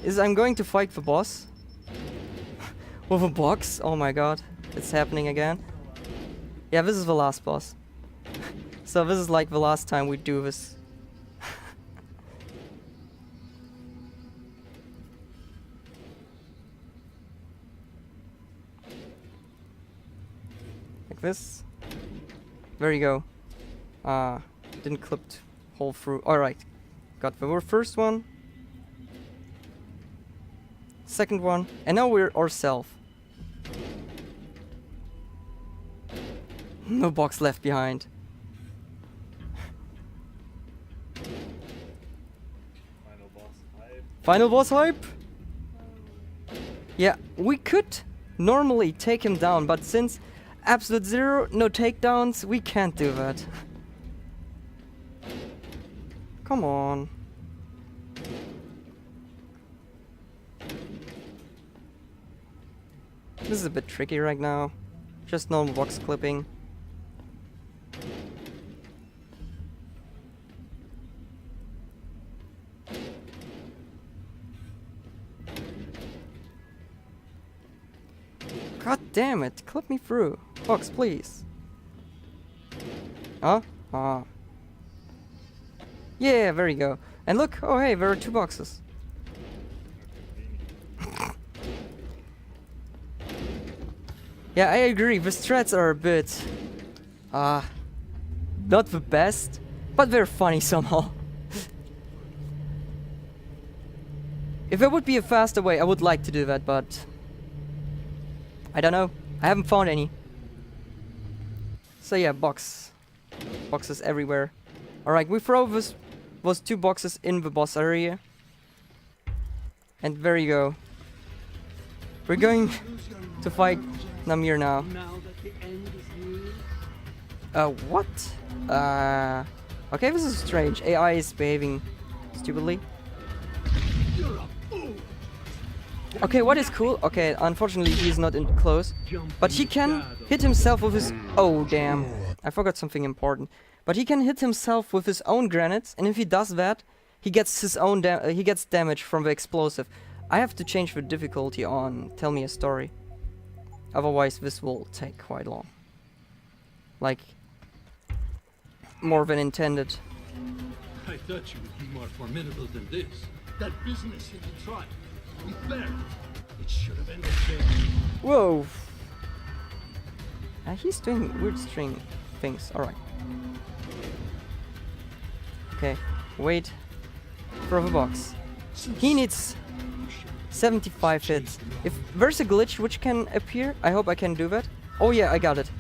is I'm going to fight the boss with a box. Oh my god, it's happening again. Yeah, this is the last boss. So this is like the last time we do this. Like this. There you go. Didn't clip hole through. Alright. Got the first one. Second one. And now we're ourselves. No box left behind. Final boss hype. Final boss hype? Yeah, we could normally take him down, but since absolute zero, no takedowns. We can't do that. Come on. This is a bit tricky right now. Just normal box clipping. God damn it, clip me through. Box, please. Huh? Ah. Yeah, there you go. And look, oh hey, there are 2 boxes. Yeah, I agree, the strats are a bit... not the best, but they're funny somehow. If there would be a faster way, I would like to do that, but... I don't know. I haven't found any. So yeah, boxes everywhere. Alright, we throw those 2 boxes in the boss area. And there you go. We're going to fight Namir now. What? Okay, this is strange. AI is behaving stupidly. Okay, what is cool? Okay, unfortunately he's not in close, but he can hit himself with his... Oh, damn. I forgot something important. But he can hit himself with his own grenades, and if he does that, he gets his own he gets damage from the explosive. I have to change the difficulty on Tell Me a Story. Otherwise this will take quite long. Like, more than intended. I thought you would be more formidable than this. That business in Detroit. Unfair. It should have ended there. Whoa. He's doing weird string things. Alright. Okay. Wait. Throw the box. He needs 75 hits. If there's a glitch which can appear, I hope I can do that. Oh yeah, I got it.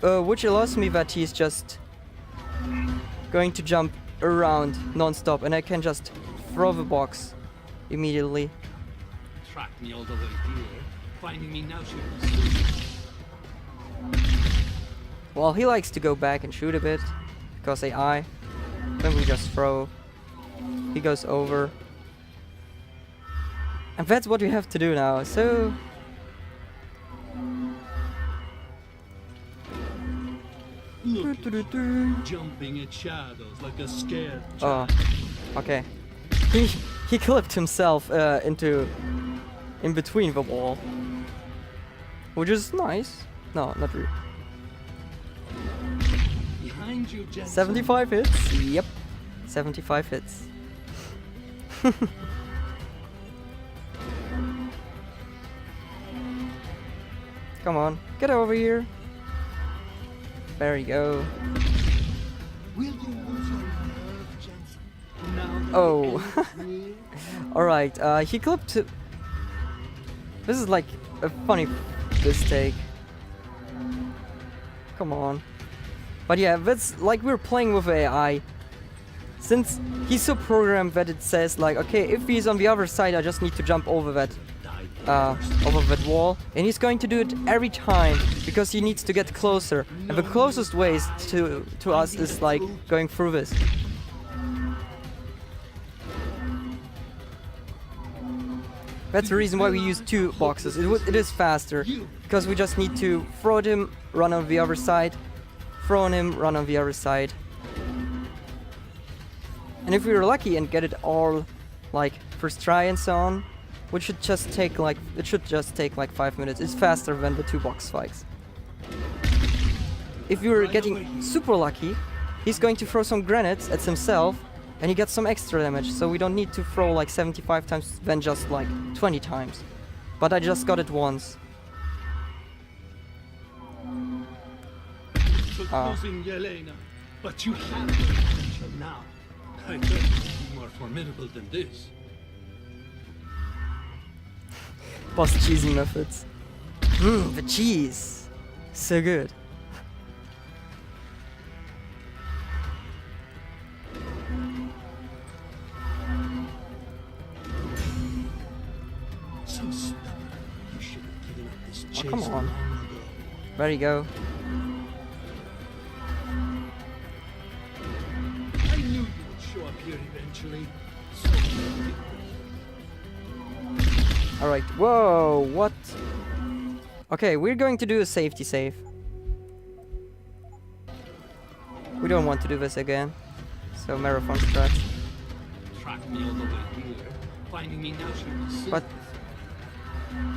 Which allows me that he's just going to jump around non-stop, and I can just throw the box immediately. Track me all the way here. Finding me now should... Well, he likes to go back and shoot a bit, because AI. Then we just throw. He goes over. And that's what we have to do now, so... Look, jumping at shadows like a scared child. Oh, okay. He clipped himself in between the wall, which is nice. No, not really. Behind you, 75 hits. Yep, 75 hits. Come on, get over here. There you go. Oh. Alright, he clipped... This is like a funny mistake. Come on. But yeah, that's like we're playing with AI. Since he's so programmed that it says like, okay, if he's on the other side, I just need to jump over that wall, and he's going to do it every time because he needs to get closer, and the closest way to us is like going through this. That's the reason why we use 2 boxes. It is faster because we just need to throw him, run on the other side, throw on him, run on the other side. And if we were lucky and get it all like first try and so on, which should just take like 5 minutes. It's faster than the 2 box fights. If we were getting super lucky, he's going to throw some grenades at himself and he gets some extra damage, so we don't need to throw like 75 times than just like 20 times. But I just got it once. But you have the potential now. I thought you'd be more formidable than this. Boss cheesy methods. The cheese. So good. So stubborn. You should have given up this chase come on. long ago. There you go. I knew you would show up here eventually. Alright, whoa, what? Okay, we're going to do a safety save. We don't want to do this again. So marathon strat. Track me all the way here. Finding me now should be simple. But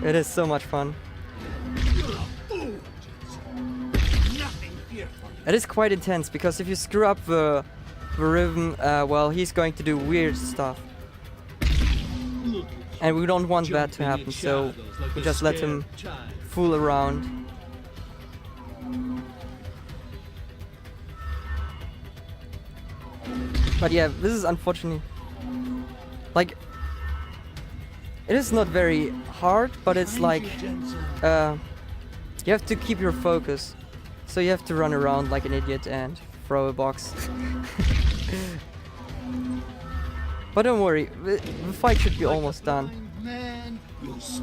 it is so much fun. You're a fool, Jensen. Nothing fearful. It is quite intense because if you screw up the rhythm, well, he's going to do weird stuff. Look, And we don't want that to jumping in happen, so shadows like we a just let him scared child. fool around. But yeah, this is unfortunately like it is not very hard, but it's like you have to keep your focus. So you have to run around like an idiot and throw a box. But don't worry, the fight should be almost done.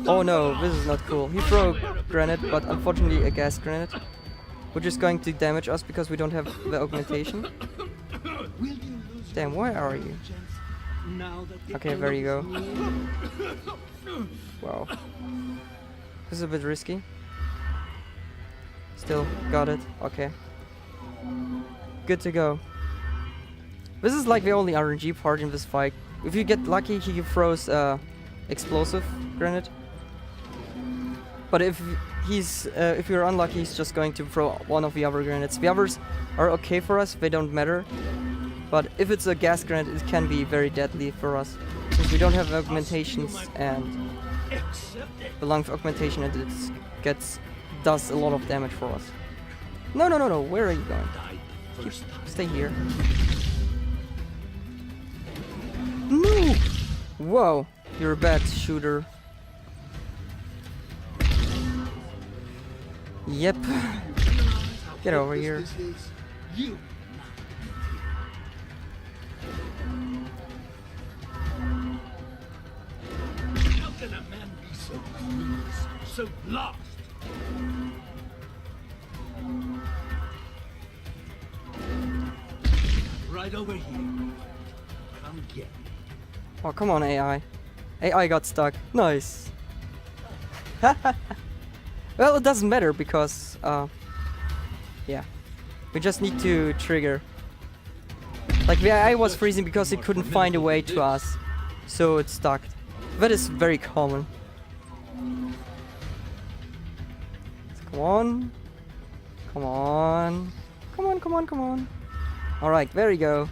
Oh no, this is not cool. He threw a grenade, but unfortunately a gas grenade, which is going to damage us because we don't have the augmentation. Damn, where are you? Okay, there you go. Wow. This is a bit risky. Still, got it. Okay. Good to go. This is like the only RNG part in this fight. If you get lucky, he throws explosive grenade. But if you're unlucky, he's just going to throw one of the other grenades. The others are okay for us; they don't matter. But if it's a gas grenade, it can be very deadly for us, since we don't have augmentations, and the length augmentation and it does a lot of damage for us. No, no, no, no! Where are you going? Stay here. No! Whoa, you're a bad shooter. Yep. Get over here. How can a man be so clueless, so lost? Right over here. Come get me. Oh, come on, AI. AI got stuck. Nice. Well, it doesn't matter because, yeah. We just need to trigger. Like, the AI was freezing because it couldn't find a way to us. So it's stuck. That is very common. Come on. Come on. Come on, come on, come on. Alright, there we go.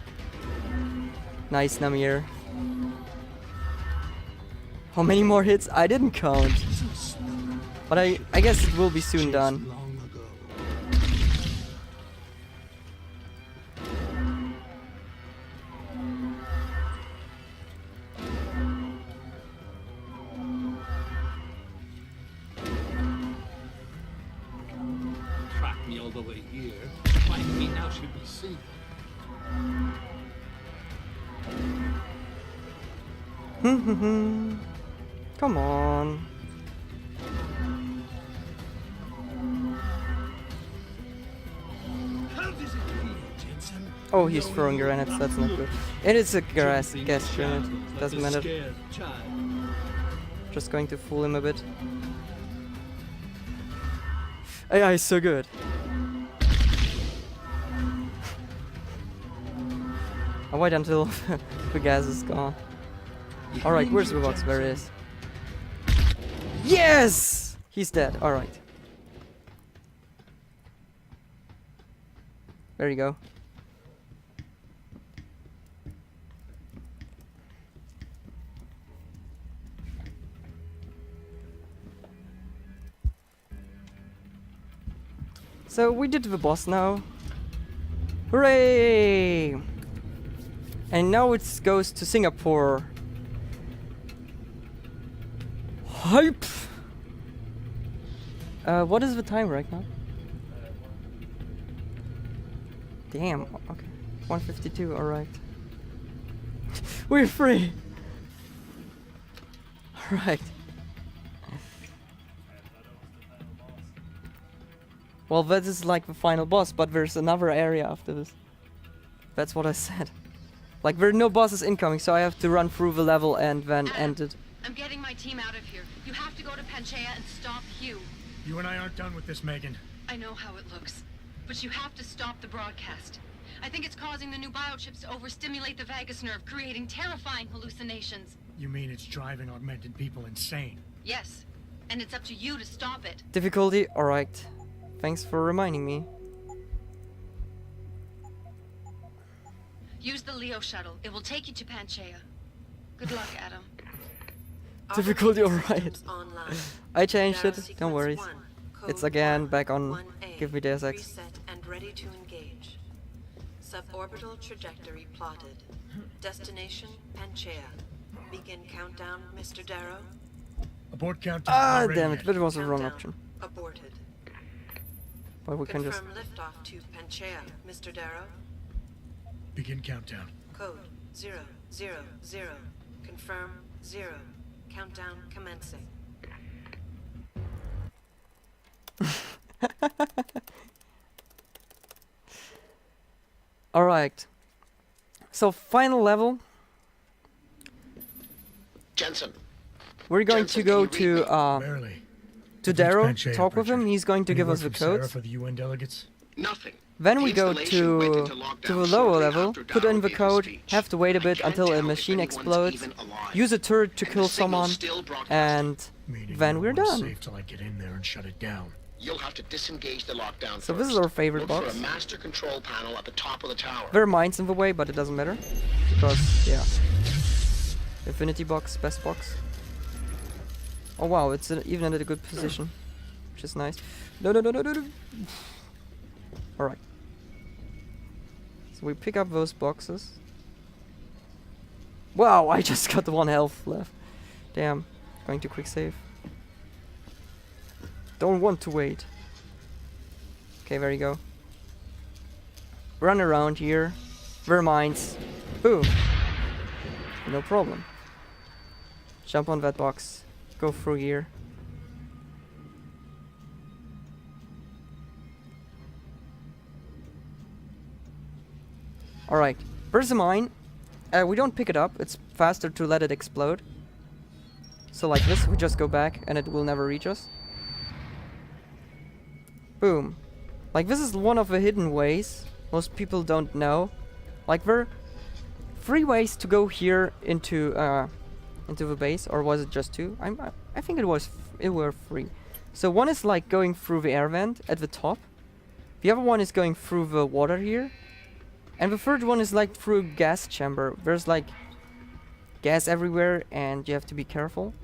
Nice, Namir. How many more hits? I didn't count. But I guess it will be soon done. Track me all the way here. Find me now should be safe. Come on. How does it feel, Jensen? Oh, he's throwing grenades, that's not good. It is a gas grenade, doesn't matter. Just going to fool him a bit. AI is so good. I'll wait until the gas is gone. Alright, where's the box? There it is. Yes! He's dead, alright. There you go. So we did the boss now. Hooray! And now it goes to Singapore. Hype! What is the time right now? Damn, okay. 1:52, alright. We're free! Alright. Well, that is like the final boss, but there's another area after this. That's what I said. Like, there are no bosses incoming, so I have to run through the level and then end it. I'm getting my team out of here. You have to go to Panchaea and stop Hugh. You and I aren't done with this, Megan. I know how it looks, but you have to stop the broadcast. I think it's causing the new biochips to overstimulate the vagus nerve, creating terrifying hallucinations. You mean it's driving augmented people insane? Yes, and it's up to you to stop it. Difficulty? Alright. Thanks for reminding me. Use the Leo shuttle. It will take you to Panchaea. Good luck, Adam. Difficulty, alright. I changed it, don't worry. It's again back on Give Me Deus Ex. Reset and ready to engage. Suborbital trajectory plotted. Destination Panchaea. Begin countdown, Mr. Darrow. Abort countdown. Ah, damn it, that was the wrong option. Aborted. But we can just... Confirm liftoff to Panchaea, Mr. Darrow. Begin countdown. Code 000. Confirm 0. Countdown commencing. Alright. So, final level. Jensen. We're going to go to Darrow, talk with him. He's going to give us the codes. For the UN delegates? Nothing. Then we go to the lower level, put in the code, have to wait a bit until a machine explodes, use a turret to kill someone, and then we're done. Safe till I get in there and shut it down. You'll have to disengage the lockdown So this is our favorite Look box. for a master control panel at the top of the tower. There are mines in the way, but it doesn't matter. Because, yeah. Infinity box, best box. Oh wow, it's even at a good position. Which is nice. No. Alright. So we pick up those boxes. Wow, I just got 1 health left. Damn. Going to quick save. Don't want to wait. Okay, there you go. Run around here. There are mines. Boom. No problem. Jump on that box. Go through here. Alright. There's a mine. We don't pick it up. It's faster to let it explode. So like this, we just go back and it will never reach us. Boom. Like this is one of the hidden ways most people don't know. Like there are 3 ways to go here into the base, or was it just 2? I think it were 3. So one is like going through the air vent at the top. The other one is going through the water here. And the third one is like through a gas chamber. There's like gas everywhere and you have to be careful.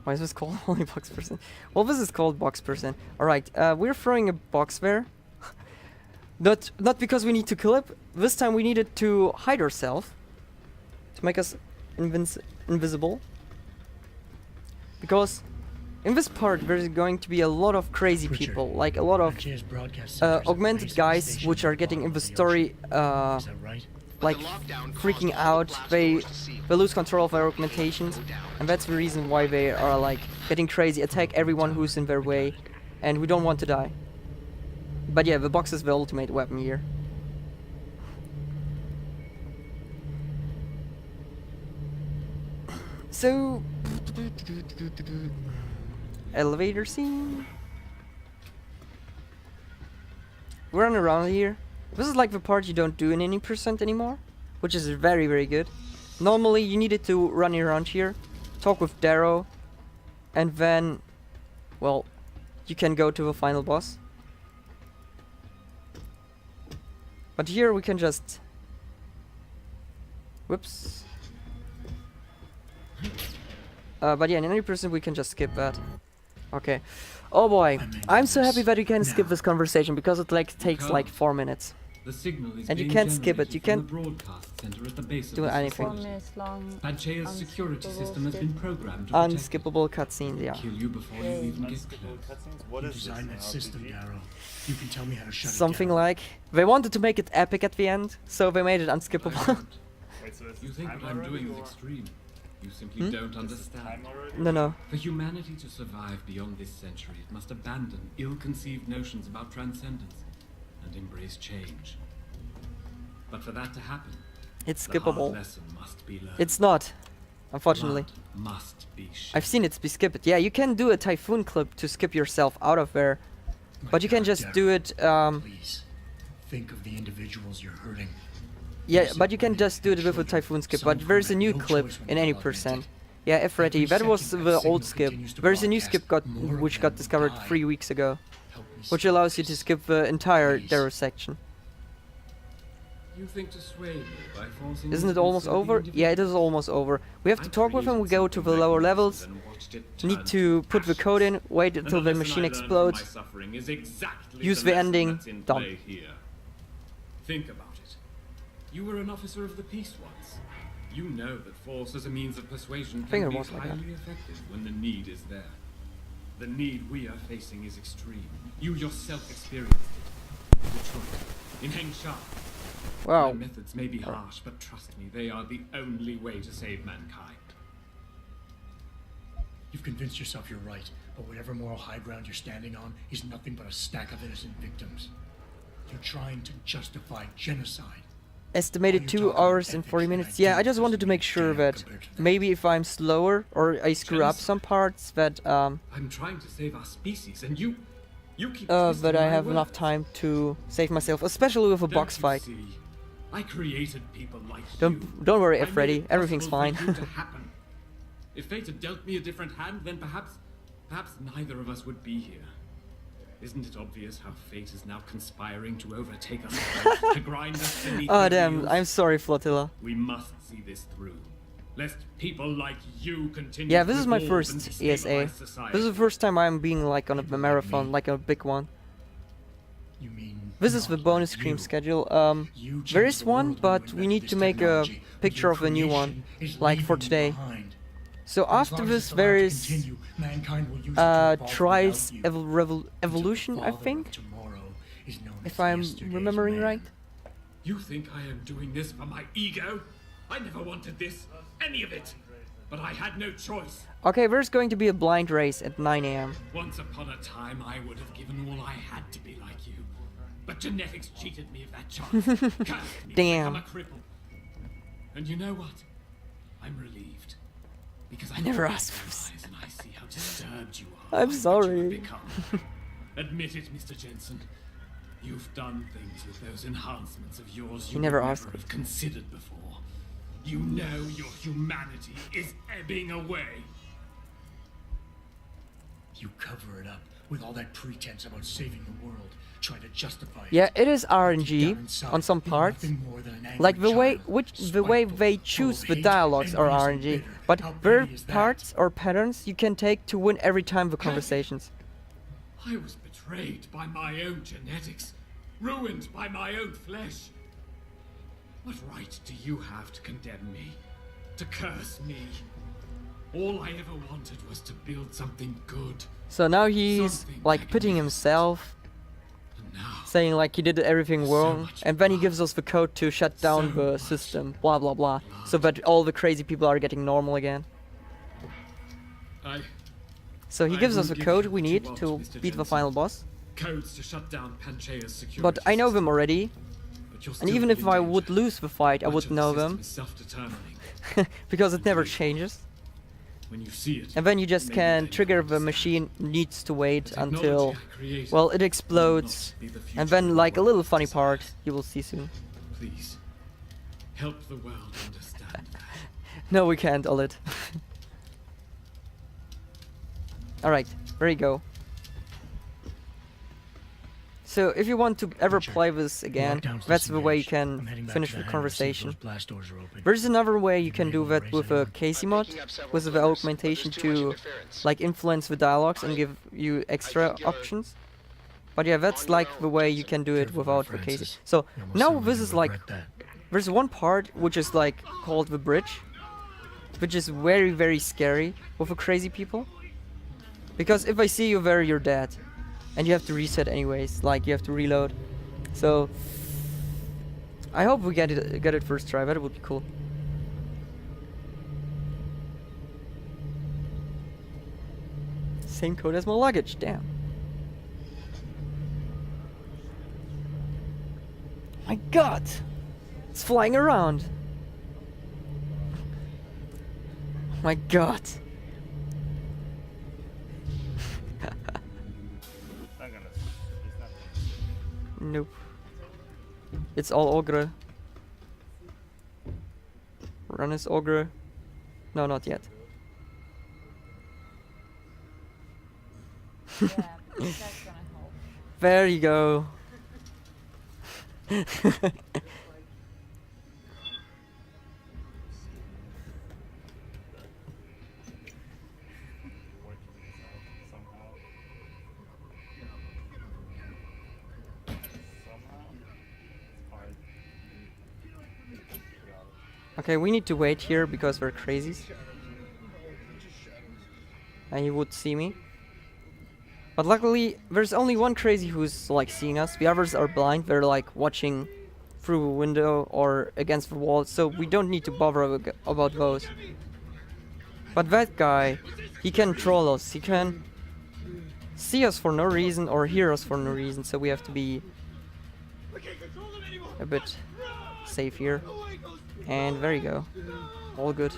Why is this called only box percent? Well, this is called box percent. Alright, we're throwing a box there. Not because we need to kill it. This time we needed to hide ourselves. To make us invisible. Because in this part there's going to be a lot of crazy people. Like a lot of augmented guys which are getting in the story like freaking out. They lose control of their augmentations. And that's the reason why they are like getting crazy, attack everyone who's in their way. And we don't want to die. But yeah, the box is the ultimate weapon here. So... elevator scene. We're on around here. This is like the part you don't do in any percent anymore. Which is very, very good. Normally you needed to run around here, talk with Darrow, and then, well, you can go to the final boss. But here we can just... whoops. But yeah, in any person we can just skip that. Okay. Oh boy, I'm so happy that you can skip this conversation because it like takes like 4 minutes. The signal is and you being can't skip it. You generated can't from the broadcast center at the base of do the anything. 4 minutes long. Panchaea's security system has been programmed to protect Unskippable cutscenes, yeah. kill you before you even get Unskippable close. cutscenes? What You is this? designed that system, Darrow. You can tell me how to shut Something it down. like they wanted to make it epic at the end, so they made it unskippable. Wait, so it's You think what I'm doing is extreme? You simply don't understand. No. For humanity to survive beyond this century, it must abandon ill-conceived notions about transcendence and embrace change. But for that to happen, It's the hard skippable. lesson must be learned. It's not, unfortunately. Blood must be shed. I've seen it be skipped. Yeah, you can do a typhoon clip to skip yourself out of there, but you can just do it. Please, think of the individuals you're hurting. Yeah, but you can just do it with a typhoon skip. But there's a new clip in any percent. Yeah, F ready. That was the old skip. There's a new skip which got discovered 3 weeks ago, which allows you to skip the entire Darrow section. You think to sway me by forcing Isn't me it to almost consider the over? individual? Yeah, it is almost over. We have to talk with him, we go to the lower levels, need to put the code in, wait until the machine explodes, use the ending, done. Think about it. You were an officer of the peace once. You know that force as a means of persuasion Finger can be was like that. highly effective when the need is there. The need we are facing is extreme. You yourself experienced it. In Detroit, in Hengsha. Wow. My methods may be harsh, but trust me, they are the only way to save mankind. You've convinced yourself you're right, but whatever moral high ground you're standing on is nothing but a stack of innocent victims. You're trying to justify genocide. Estimated 2 hours and 40 minutes. Yeah, I just wanted to make sure that maybe if I'm slower or I screw up some parts that I'm trying to save our species, and you keep that I have words. enough time to save myself, especially with a box Don't you fight. see? I created people like you. Don't worry, I F made ready. it Everything's possible fine. for you to happen. If fate had dealt me a different hand, then perhaps neither of us would be here. Isn't it obvious how fate is now conspiring to overtake us, to grind us beneath Oh their damn, wheels? I'm sorry, Flotilla. We must see this through, lest people like you continue. Yeah, to this is my evolve first and ESA. destabilize society. This is the first time I'm being like on a marathon, like a big one. This is the bonus stream schedule. There is one, but we need to make a picture of a new one, like for today. So after this there is Trice Evolution, I think, if I'm remembering right. You think I am doing this for my ego? I never wanted this, any of it. But I had no choice. Okay, there's going to be a blind race at 9 AM. Once upon a time, I would have given all I had to be like you. But genetics cheated me of that chance. Cursed me to Damn. become a cripple. And you know what? I'm relieved. Because I never look asked in for your this. eyes and I see how disturbed you are. I'm by what you sorry. have become. Admit it, Mr. Jensen. You've done things with those enhancements of yours He you never would asked. never have considered before. You know your humanity is ebbing away. You cover it up with all that pretense about saving the world, trying to justify it. Yeah, it is RNG Down inside, on some you're parts. nothing more than an angry Like the way child, the way spiteful, they full choose of the hate, dialogues are envious and RNG, bitter. but How there are petty is that? parts or patterns you can take to win every time the conversations. I was betrayed by my own genetics, ruined by my own flesh. What right do you have to condemn me, to curse me? All I ever wanted was to build something good. So now he's Something like putting himself, saying like he did everything wrong, and then he gives us the code to shut down the system, blah blah blah, so that all the crazy people are getting normal again. So he I gives us will the give code you we what you need want, to Mr. beat the Jensen. final boss. Codes to shut down Panchaea's security. But I know them already, But you're and still even if in I danger. would lose the fight, I Much would of the know system them, is self-determining. because it never changes. When you see it, And then you just maybe can then trigger the machine needs to wait technology until, I created well, it will explodes, not be the and future then the like a world little funny desires. part you will see soon. Please, help the world understand that. No, we can't, Olit. Alright, there you go. So, if you want to ever play this again, Lockdown's that's the way you disengaged. I'm can heading back finish to the the hangar to see if conversation. those blast doors are open. There's another way you can Maybe do we'll that raise with a anyone. Casey mod, with the augmentation to like influence the dialogues and give you extra options. But yeah, that's like the way you can do it without the Casey. So now this is like, there's one part which is like called the bridge, which is very very scary with the crazy people. Because if I see you there, you're dead. And you have to reset anyways, like you have to reload. So I hope we get it first try, that would be cool. same code as my luggage, damn. My god! It's flying around! My god! Nope. It's all ogre. Run is ogre. No, not yet. Yeah, that's gonna help. There you go. Okay, we need to wait here because we're crazies. And he would see me. But luckily, there's only one crazy who's like seeing us. The others are blind. They're like watching through a window or against the wall. So we don't need to bother about those. But that guy, he can troll us. He can see us for no reason or hear us for no reason. So we have to be a bit safe here. And there you go. All good.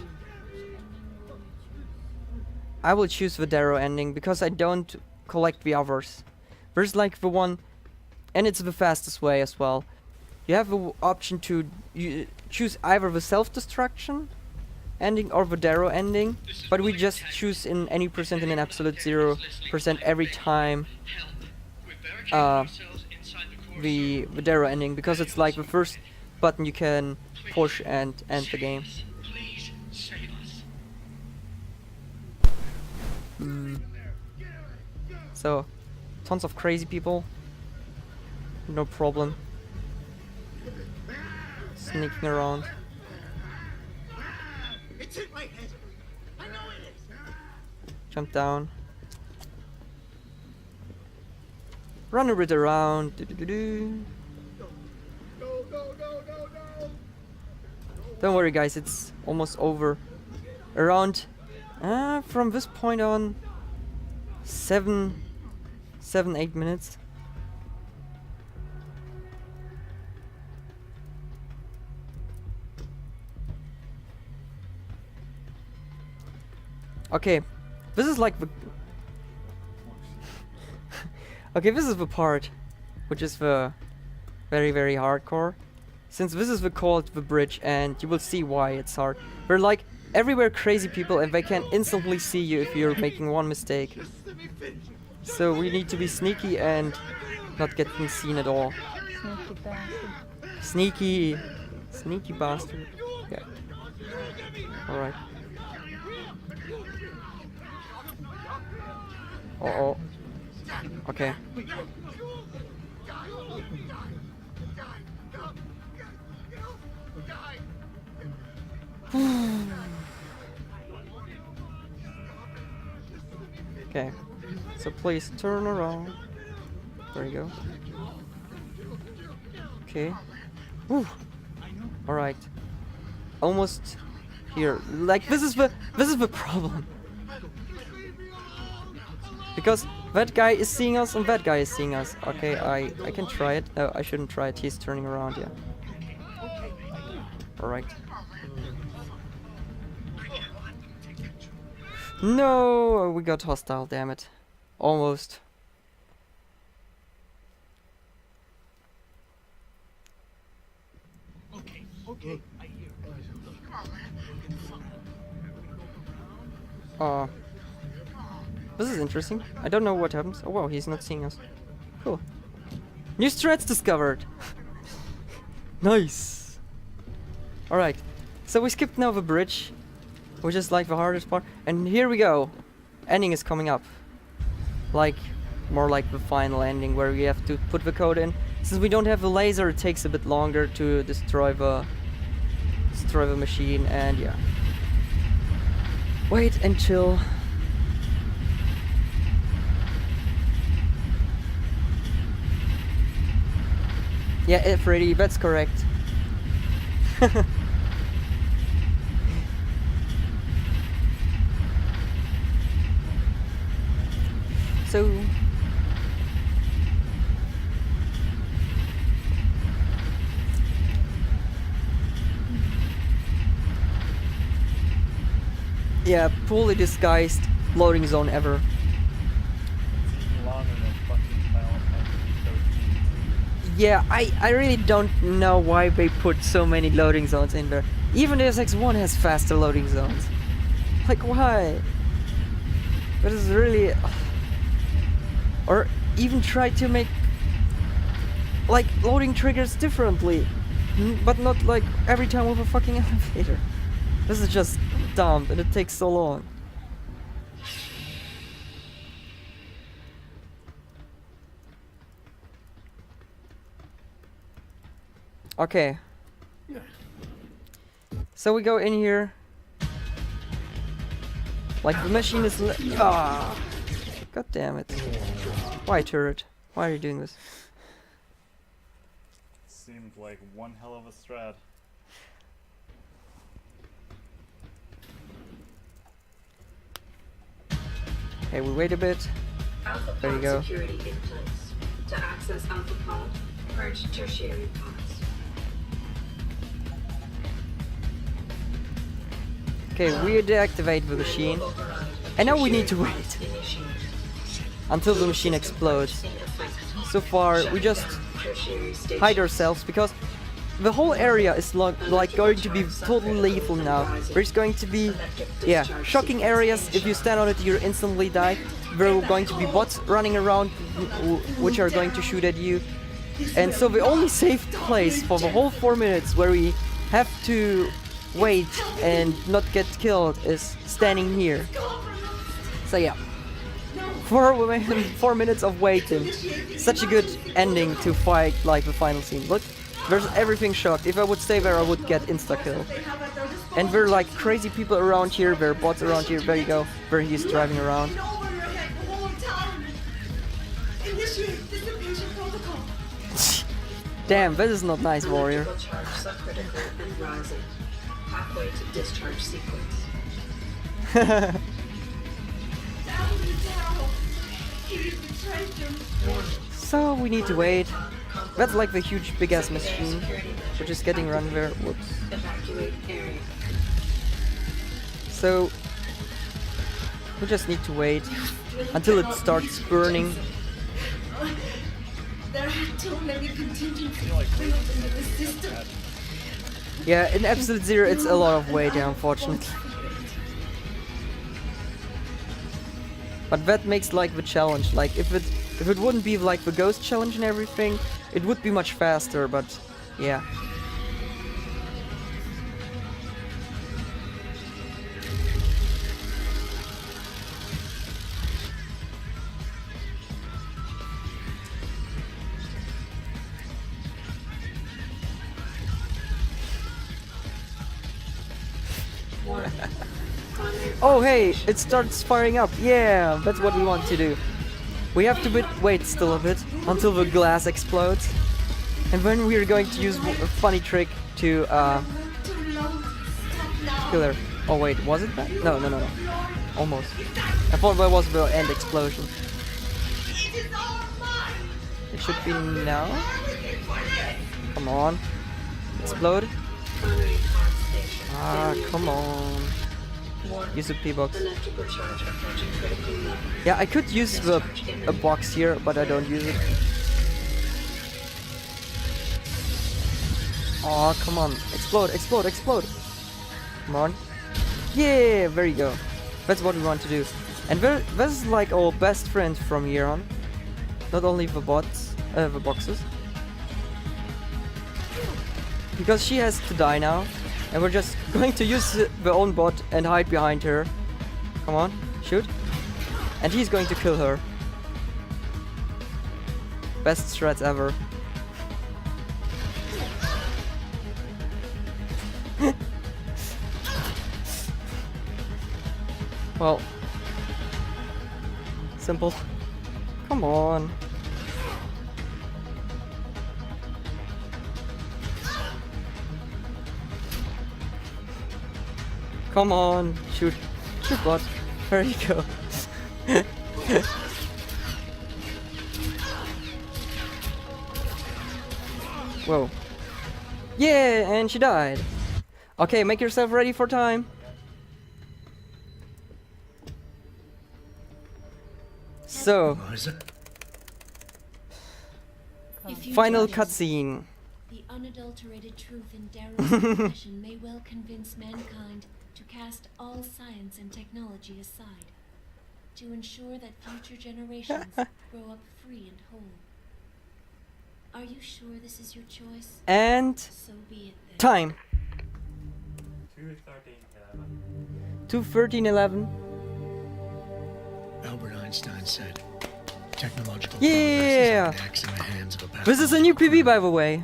I will choose the Darrow ending because I don't collect the others. There's like the one, and it's the fastest way as well. You have the option to choose either the self-destruction ending or the Darrow ending, but we just choose in any percent in an absolute 0% every time the Darrow ending, because it's like the first button you can push and end the game. So, tons of crazy people. No problem. Sneaking around. It's in my head. I know it is. Jump down. Run a bit around. Don't worry guys, it's almost over. Around from this point on 7-8 minutes. Okay, this is like the okay, this is the part which is the very hardcore. Since this is called the bridge, and you will see why it's hard. We're like everywhere crazy people, and they can instantly see you if you're making one mistake. So we need to be sneaky and not getting seen at all. Sneaky bastard. Sneaky bastard. Yeah. All right. Uh-oh. Okay. Okay, so please turn around. There you go. Okay. Woo. All right. Almost here. Like this is the problem. Because that guy is seeing us and that guy is seeing us. Okay, I can try it. No, I shouldn't try it. He's turning around. Yeah. All right. No, we got hostile, damn it. Almost. Okay, I hear. This is interesting. I don't know what happens. Oh wow, he's not seeing us. Cool. New strats discovered! Nice! Alright, so we skipped now the bridge, which is like the hardest part. And here we go. Ending is coming up. Like, more like the final ending where we have to put the code in. Since we don't have the laser, it takes a bit longer to destroy the machine, and yeah. Wait until... Yeah, Freddy, that's correct. so. Yeah, poorly disguised loading zone ever. It's even longer than fucking Final Fantasy 13. Yeah, I really don't know why they put so many loading zones in there. Even the SX1 has faster loading zones. Like, why? That is really... Or even try to make... like, loading triggers differently. But not like every time with a fucking elevator. This is just dumb and it takes so long. Okay. So we go in here. Like the machine is ah. God damn it. Why, turret? Why are you doing this? Seemed like one hell of a strat. Okay, we wait a bit. Alpha There you pod go. security in place. To access Alpha pod, purge tertiary pods. Okay, we deactivate the machine. And now we need to wait until the machine explodes. So far, we just hide ourselves because the whole area is like going to be totally lethal now. There's going to be, yeah, shocking areas. If you stand on it, you instantly die. There are going to be bots running around which are going to shoot at you. And so the only safe place for the whole 4 minutes where we have to wait and not get killed is standing here. So yeah, 4 minutes of waiting. Such a good ending to fight like the final scene. Look, there's everything shocked. If I would stay there, I would get insta-kill. And there are like crazy people around here, there are bots around here. There you go, where he's driving around. Damn, this is not nice, warrior. Halfway to discharge sequence. So we need to wait. That's like the huge big ass machine, which is getting run there. Whoops. So we just need to wait until it starts burning. There are too many contingencies built into the system. Yeah, in Absolute Zero it's a lot of weight, yeah, unfortunately. But that makes like the challenge. Like if it wouldn't be like the ghost challenge and everything, it would be much faster, but yeah. Oh hey, it starts firing up. Yeah, that's what we want to do. We have to wait still a bit until the glass explodes. And then we're going to use a funny trick to kill her. Oh wait, was it that? No. Almost. I thought that was the end explosion. It should be now. Come on. Explode. Ah, come on. Use the P-box. Yeah, I could use a box here, but I don't use it. Oh, come on. Explode, explode, explode. Come on. Yeah, there you go. That's what we want to do. And this is like our best friend from here on. Not only the bots, the boxes. Because she has to die now. And we're just going to use the own bot and hide behind her. Come on, shoot. And he's going to kill her. Best strats ever. Well, simple. Come on. Come on, shoot bot. There you go. Whoa. Yeah, and she died. Okay, make yourself ready for time. So, final cutscene. The unadulterated truth in Darrow's confession may well convince mankind to cast all science and technology aside, to ensure that future generations grow up free and whole. Are you sure this is your choice? And so be it then. time. 2:13:11. 2:13:11. Albert Einstein said, technological Yeah! progress is an axe in the hands of a This is a new PB, by the way.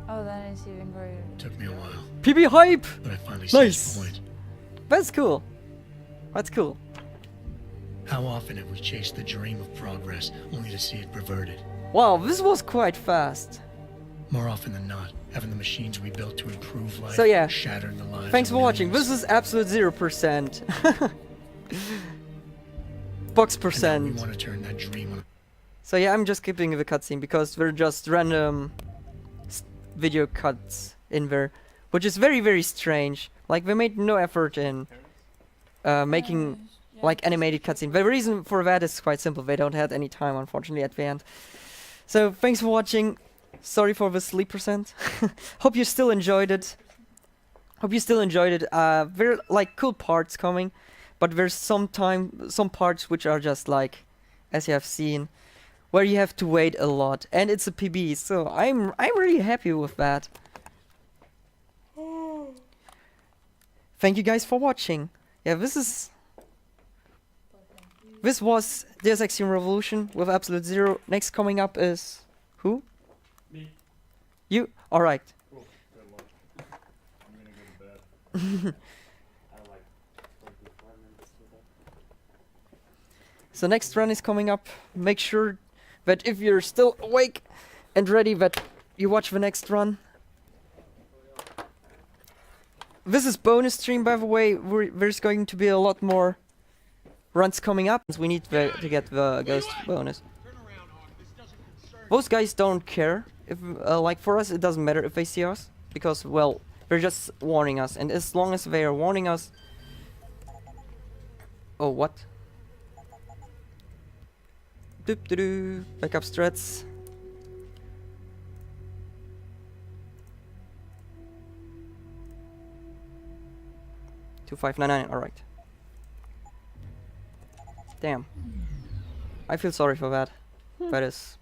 Oh, that is even greater. Took me a while, PB hype! but I finally see his Nice! point. That's cool. That's cool. How often have we chased the dream of progress only to see it perverted? Wow, this was quite fast. More often than not, having the machines we built to improve life So yeah, shattered the lives thanks of for watching. millions. This is absolute 0%. Box And now we percent. want to turn that dream on. So yeah, I'm just skipping the cutscene because they're just random video cuts in there, which is very, very strange. Like, they made no effort in making like animated cutscene. The reason for that is quite simple. They don't have any time, unfortunately, at the end. So thanks for watching. Sorry for the sleep percent. Hope you still enjoyed it. Hope you still enjoyed it. There are like cool parts coming, but there's some parts which are just like, as you have seen, where you have to wait a lot, and it's a PB, so I'm really happy with that. Thank you guys for watching. Yeah, this was Deus Ex Human Revolution with Absolute Zero. Next coming up is who? Me. You? All right. Cool. Good luck. I'm gonna go to bed. I like 24 minutes to that. So next run is coming up. Make sure that if you're still awake and ready, that you watch the next run. This is bonus stream, by the way. There's going to be a lot more runs coming up. We need to get the ghost bonus. Those guys don't care. If like for us, it doesn't matter if they see us, because well, they're just warning us, and as long as they are warning us. Oh, what? Doop doo doo. Backup strats. $2599. All right. Damn. I feel sorry for that. That is.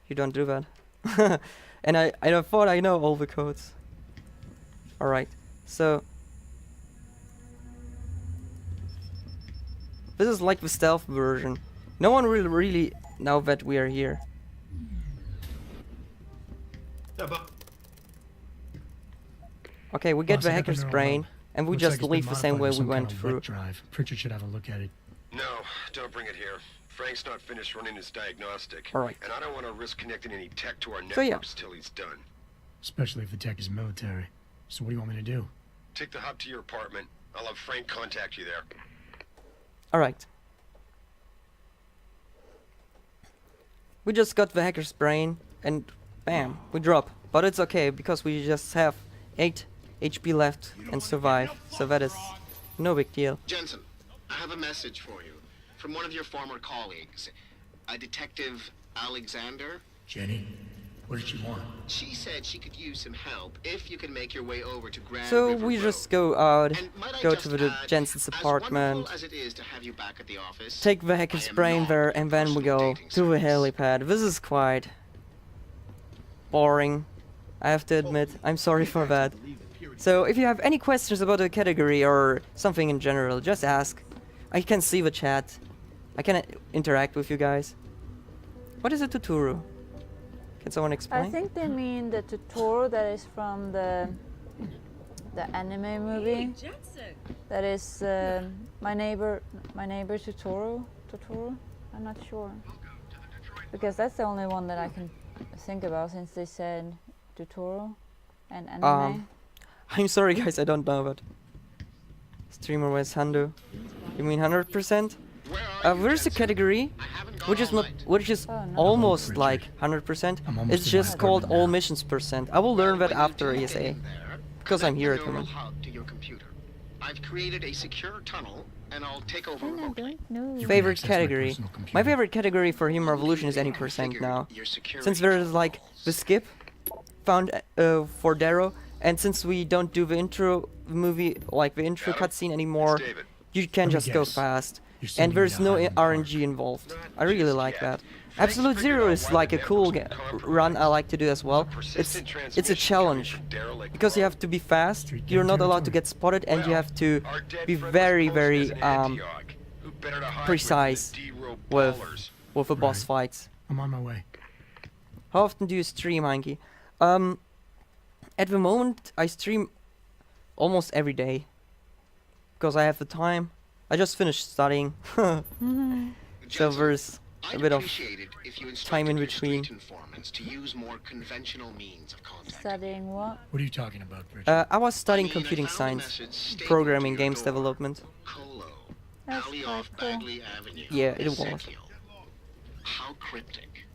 You don't do that. And I thought I know all the codes. All right. So. This is like the stealth version. No one will really know that we are here. Okay, we get Boss, the I got the hacker's neural brain, hub. and we Looks just like it's leave been the same modified way with we some went kind of through. wet drive. Pritchard should have a look at it. No, don't bring it here. Frank's not finished running his diagnostic. All right. And I don't want to risk connecting any tech to our So, yeah. networks till he's done. Especially if the tech is military. So what do you want me to do? Take the hub to your apartment. I'll have Frank contact you there. All right. We just got the hacker's brain, and bam, we drop. But it's okay, because we just have 8 HP left and survive. So that is no big deal. Jensen, I have a message for you from one of your former colleagues, a Detective Alexander. Jenny, what did she want? She said she could use some help if you can make your way over to Grand So River we Road. just go out, And might I go just to the add, Jensen's as apartment, wonderful as it is to have you back at the office, take the hacker's brain there, and then we go to the helipad. This is quite boring, I have to admit. I'm sorry for that. So if you have any questions about the category or something in general, just ask. I can see the chat. I can interact with you guys. What is a tuturu? Can someone explain? I think they mean the tutorial that is from the anime movie. That is my neighbor tutorial. I'm not sure, because that's the only one that I can think about, since they said tutorial and anime. I'm sorry guys, I don't know that. Streamer West Handu. You mean 100%? There's a category which is almost like 100%. It's just called all missions %. I will learn that after ESA, because I'm here at the moment. I've created a secure tunnel, and I'll take over remotely. Favorite category. My favorite category for Human Revolution is any % now. Since there is like the skip found for Darrow, and since we don't do the intro movie, like the intro cutscene anymore, you can just go fast. And there's no RNG involved. I really like that. Absolute Zero is like a cool run I like to do as well. It's a challenge. Because you have to be fast, you're not allowed to get spotted, and you have to be very, very precise with the boss fights. I'm on my way. How often do you stream, Heinki? At the moment, I stream almost every day. Because I have the time. I just finished studying. So there's a bit of time in between. Studying what? What are you talking about, Bridget? I was studying computing science, programming, games development. That's quite cool. Yeah, it was. How cryptic.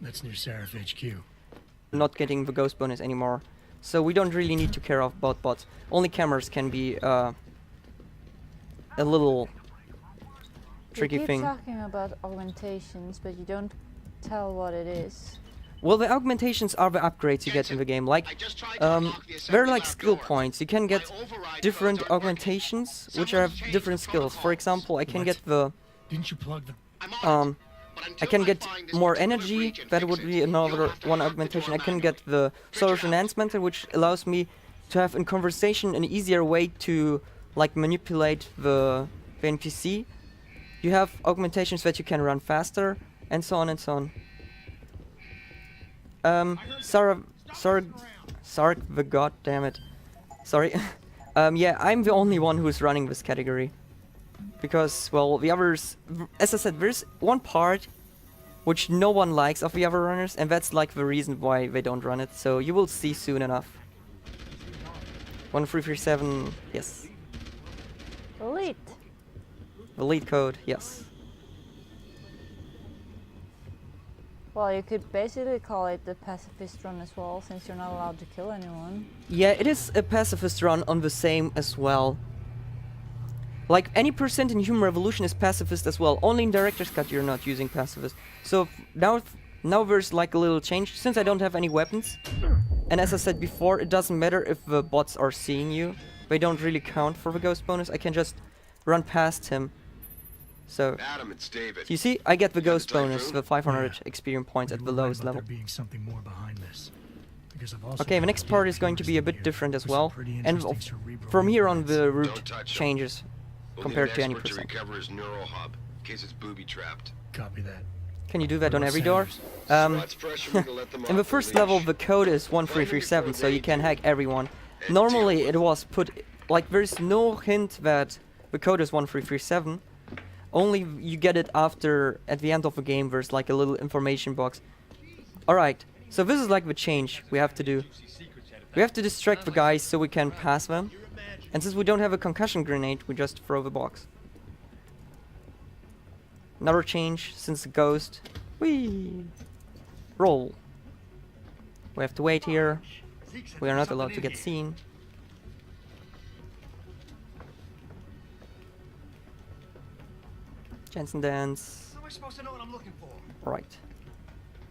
That's near Seraph HQ. Not getting the ghost bonus anymore. So we don't really need to care about bots. Only cameras can be a little tricky thing. You keep talking about augmentations, but you don't tell what it is. Well, the augmentations are the upgrades you get in the game. Like, they're like skill points. You can get different augmentations, which have different skills. For example, I can get the... Didn't you plug the... I can get more energy. That would be another one augmentation. I can get the social enhancement, which allows me to have in conversation an easier way to like manipulate the NPC. You have augmentations that you can run faster, and so on and so on. Sark the god, damn it. Sorry. Yeah, I'm the only one who's running this category. Because, well, the others, as I said, there's one part which no one likes of the other runners, and that's like the reason why they don't run it, so you will see soon enough. 1337, yes. Elite. The lead code, yes. Well, you could basically call it the pacifist run as well, since you're not allowed to kill anyone. Yeah, it is a pacifist run on the same as well. Like, any % in Human Revolution is pacifist as well. Only in Director's Cut you're not using pacifist. So now there's like a little change, since I don't have any weapons. And as I said before, it doesn't matter if the bots are seeing you. They don't really count for the ghost bonus. I can just run past him. So, Adam, it's David. you see, I get the ghost bonus, the 500 experience points at the lowest level. Being something more behind this. Okay, the next part is going to be a bit different as well. And from here on the route changes. Compared to any %. Recover his neural hub, in case it's booby-trapped. Copy that. Can you do that on every door? In the first level, the code is 1337, so you can hack everyone. Normally, it was put... Like, there's no hint that the code is 1337. Only you get it after, at the end of the game, there's like a little information box. Alright, so this is like the change we have to do. We have to distract the guys so we can pass them. And since we don't have a concussion grenade, we just throw the box. Another change, since the ghost. Whee! Roll. We have to wait here. We are not allowed to get seen. Jensen dance. How am I supposed to know what I'm looking for? Right.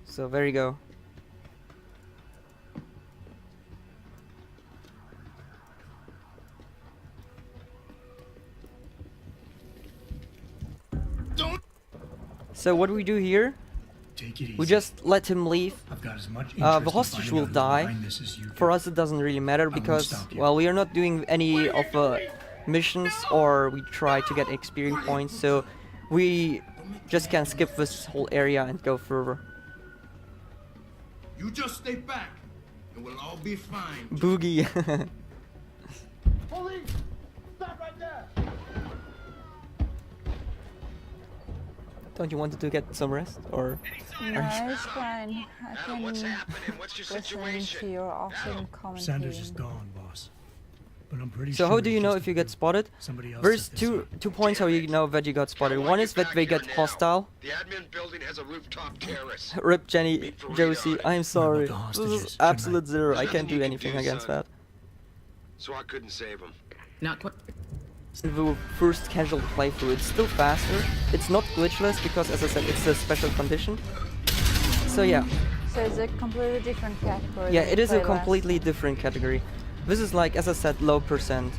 So there you go. So what do we do here? We just let him leave. The hostage will die. For us it doesn't really matter because, well, we are not doing any of the missions or we try to get experience points, so we just can skip this whole area and go further. You just stay back and we'll all be fine. Boogie. Police! Stop right there! Don't you want to get some rest, or? No, it's fine. I can listen to your awesome commentary. Sanders is gone, boss. but I'm pretty So sure how do it's you know just if you get spotted? somebody else There's set this two points how you know that you got spotted. One is that they get hostile. The admin building has a rooftop terrace. Rip Jenny, Josie, I'm sorry. the This hostages, is absolute zero. I There's can't nothing do you can anything do, against son. that. So I couldn't save him. Not quite. The first casual playthrough, it's still faster. It's not glitchless because, as I said, it's a special condition. So yeah. So it's a completely different category. Yeah, than it you is a played last. completely different category. This is like, as I said, low percent.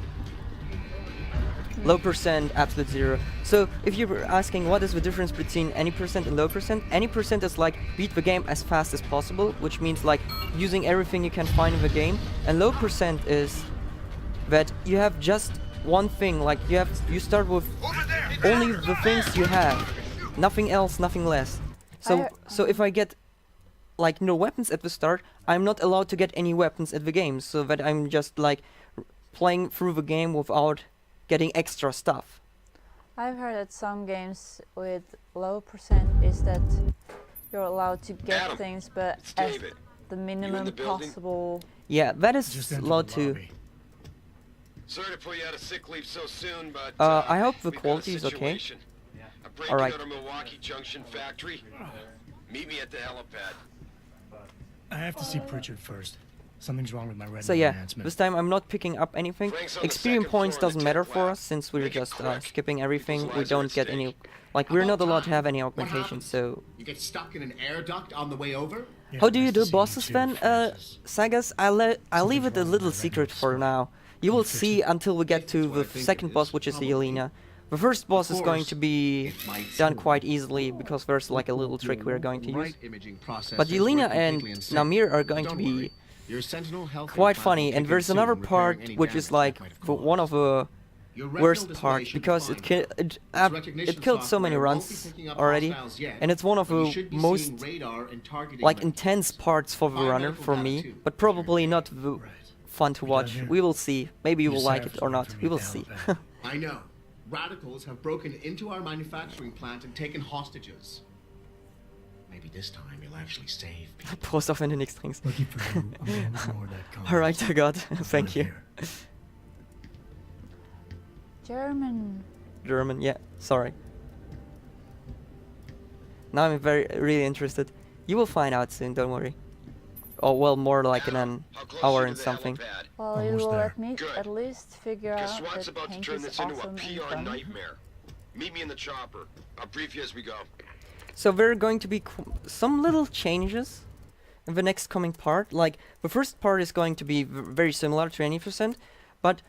Low percent, absolute zero. So if you were asking what is the difference between any percent and low percent, any percent is like beat the game as fast as possible, which means like using everything you can find in the game. And low percent is that you have just one thing, like you start with only the things you have, nothing else, nothing less. So if I get like no weapons at the start, I'm not allowed to get any weapons at the game, so that I'm just like playing through the game without getting extra stuff. I've heard that some games with low percent is that you're allowed to get Adam, things, but it's as David. the You in minimum the building? possible. Yeah, that is Just entered low the too. lobby. Sorry to pull you out of sick leave so soon, but I hope the we've got a quality is okay. situation. A break Alright. out of Milwaukee Junction factory. Meet me at the helipad. I have to see Pritchard first. Something's wrong with my retinal So yeah, enhancement. this time I'm not picking up anything. Frank's on the Experience second points floor in the doesn't matter tech for lab. us since we're Make it just quick. skipping everything. People's We lives are don't at get stake. any, like we're not About allowed to time. have any What augmentations. happened? So You get stuck in an air duct on the way over? Yeah, how do you nice do to see you bosses too, then? Francis. Sagas, I'll leave it a Something's wrong little with my secret retinal for score. now. You will fix see it. until we get to what the I think second it boss, is, which is the probably. Yelena. The first boss is going course, to be it might done fool quite you. easily because there's like a little trick we're going to use. Right imaging processors But Yelena work and completely in sync. Namir are going to Don't be worry. Your Sentinel health quite implant funny, will and kick in there's another soon, repairing part any which is damage like that might have one of the Your retinal worst display parts should be because fine. it Its recognition killed so many software won't be runs picking up already, hostiles yet, and it's one of but you the should be most seeing radar and targeting like mechanisms. intense parts for the Fine runner medical for data me, too. but probably not fun to watch. here. We will see. Maybe you Your will like staff's it or waiting not. for me We will at the see. helipad. I know. Radicals have broken into our manufacturing plant and taken hostages. Maybe this time you'll actually save people. Prost auf, wenn du nichts trinkst. Lucky for you, I'm gonna ignore that comment. Alright, I got. I'll Thank live you. here. German. German, yeah. Sorry. Now I'm really interested. You will find out soon. Don't worry. Oh well, more like in an How close hour are you and to the something. helipad? Well, you Almost will there. let me Good. at least figure Cause out SWAT's that about to Heinki turn is this into a awesome and PR funny. nightmare. Meet me in the chopper. I'll brief you as we go. So there are going to be some little changes in the next coming part. Like the first part is going to be very similar to 20%, but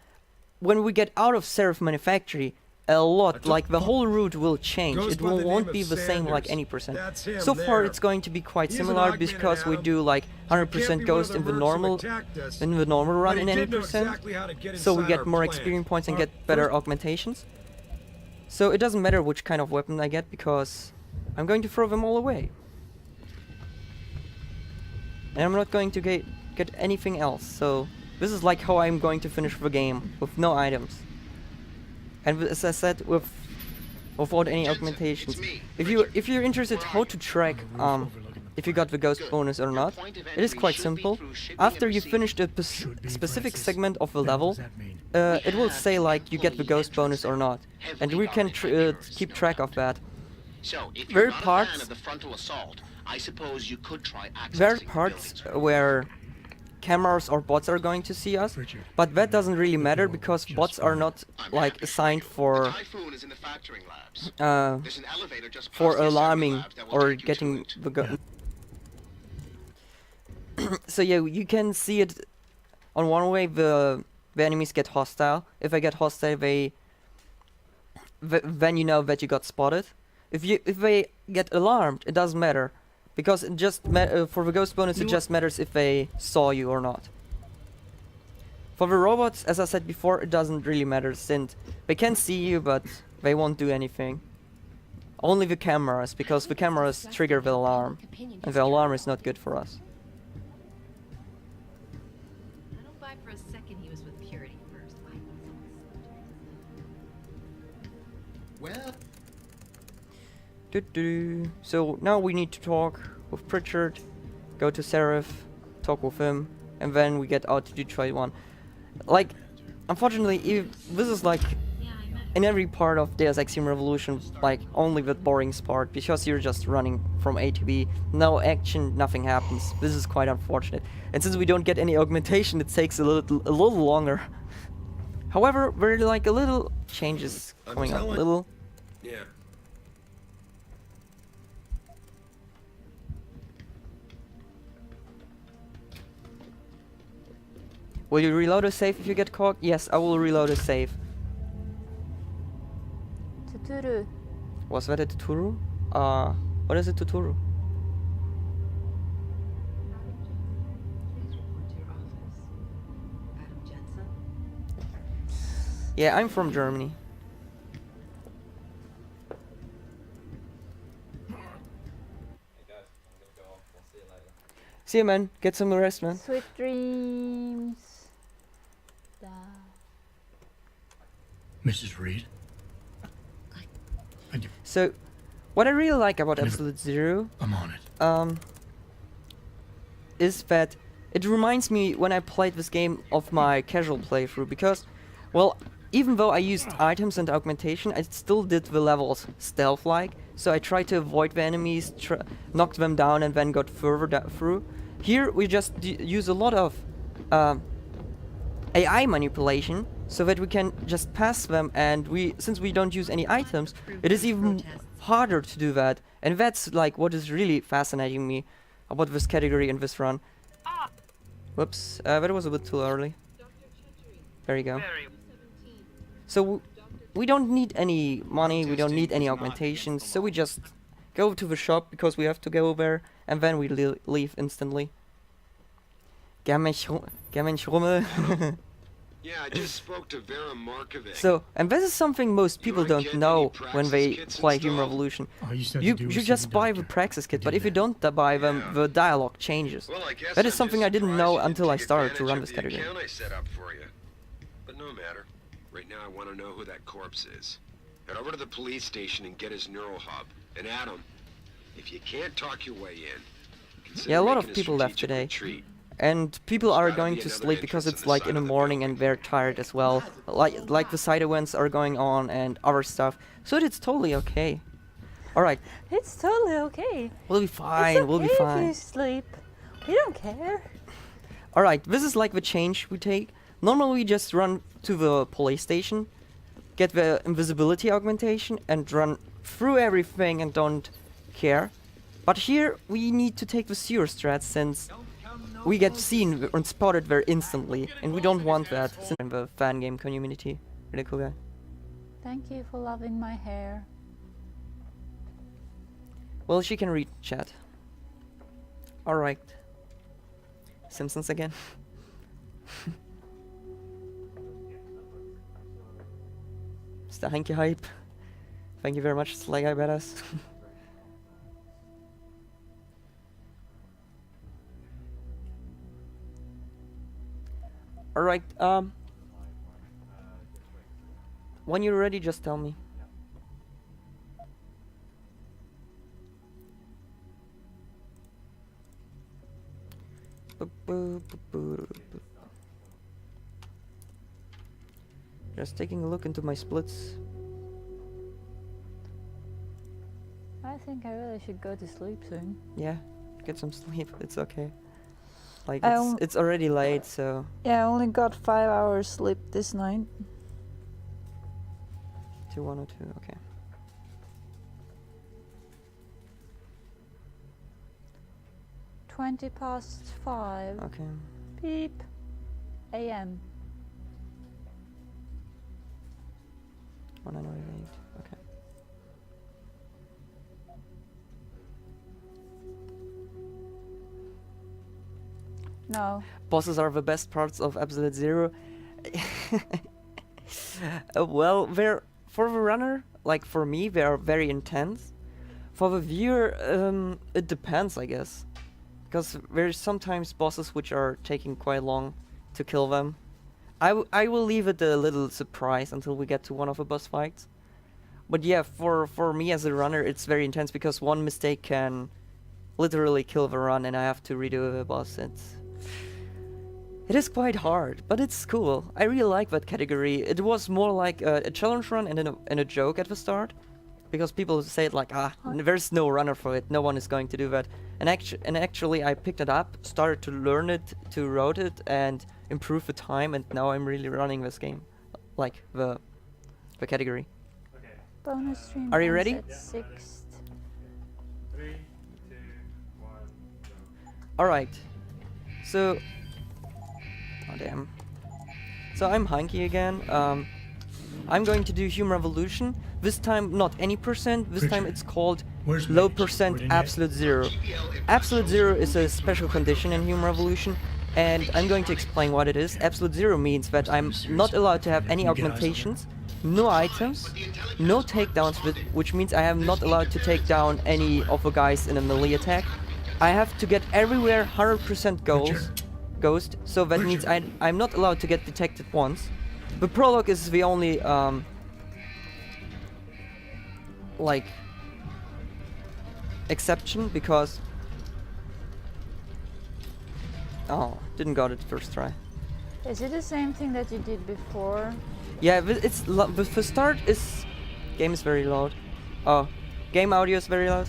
when we get out of Seraph Manufactory, a lot, like the whole route will change. Goes It by the won't name be of the same like Sanders. any percent. That's him So far there. it's going to be quite He is an similar augmented because we Adam. do like Can't 100% be one of ghost the in the mercs who normal attacked us, run but he in did any know percent. exactly how to get So we inside get our more plan. experience points and Our get better first- augmentations. So it doesn't matter which kind of weapon I get because I'm going to throw them all away. And I'm not going to get anything else. So this is like how I'm going to finish the game with no items. And as I said, without any augmentations. If you're interested how to track if you got the ghost bonus or not, it is quite simple. After you finish the specific segment of the level, it will say like you get the ghost bonus or not, and we can keep track of that. So, if There you're are not a fan parts- of the frontal assault, I suppose you could try There are accessing the parts buildings. where cameras or bots are going to see us, but that doesn't really matter because bots are not like assigned for Typhoon is in the factoring labs. uh, There's an elevator just past for the assembly alarming labs that will or take you to getting it. the so yeah, you can see it on one way. The enemies get hostile. If they get hostile, then you know that you got spotted. If they get alarmed, it doesn't matter, because it just for the ghost bonus it just matters if they saw you or not. For the robots, as I said before, it doesn't really matter since they can see you, but they won't do anything. Only the cameras, because the cameras trigger the alarm, and the alarm is not good for us. I don't buy for a second he was with Purity first. Well, So now we need to talk with Pritchard, go to Seraph, talk with him, and then we get out to Detroit 1. Like, unfortunately, this is like in every part of Deus Ex Human Revolution, like only the boring part, because you're just running from A to B, no action, nothing happens. This is quite unfortunate. And since we don't get any augmentation, it takes a little longer. However, there are like a little changes coming up. Little. Yeah. Will you reload a save if you get caught? Yes, I will reload a save. Tuturu. Was that a Tuturu? What is a Tuturu? Yeah, I'm from Germany. See you, man. Get some rest, man. Sweet dreams. Da. Mrs. Reed? So, what I really like about Absolute Zero I'm on it. Is that it reminds me when I played this game of my casual playthrough, because, well, even though I used items and augmentation, I still did the levels stealth-like, so I tried to avoid the enemies, knocked them down, and then got further through. Here we just use a lot of AI manipulation, so that we can just pass them, and since we don't use any items, it is even harder to do that, and that's like what is really fascinating me about this category and this run. Whoops, that was a bit too early. There you go. So we don't need any money, we don't need any augmentations, so we just go to the shop because we have to go there, and then we leave instantly. Gern mich Rummel. Yeah, I just spoke to Vera Markovic. So, and this is something most people don't know when they play Human Revolution. You just buy the Praxis kit, but if you don't buy them, the dialogue changes. Well, I guess That is I'm something just I didn't surprised know you didn't until I take started to run advantage this of the category. account I set up for you. But no matter. Right now I want to know who that corpse is. Head over to the police station and get his neural hub. And Adam, if you can't talk your way in, consider Yeah, a lot making of people left strategic today. retreat. And people are gotta going be to another sleep because entrance it's on the like side in the of the morning and they're tired as well. Like the side events are going on and other stuff. So it's totally okay. Alright. It's totally okay. We'll be fine, It's we'll be okay fine. if you sleep. We don't care. Alright, this is like the change we take. Normally we just run to the police station, get the invisibility augmentation, and run through everything and don't care. But here we need to take the sewer strat since we get seen and spotted very instantly, and we don't want that in the fan game community. Really cool guy. Thank you for loving my hair. Well, she can read chat. Alright. Simpsons again. It's the Heinki hype. Thank you very much, Sly Guy Badass. Alright, when you're ready, just tell me. Just taking a look into my splits. I think I really should go to sleep soon. Yeah, get some sleep, it's okay. Like, I it's already late, so... Yeah, I only got 5 hours sleep this night. 2102, okay. $5:20. Okay. Beep. AM. 1908, okay. No. Bosses are the best parts of Absolute Zero. Well, for the runner, like for me, they are very intense. For the viewer, it depends, I guess. Because there's sometimes bosses which are taking quite long to kill them. I will leave it a little surprise until we get to one of the boss fights. But yeah, for me as a runner, it's very intense because one mistake can literally kill the run and I have to redo the boss. It is quite hard, but it's cool. I really like that category. It was more like a challenge run and a joke at the start. Because people say it like, there's no runner for it, no one is going to do that. And actually I picked it up, started to learn it, to route it, and improve the time, and now I'm really running this game. Like, the category. Okay. Bonus stream. Are you ready? At 6th. 3, 2, 1, go. Alright. So... Oh damn. So I'm Heinki again. I'm going to do Human Revolution. This time not any percent, this time it's called low percent absolute zero. Absolute zero is a special condition in Human Revolution, and I'm going to explain what it is. Absolute zero means that I'm not allowed to have any augmentations, no items, no takedowns, which means I am not allowed to take down any of the guys in a melee attack. I have to get everywhere 100% ghost, so that means I'm not allowed to get detected once. The prologue is the only, like, exception, because... Oh, didn't got it first try. Is it the same thing that you did before? Yeah, it's the start is... Game is very loud. Oh, game audio is very loud.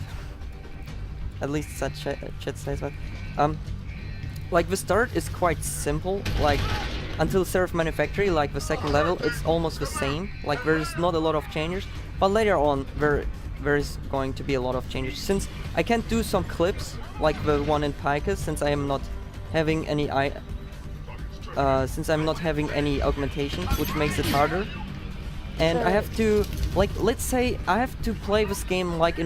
At least that chat says that. Like, the start is quite simple, like... Until Seraph Manufactory, like the second level, it's almost the same. Like, there's not a lot of changes, but later on there is going to be a lot of changes. Since I can't do some clips like the one in Pika, since I am not having any augmentations, which makes it harder. And I have to, like, let's say I have to play this game like in